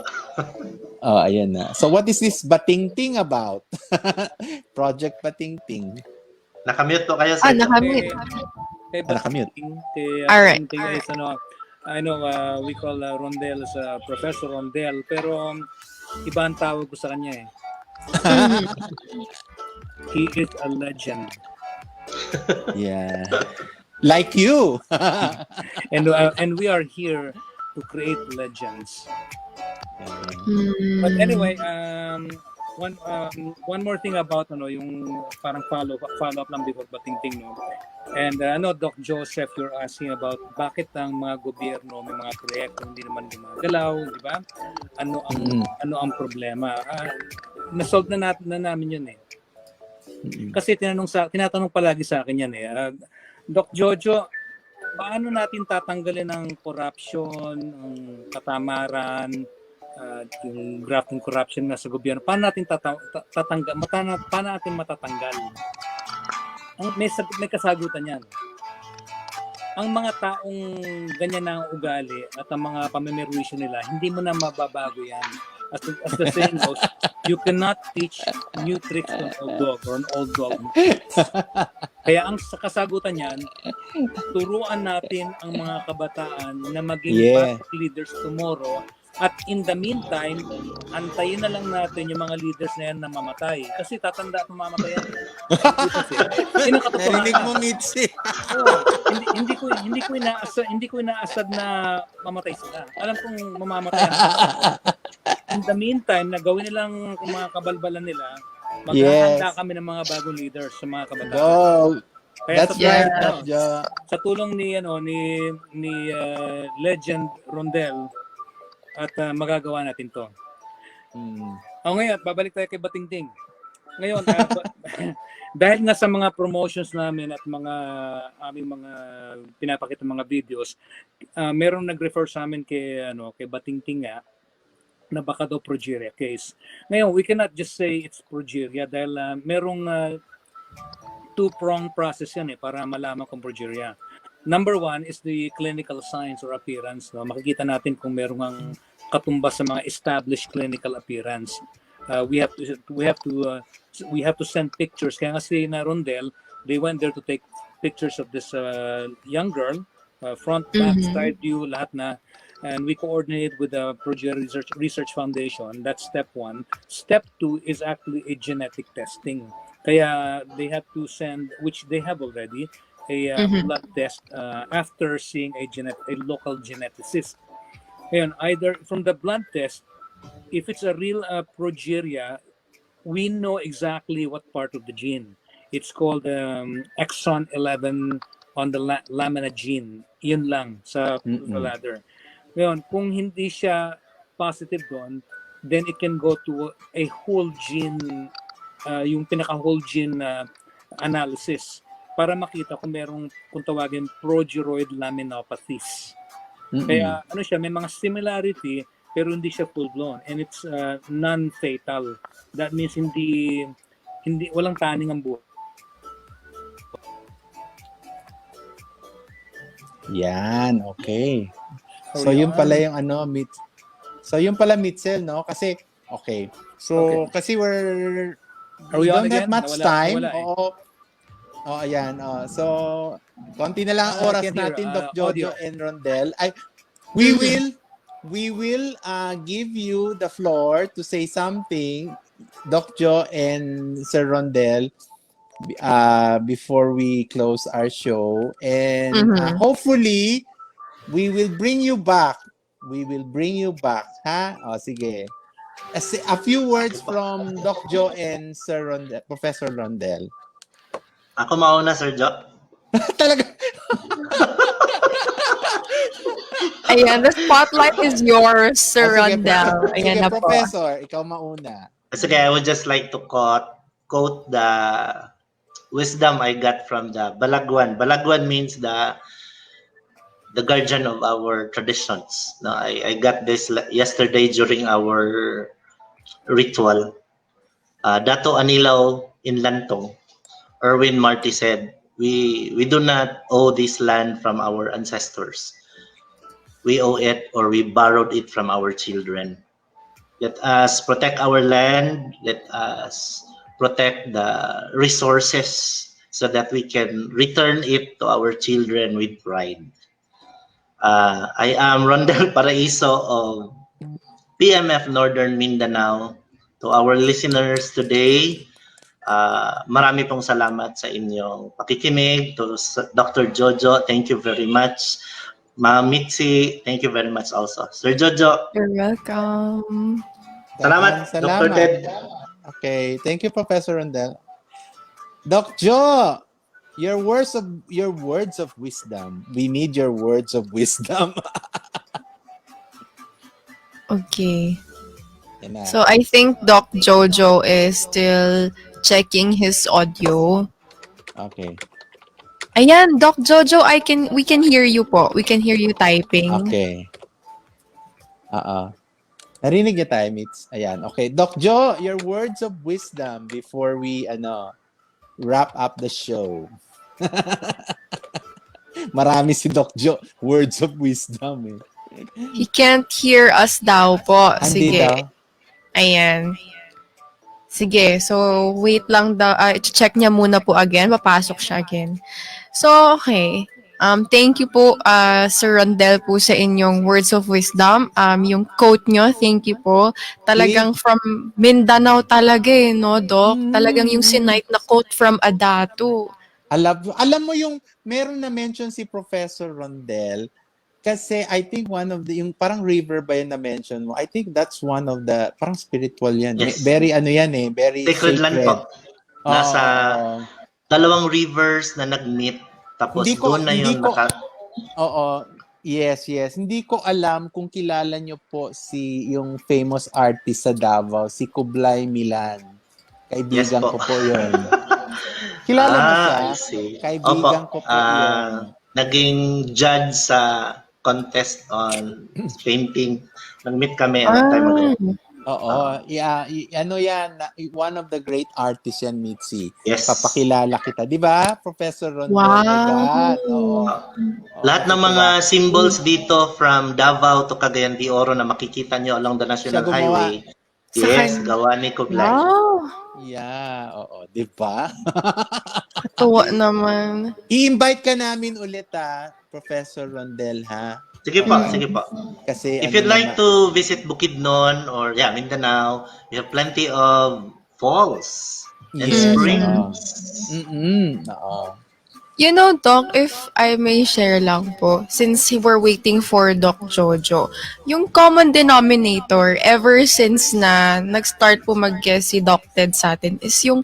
Ayan na. So what is this Batingting about? Project Batingting. Nakamute po kayo, Sir Jo. Nakamute. Nakamute. Alright. I know we call Rondel as Professor Rondel, pero iba ang tawag ko sa kanya eh. He is a legend. Yeah. Like you. And we are here to create legends. But anyway, one more thing about yung parang follow up lang before Batingting, no. And Doc Joseph, you're asking about bakit ang mga gobyerno may mga proyekto hindi naman gumagalaw, di ba? Ano ang problema? Na-solve na namin yun eh. Kasi tinatanong palagi sa akin yan eh. Doc Jojo, paano natin tatanggalin ang corruption, ang katamaran, yung graft ng corruption na sa gobyerno? Paano natin matatanggal? May kasagutan yan. Ang mga taong ganyan na ang ugali at ang mga pamimirwisyo nila, hindi mo na mababago yan. As the saying goes, you cannot teach new tricks to an old dog or an old dog. Kaya ang kasagutan yan, turuan natin ang mga kabataan na maging public leaders tomorrow. At in the meantime, antayin na lang natin yung mga leaders na yan na mamatay. Kasi tatanda at mamamatay yan. Narinig mo, Mitzi. Hindi ko inaasad na mamatay sila. Alam kong mamamatay yan. In the meantime, nagawin nilang mga kabalbalan nila, maghahanda kami ng mga bagong leaders sa mga kabataan. That's right. Sa tulong ni Legend Rondel, at magagawa natin to. Ngayon, babalik tayo kay Batingting. Ngayon, dahil nga sa mga promotions namin at mga aming mga pinapakita mga videos, merong nag-refer sa amin kay Batingting nga na baka daw progeria case. Ngayon, we cannot just say it's progeria dahil merong two-pronged process yan para malaman kung progeria. Number one is the clinical signs or appearance. No? Makikita natin kung merong katumbas sa mga established clinical appearance. We have to send pictures. Kaya nga si na Rondel, they went there to take pictures of this young girl, front, back, side view, lahat na. And we coordinate with the Progeria Research Foundation. That's step one. Step two is actually a genetic testing. Kaya they have to send, which they have already, a blood test after seeing a local geneticist. And either from the blood test, if it's a real progeria, we know exactly what part of the gene. It's called exon 11 on the lamina gene. Yun lang sa ladder. Ngayon, kung hindi siya positive doon, then it can go to a whole gene, yung pinaka-whole gene analysis para makita kung tawagin progeroid laminopathies. Kaya siya, may mga similarity pero hindi siya full-blown and it's non-fatal. That means hindi walang taning ang buhay. Yan, okay. So yun pala yung So yun pala Mitchell, no? Kasi okay. So kasi we don't have much time. Oo. Oh, ayan. So konti na lang ang oras natin, Doc Jojo and Rondel. We will give you the floor to say something, Doc Jo and Sir Rondel, before we close our show. And hopefully, we will bring you back. Ha? O, sige. A few words from Doc Jo and Sir Rondel, Professor Rondel. Ako mauna, Sir Jo. Talaga? Ayan, the spotlight is yours, Sir Rondel. Ayan na po. Professor, ikaw mauna. Sige, I would just like to quote the wisdom I got from the Balagwan. Balagwan means the guardian of our traditions. No, I got this yesterday during our ritual. Dato Anilaw in Lantong, Erwin Marty said, we do not owe this land from our ancestors. We owe it or we borrowed it from our children. Let us protect our land. Let us protect the resources so that we can return it to our children with pride. I am Rondel Paraiso of PMF Northern Mindanao. To our listeners today, marami pong salamat sa inyong pakikinig. To Dr. Jojo, thank you very much. Ma'am Mitzi, thank you very much also. Sir Jojo. You're welcome. Salamat, Dr. Ted. Okay, thank you, Professor Rondel. Doc Jo, your words of wisdom. We need your words of wisdom. Okay. So I think Doc Jojo is still checking his audio. Okay. Ayan, Doc Jojo, we can hear you po. We can hear you typing. Okay. Narinig niya tayo, Mitz. Ayan. Okay. Doc Jo, your words of wisdom before we wrap up the show. Marami si Doc Jo. Words of wisdom eh. He can't hear us daw po. Sige. Daw. Ayan. Sige. So, wait lang daw. Check niya muna po again. Papasok siya again. So, okay. Thank you po, Sir Rondel po sa inyong words of wisdom. Yung quote nyo, thank you po. Talagang from Mindanao talaga no, Doc? Talagang yung sinight na quote from a Datu. Alam mo yung meron na mention si Professor Rondel kasi I think one of the, yung parang river ba yun na mention mo? I think that's one of the, parang spiritual yan. Yes. Very very sacred land po. Nasa dalawang rivers na nag-meet. Tapos doon na yun Oo. Yes. Hindi ko alam kung kilala nyo po yung famous artist sa Davao, si Kublai Milan. Yes Kaibigan po. ko po yun. Kilala mo siya? I see. Kaibigan Opo, ko po yun. naging judge sa contest on painting. Nag-meet kami a long time Ah, ago. Oo, ano yan, one of the great artists yan, Mitzi. Yes. Papakilala kita. Di ba, Professor Rondel? My wow. God. Oo. Oo, Lahat ng mga natutuwa. symbols dito from Davao to Cagayan de Oro na makikita nyo along the Siya National gumawa. Highway, Sa yes, kan gawa ni Kublai. wow, Yeah, oo. Di ba? katuwa naman. I-invite ka namin ulit, Professor Rondel, ha? Sige po, Oo. sige po. Kasi If ano you'd like naman, to visit Bukidnon or Mindanao, we have plenty of falls and yes, oo. springs. Oo. You know, Doc, if I may share lang po, since we're waiting for Doc Jojo, yung common denominator ever since na nag-start po mag-guest si Doc Ted sa atin is yung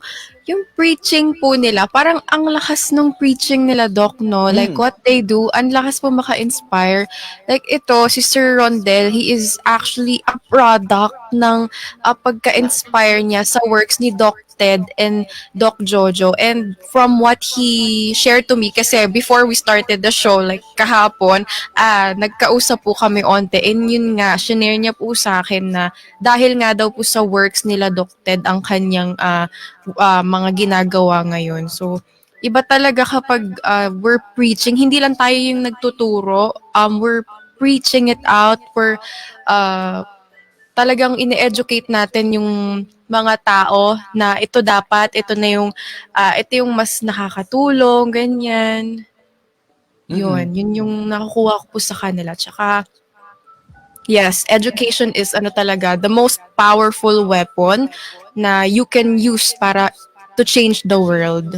preaching po nila. Parang ang lakas ng preaching nila, Doc, no? Like what they do, ang lakas po maka-inspire. Like ito, si Sir Rondel, he is actually a product ng pagka-inspire niya sa works ni Doc Ted and Doc Jojo. And from what he shared to me, kasi before we started the show, like kahapon, nagkausap po kami onte. And yun nga, shinare niya po sa akin na dahil nga daw po sa works nila Doc Ted ang kanyang mga ginagawa ngayon. So, iba talaga kapag we're preaching, hindi lang tayo yung nagtuturo, we're preaching it out, we're talagang ine-educate natin yung mga tao na ito yung mas nakakatulong, ganyan. Yun yung nakukuha ko po sa kanila. Tsaka, yes, education is talaga, the most powerful weapon na you can use para to change the world.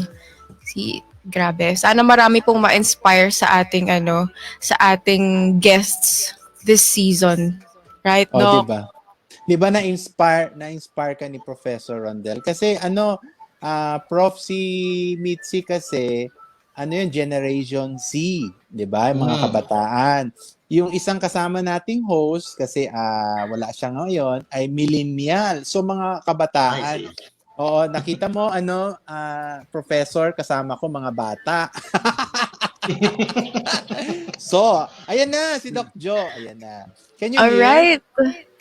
Grabe. Sana marami pong ma-inspire sa ating sa ating guests this season. Right, O, di Doc? ba? Di ba na-inspire ka ni Professor Rondel? Kasi Prof, si Mitzi kasi, yun, Generation Z, di ba? Yung mga kabataan. Yung isang kasama nating host, kasi wala siya ngayon, ay millennial. So, mga kabataan. Oo, nakita mo, Professor, kasama ko, mga bata. So, ayan na, si Doc Joe. Ayan na. Can you All hear? right.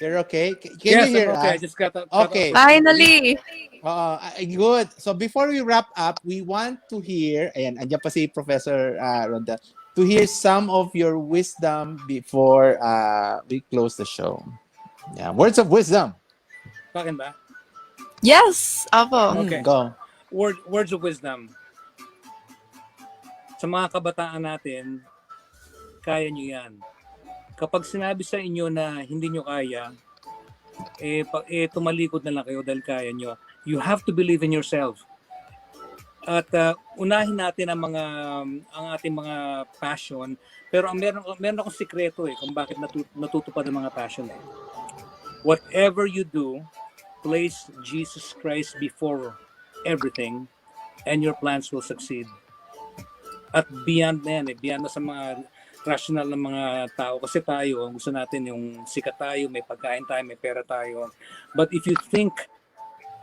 You're okay? Can Yes, you hear I'm okay. I us? just got Okay. Finally. Good. So before we wrap up, we want to hear, ayan, andyan pa si Professor Ronda, to hear some of your wisdom before we close the show. Yeah, words of wisdom. Pakin ba? Yes, apo. Okay. Go. Words of wisdom. Sa mga kabataan natin, kaya nyo yan. Kapag sinabi sa inyo na hindi nyo kaya, tumalikod na lang kayo dahil kaya nyo. You have to believe in yourself. At unahin natin ang ating mga passion. Pero meron akong sikreto kung bakit natutupad ang mga passion. Whatever you do, place Jesus Christ before everything and your plans will succeed. At beyond na yan, beyond na sa mga rational ng mga tao. Kasi tayo, gusto natin yung sikat tayo, may pagkain tayo, may pera tayo. But if you think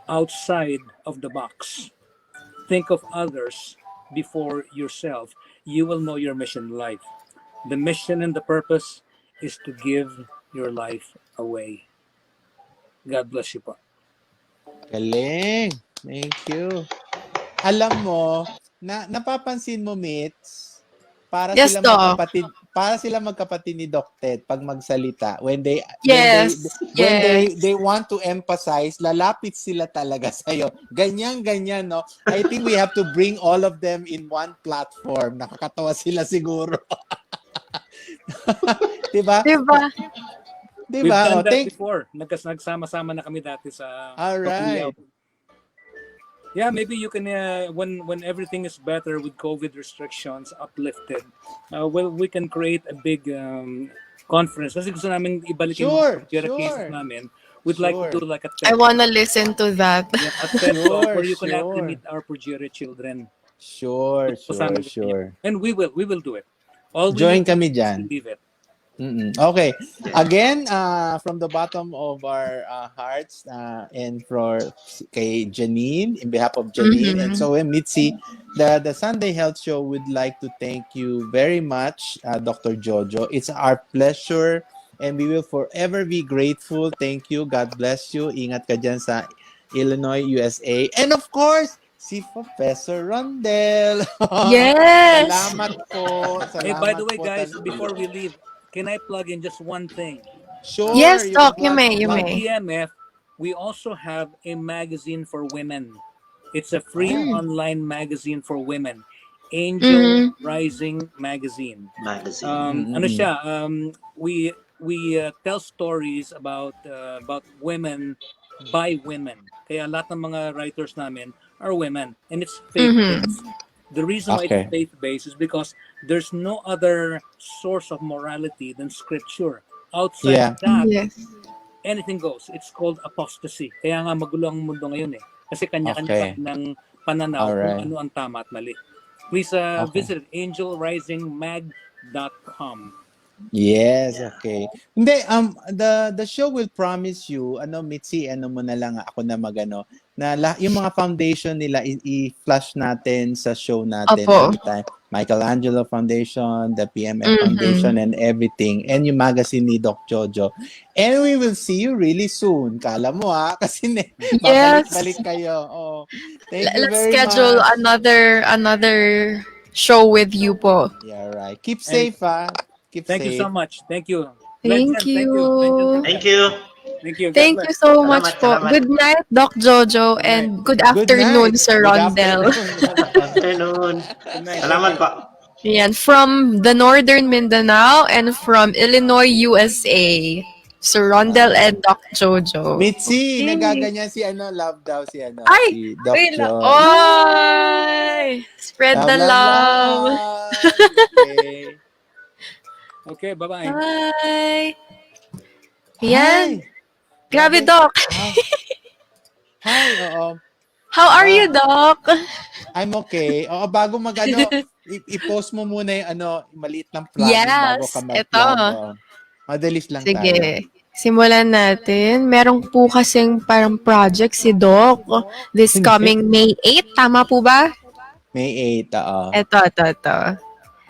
outside of the box, think of others before yourself, you will know your mission in life. The mission and the purpose is to give your life away. God bless you po. Galing. Thank you. Alam mo, napapansin mo, Mitz, Yes, Doc. para sila magkapatid ni Doc Ted pag magsalita, when they want to emphasize, lalapit sila talaga sa iyo. Ganyan, no? I think we have to bring all of them in one platform. Nakakatawa sila siguro. Diba? We've done that before. Nagsama-sama na kami dati sa Alright. Yeah, maybe you can when everything is better with COVID restrictions uplifted, we can create a big conference. Kasi gusto namin ibalik yung cases namin. We'd like to do like a TED. I wanna listen to that. Yeah, a TED talk where you can actually meet our Purgere children. Sure. And we will do it. All we Join need to kami do is dyan. believe it. Okay. Again, from the bottom of our hearts, and for kay Janine, in behalf of Janine and so Mitzi, the Sunday Health Show would like to thank you very much, Dr. Jojo. It's our pleasure and we will forever be grateful. Thank you. God bless you. Ingat ka dyan sa Illinois, USA. And of course, si Professor Rondel. Yes. Salamat po. Hey, by the Salamat way, po guys, talaga. before we leave, can I plug in just one thing? Sure, Yes, you can Doc, you plug may, you In plug. may. PMF, we also have a magazine for women. It's a free Oh. online magazine for women. Angel Mm. Rising Magazine. Magazine. Ano siya? We tell stories about women by women. Kaya lahat ng mga writers namin are women, and it's faith-based. The reason why it's Okay. faith-based is because there's no other source of morality than scripture. Outside of Yeah. that, Yes. anything goes. It's called apostasy. Kaya nga magulo ang mundo ngayon eh. Kasi kanya-kanya tayo Okay. ng pananaw All kung right. ano ang tama at mali. Please Okay. visit angelrisingmag.com. Yes, Yeah. okay. Hindi, the show will promise you, Mitzi, mo na lang ako na magano, na yung mga foundation nila i-flash natin sa show natin Opo. every time. Michelangelo Foundation, the PMF Foundation, and everything. And yung magazine ni Doc Jojo. And we will see you really soon. Kala mo kasi Yes. babalik-balik kayo. Oh, thank you Let's very schedule much. another show with you po. Yeah, right. Keep And safe, Keep thank you safe. so much. Thank you. Thank Legend, thank you. Legend you. Thank Rondel. you. Thank you. God Thank bless. you so much Salamat, po. salamat. Good night, Doc Jojo, Good night. and good Good night. afternoon, Sir Good Rondel. afternoon. Afternoon. Good night. Thank Salamat you. po. Yan, from the Northern Mindanao and from Illinois, USA. Sir Rondel and Doc Jojo. Mitzi, Okay. nagaganyan si love daw Ay! si Doc Wait lang. Jo. Oy! Spread Love, the love, love. love. Okay. Okay, bye-bye. Bye! Yan. Hi. Grabe, Grabe. Doc. Hi, oo. How are you, Doc? I'm okay. Oo, bago i-post mo muna yung maliit lang plugging bago ka Yes, mag-plug. ito. Oo. Madalis lang tayo. Sige. Simulan natin. Meron po kasing parang project si Doc this coming May 8. Tama po ba? May 8, oo. Ito.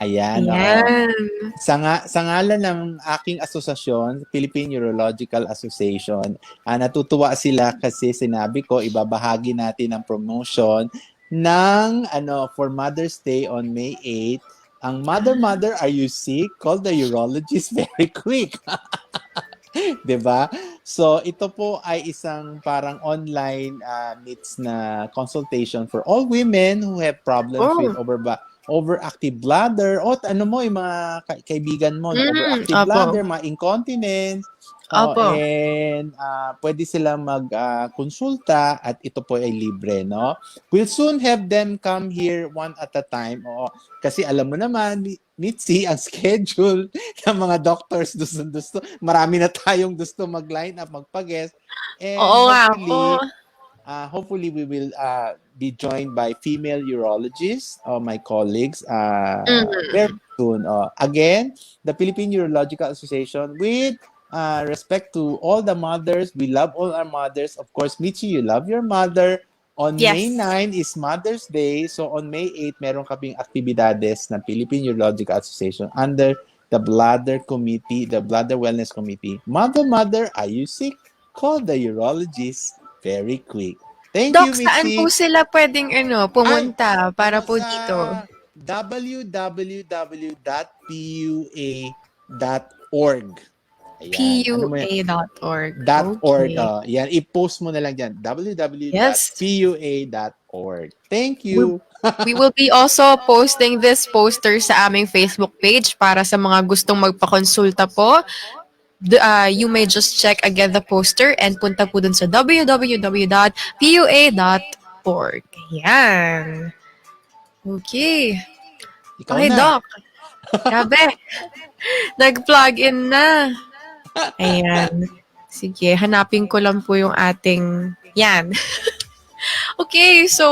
Ayan, oo. Yan. Sa ngalan ng aking asosasyon, Philippine Urological Association, natutuwa sila kasi sinabi ko, ibabahagi natin ang promotion ng for Mother's Day on May 8. Ang Mother, are you sick? Call the urologist very quick. 'Di ba? So ito po ay isang parang online meets na consultation for all women who have problems with overactive bladder o yung mga kaibigan mo na overactive bladder, mga incontinence. And pwede sila mag-konsulta at ito po ay libre, no? We'll soon have them come here one at a time. Kasi alam mo naman, Mitzi, ang schedule ng mga doctors gusto. Marami na tayong gusto mag-line up, magpa-guest. And hopefully we will be joined by female urologists, my colleagues, very soon. Again, the Philippine Urological Association, with respect to all the mothers, we love all our mothers. Of course, Michi, you love your mother. On May 9 is Mother's Day. So on May 8, meron kaming aktibidades ng Philippine Urological Association under the Bladder Committee, the Bladder Wellness Committee. Mother, are you sick? Call the urologist very quick. Thank Doc, you, Mitzi. saan po sila pwedeng pumunta para po dito? www.pua.org. PUA.org. .org. Okay. Yan, i-post mo na lang dyan. www.pua.org. Thank you. We will be also posting this poster sa aming Facebook page para sa mga gustong magpakonsulta po. You may just check again the poster and punta po dun sa www.pua.org. Yan. Okay. Ikaw Okay, na. Doc. Grabe. Nag-plug in na. Ayan. Sige, hanapin ko lang po yung ating... Yan. Okay, so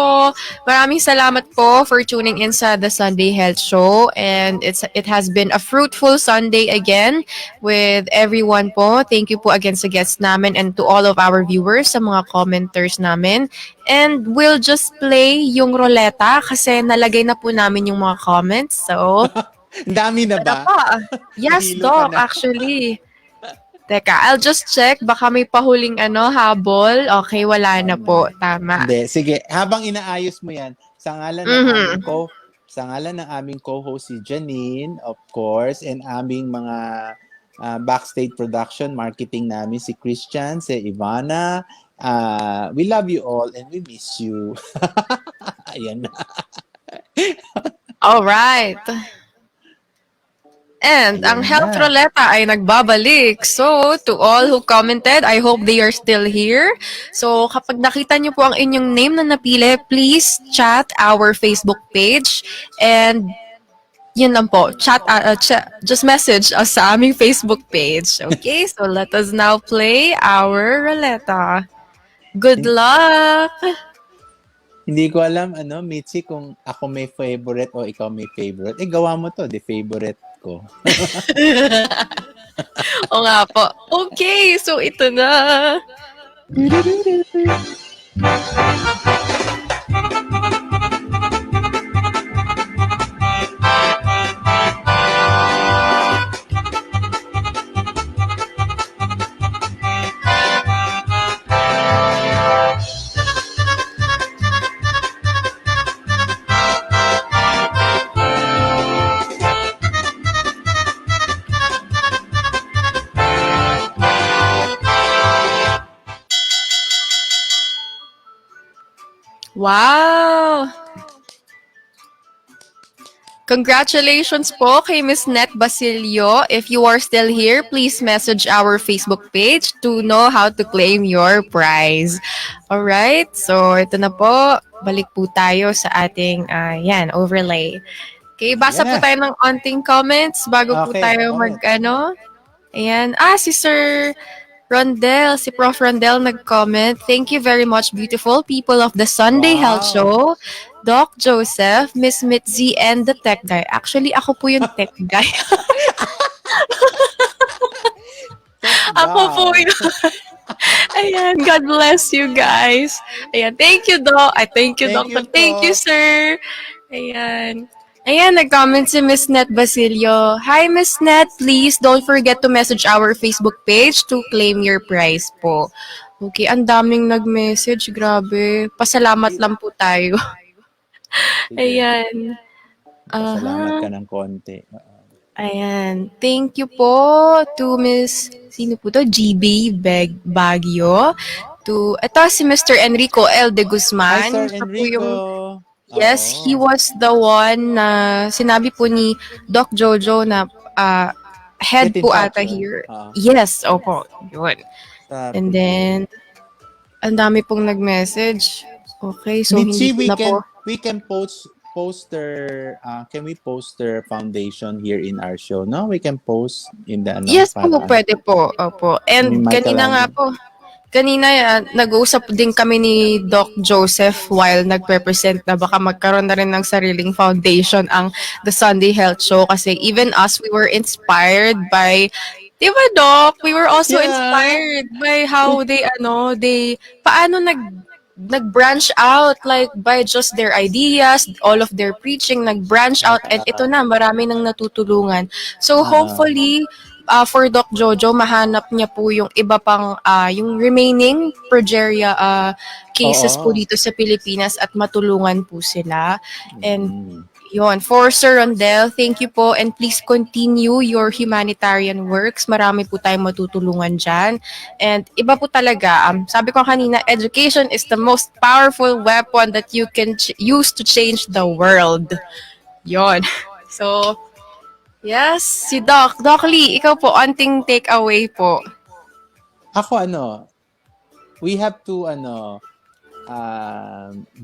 maraming salamat po for tuning in sa The Sunday Health Show, and it has been a fruitful Sunday again with everyone po. Thank you po again sa guests namin and to all of our viewers, sa mga commenters namin. And we'll just play yung roleta kasi nalagay na po namin yung mga comments. So, Ang dami na ano ba? pa? Yes, Nahilo ka Doc, na. actually. Teka, I'll just check. Baka may pahuling habol. Okay, wala na po. Tama. Hindi, sige. Habang inaayos mo yan, Mhm. sa ngalan ng aming co-host si Janine, of course, and aming mga backstage production, marketing namin si Christian, si Ivana. We love you all and we miss you. Ayan na. All right. And ang Ayan Health na. Roleta ay nagbabalik. So, to all who commented, I hope they are still here. So, kapag nakita niyo po ang inyong name na napili, please chat our Facebook page. And yun lang po, just message us sa aming Facebook page. Okay, so let us now play our Roleta. Good luck! Hindi ko alam, Mitzi, kung ako may favorite o ikaw may favorite. Gawa mo to, the favorite ko. O nga po. Okay, so ito na. Wow! Congratulations po kay Miss Net Basilio. If you are still here, please message our Facebook page to know how to claim your prize. Alright, so ito na po. Balik po tayo sa ating overlay. Okay, basa Yan po na. tayo ng onting comments bago po Okay, tayo comment. Ayan. Si Sir Rondel, si Prof. Rondel nag-comment. Thank you very much, beautiful people of the Sunday Health Wow. Show. Doc Joseph, Miss Mitzi, and the tech guy. Actually, ako po yung tech guy. Ako po yun. Ayan, God bless you guys. Ayan, thank you, Doc. Thank you, Thank Doctor. you, Thank you, Prof. sir. Ayan. Ayan, nag-comment si Miss Net Basilio. Hi, Miss Net. Please don't forget to message our Facebook page to claim your prize po. Okay, ang daming nag-message. Grabe. Pasalamat lang po tayo. Sige. Ayan. Pasalamat ka ng konti. Ayan. Thank you po to Miss, sino po to? GB Baguio. Ito si Mr. Enrico L. De Hi, Guzman. Sir Siya po Enrico. yes, Oo. he was the one na sinabi po ni Doc Jojo na head Get in po touch, ata right? here. Oo. Yes, opo. Yun. Sabi And ko. then, ang dami pong nag-message. Okay, so Mitzi, hindi ko na po. we can can we post their foundation here in our show? No, we can post in the Yes po, para pwede po. Opo. And May kanina nga Michelangelo. po, nag-uusap din kami ni Doc Joseph while nagpe-present na baka magkaroon na rin ng sariling foundation ang The Sunday Health Show kasi even us, we were inspired by, di ba Doc? We were also Yeah. inspired by how paano nag-branch out like by just their ideas, all of their preaching, nag-branch out and ito na, marami nang natutulungan. So hopefully, for Doc Jojo, mahanap niya po yung iba pang, yung remaining progeria cases po Oo. dito sa Pilipinas at matulungan po sila. And yun, for Sir Rondel, thank you po and please continue your humanitarian works. Marami po tayong matutulungan dyan. And iba po talaga, sabi ko kanina, education is the most powerful weapon that you can use to change the world. Yon. So, yes, si Doc. Doc Lee, ikaw po, onting takeaway po. Ako we have to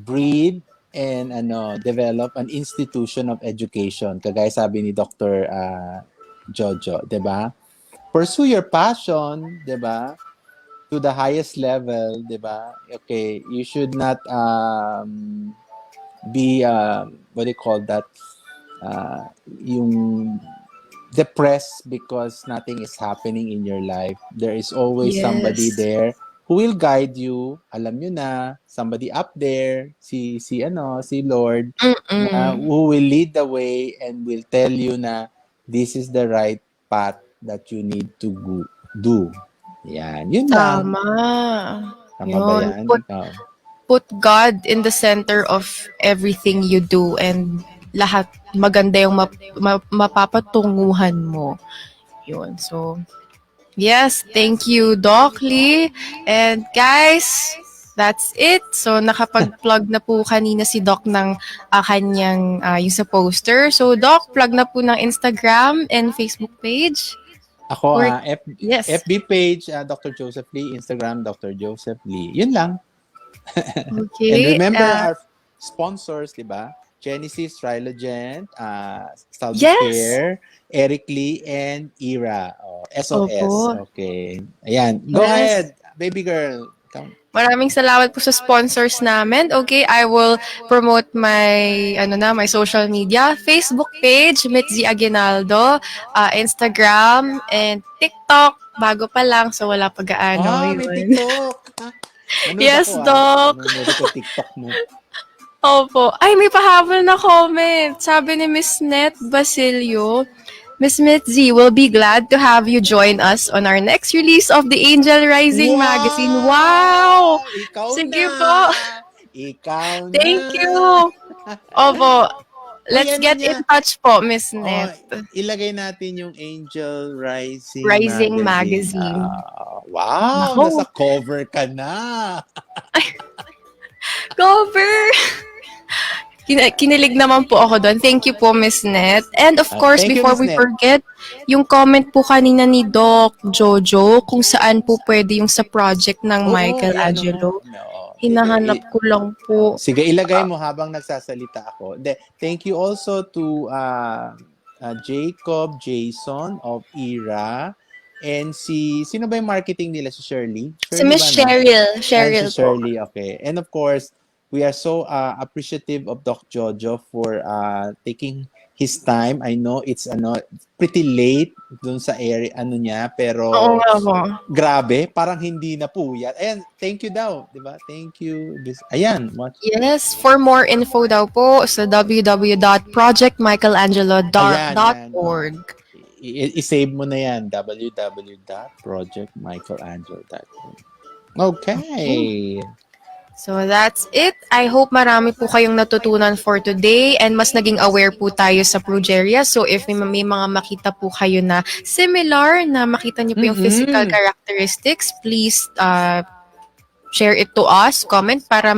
breed and develop an institution of education. Kagaya sabi ni Dr. Jojo, 'di ba? Pursue your passion, 'di ba? to the highest level, 'di ba? Okay, you should not be what do you call that? Yung depressed because nothing is happening in your life. There is always somebody Yes. there who will guide you. Alam nyo na, somebody up there, si Lord, na Mm-mm. who will lead the way and will tell you na this is the right path that you need to do. Yan, yun lang. Tama. Tama ba Yun. yan? Ikaw? Put God in the center of everything you do and lahat maganda yung mapapatunguhan mo. Yun. So, yes, thank you, Doc Lee. And guys, that's it. So, nakapag-plug na po kanina si Doc ng kanyang yung sa poster. So, Doc, plug na po ng Instagram and Facebook page. Ako, yes. FB page, Dr. Joseph Lee, Instagram, Dr. Joseph Lee. Yun lang. Okay. And remember our sponsors, di ba? Genesis, Trilogent, Salvicare, Eric Lee, and Ira. SOS. Opo. Okay. Ayan. Go ahead, baby girl. Come. Maraming salamat po sa sponsors namin. Okay, I will promote my my social media, Facebook page, Mitzi Aguinaldo, Instagram, and TikTok. Bago pa lang, so wala pa gaano. May TikTok. Yes, ako, Doc. Nanonood ko TikTok mo. Opo. Ay, may pahabol na comment. Sabi ni Miss Net Basilio, Miss Mitzi will be glad to have you join us on our next release of the Angel Rising magazine. Wow! Ikaw Sige na! po. Ikaw na! Thank you! Opo. Let's get in touch po, Miss Net. Ilagay natin yung Angel Rising Magazine. Wow! Nako. Nasa cover ka na! Cover! Kinilig naman po ako doon. Thank you po, Miss Net. And of course, thank you, before Miss we Net. forget, yung comment po kanina ni Doc Jojo, kung saan po pwede yung sa project ng Michelangelo. Hinahanap ko lang po. Sige, ilagay mo habang nagsasalita ako. Thank you also to Jacob Jason of Ira and sino ba yung marketing nila? Si Shirley? Si Miss Cheryl. Cheryl Si po. Shirley, okay. And of course, we are so appreciative of Doc Jojo for taking his time. I know it's pretty late dun sa area niya, pero Oo nga po. grabe, parang hindi na puyat. Ayan, thank you daw, 'di ba? Thank you. Ayan, what? Yes, for more info daw po sa www.projectmichelangelo.org. I-save mo na yan, www.projectmichelangelo.org. Okay. So that's it. I hope marami po kayong natutunan for today and mas naging aware po tayo sa progeria. So if may mga makita po kayo na similar, na makita niyo po yung physical characteristics, please share it to us, comment para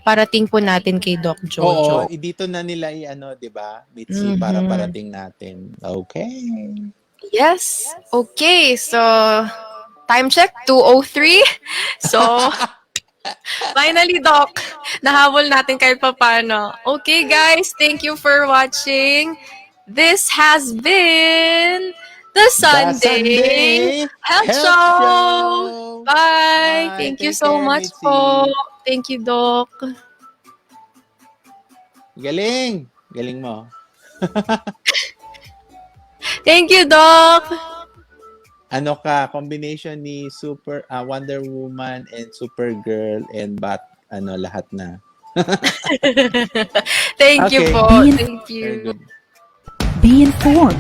parating po natin kay Doc Jojo. Oo, dito na nila di ba? Mitzi, para parating natin. Okay. Yes. Okay, so time check, 2:03. So finally, Doc, nahabol natin kahit papano. Okay, guys, thank you for watching. This has been the Sunday Health Show. Bye. Thank you so much po. Thank you, Doc. Galing. Galing mo. Thank you, Doc. Combination ni Wonder Woman and Supergirl and lahat na. Thank you po. Thank you. Be informed,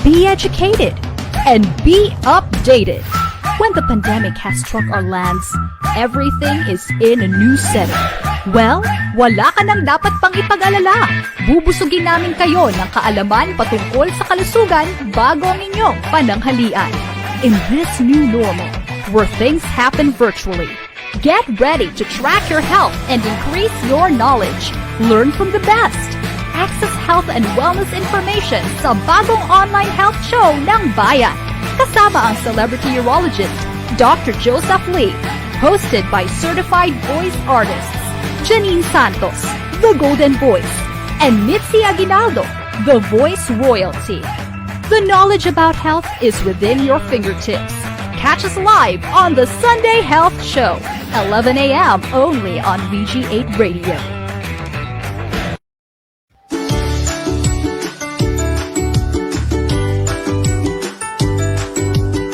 be educated, and be updated. When the pandemic has struck our lands, everything is in a new setting. Well, wala ka nang dapat pang ipag-alala. Bubusugin namin kayo ng kaalaman patungkol sa kalusugan bago ang inyong pananghalian. In this new normal, where things happen virtually, get ready to track your health and increase your knowledge. Learn from the best. Access health and wellness information sa bagong online health show ng Bayan. Kasama ang celebrity urologist, Dr. Joseph Lee. Hosted by certified voice artists, Janine Santos, the Golden Voice, and Mitzi Aguinaldo, the Voice Royalty. The knowledge about health is within your fingertips. catch us live on the Sunday Health Show, 11 a.m. only on VG8 Radio.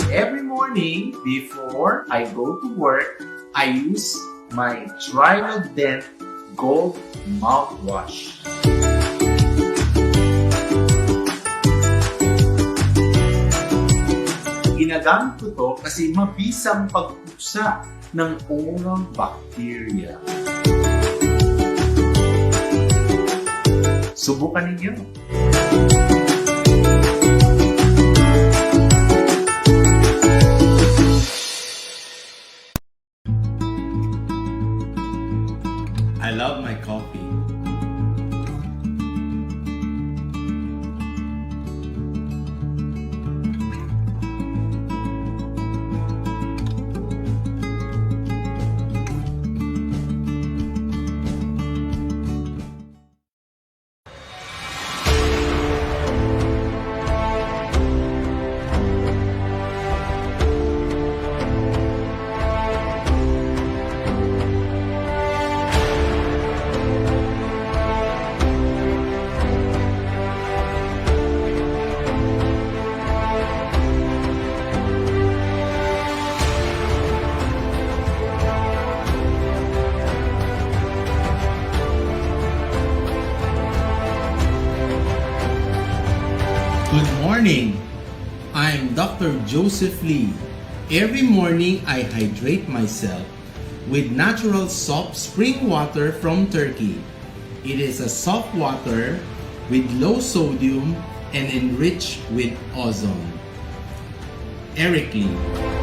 Every morning before I go to work, I use my Trident Gold mouthwash. Ginagamit ko to kasi mabisang pagpusa ng unang bakterya. Subukan ninyo. I love my coffee. Good morning. I'm Dr. Joseph Lee. Every morning I hydrate myself with natural soft spring water from Turkey. It is a soft water with low sodium and enriched with ozone. Eric Lee.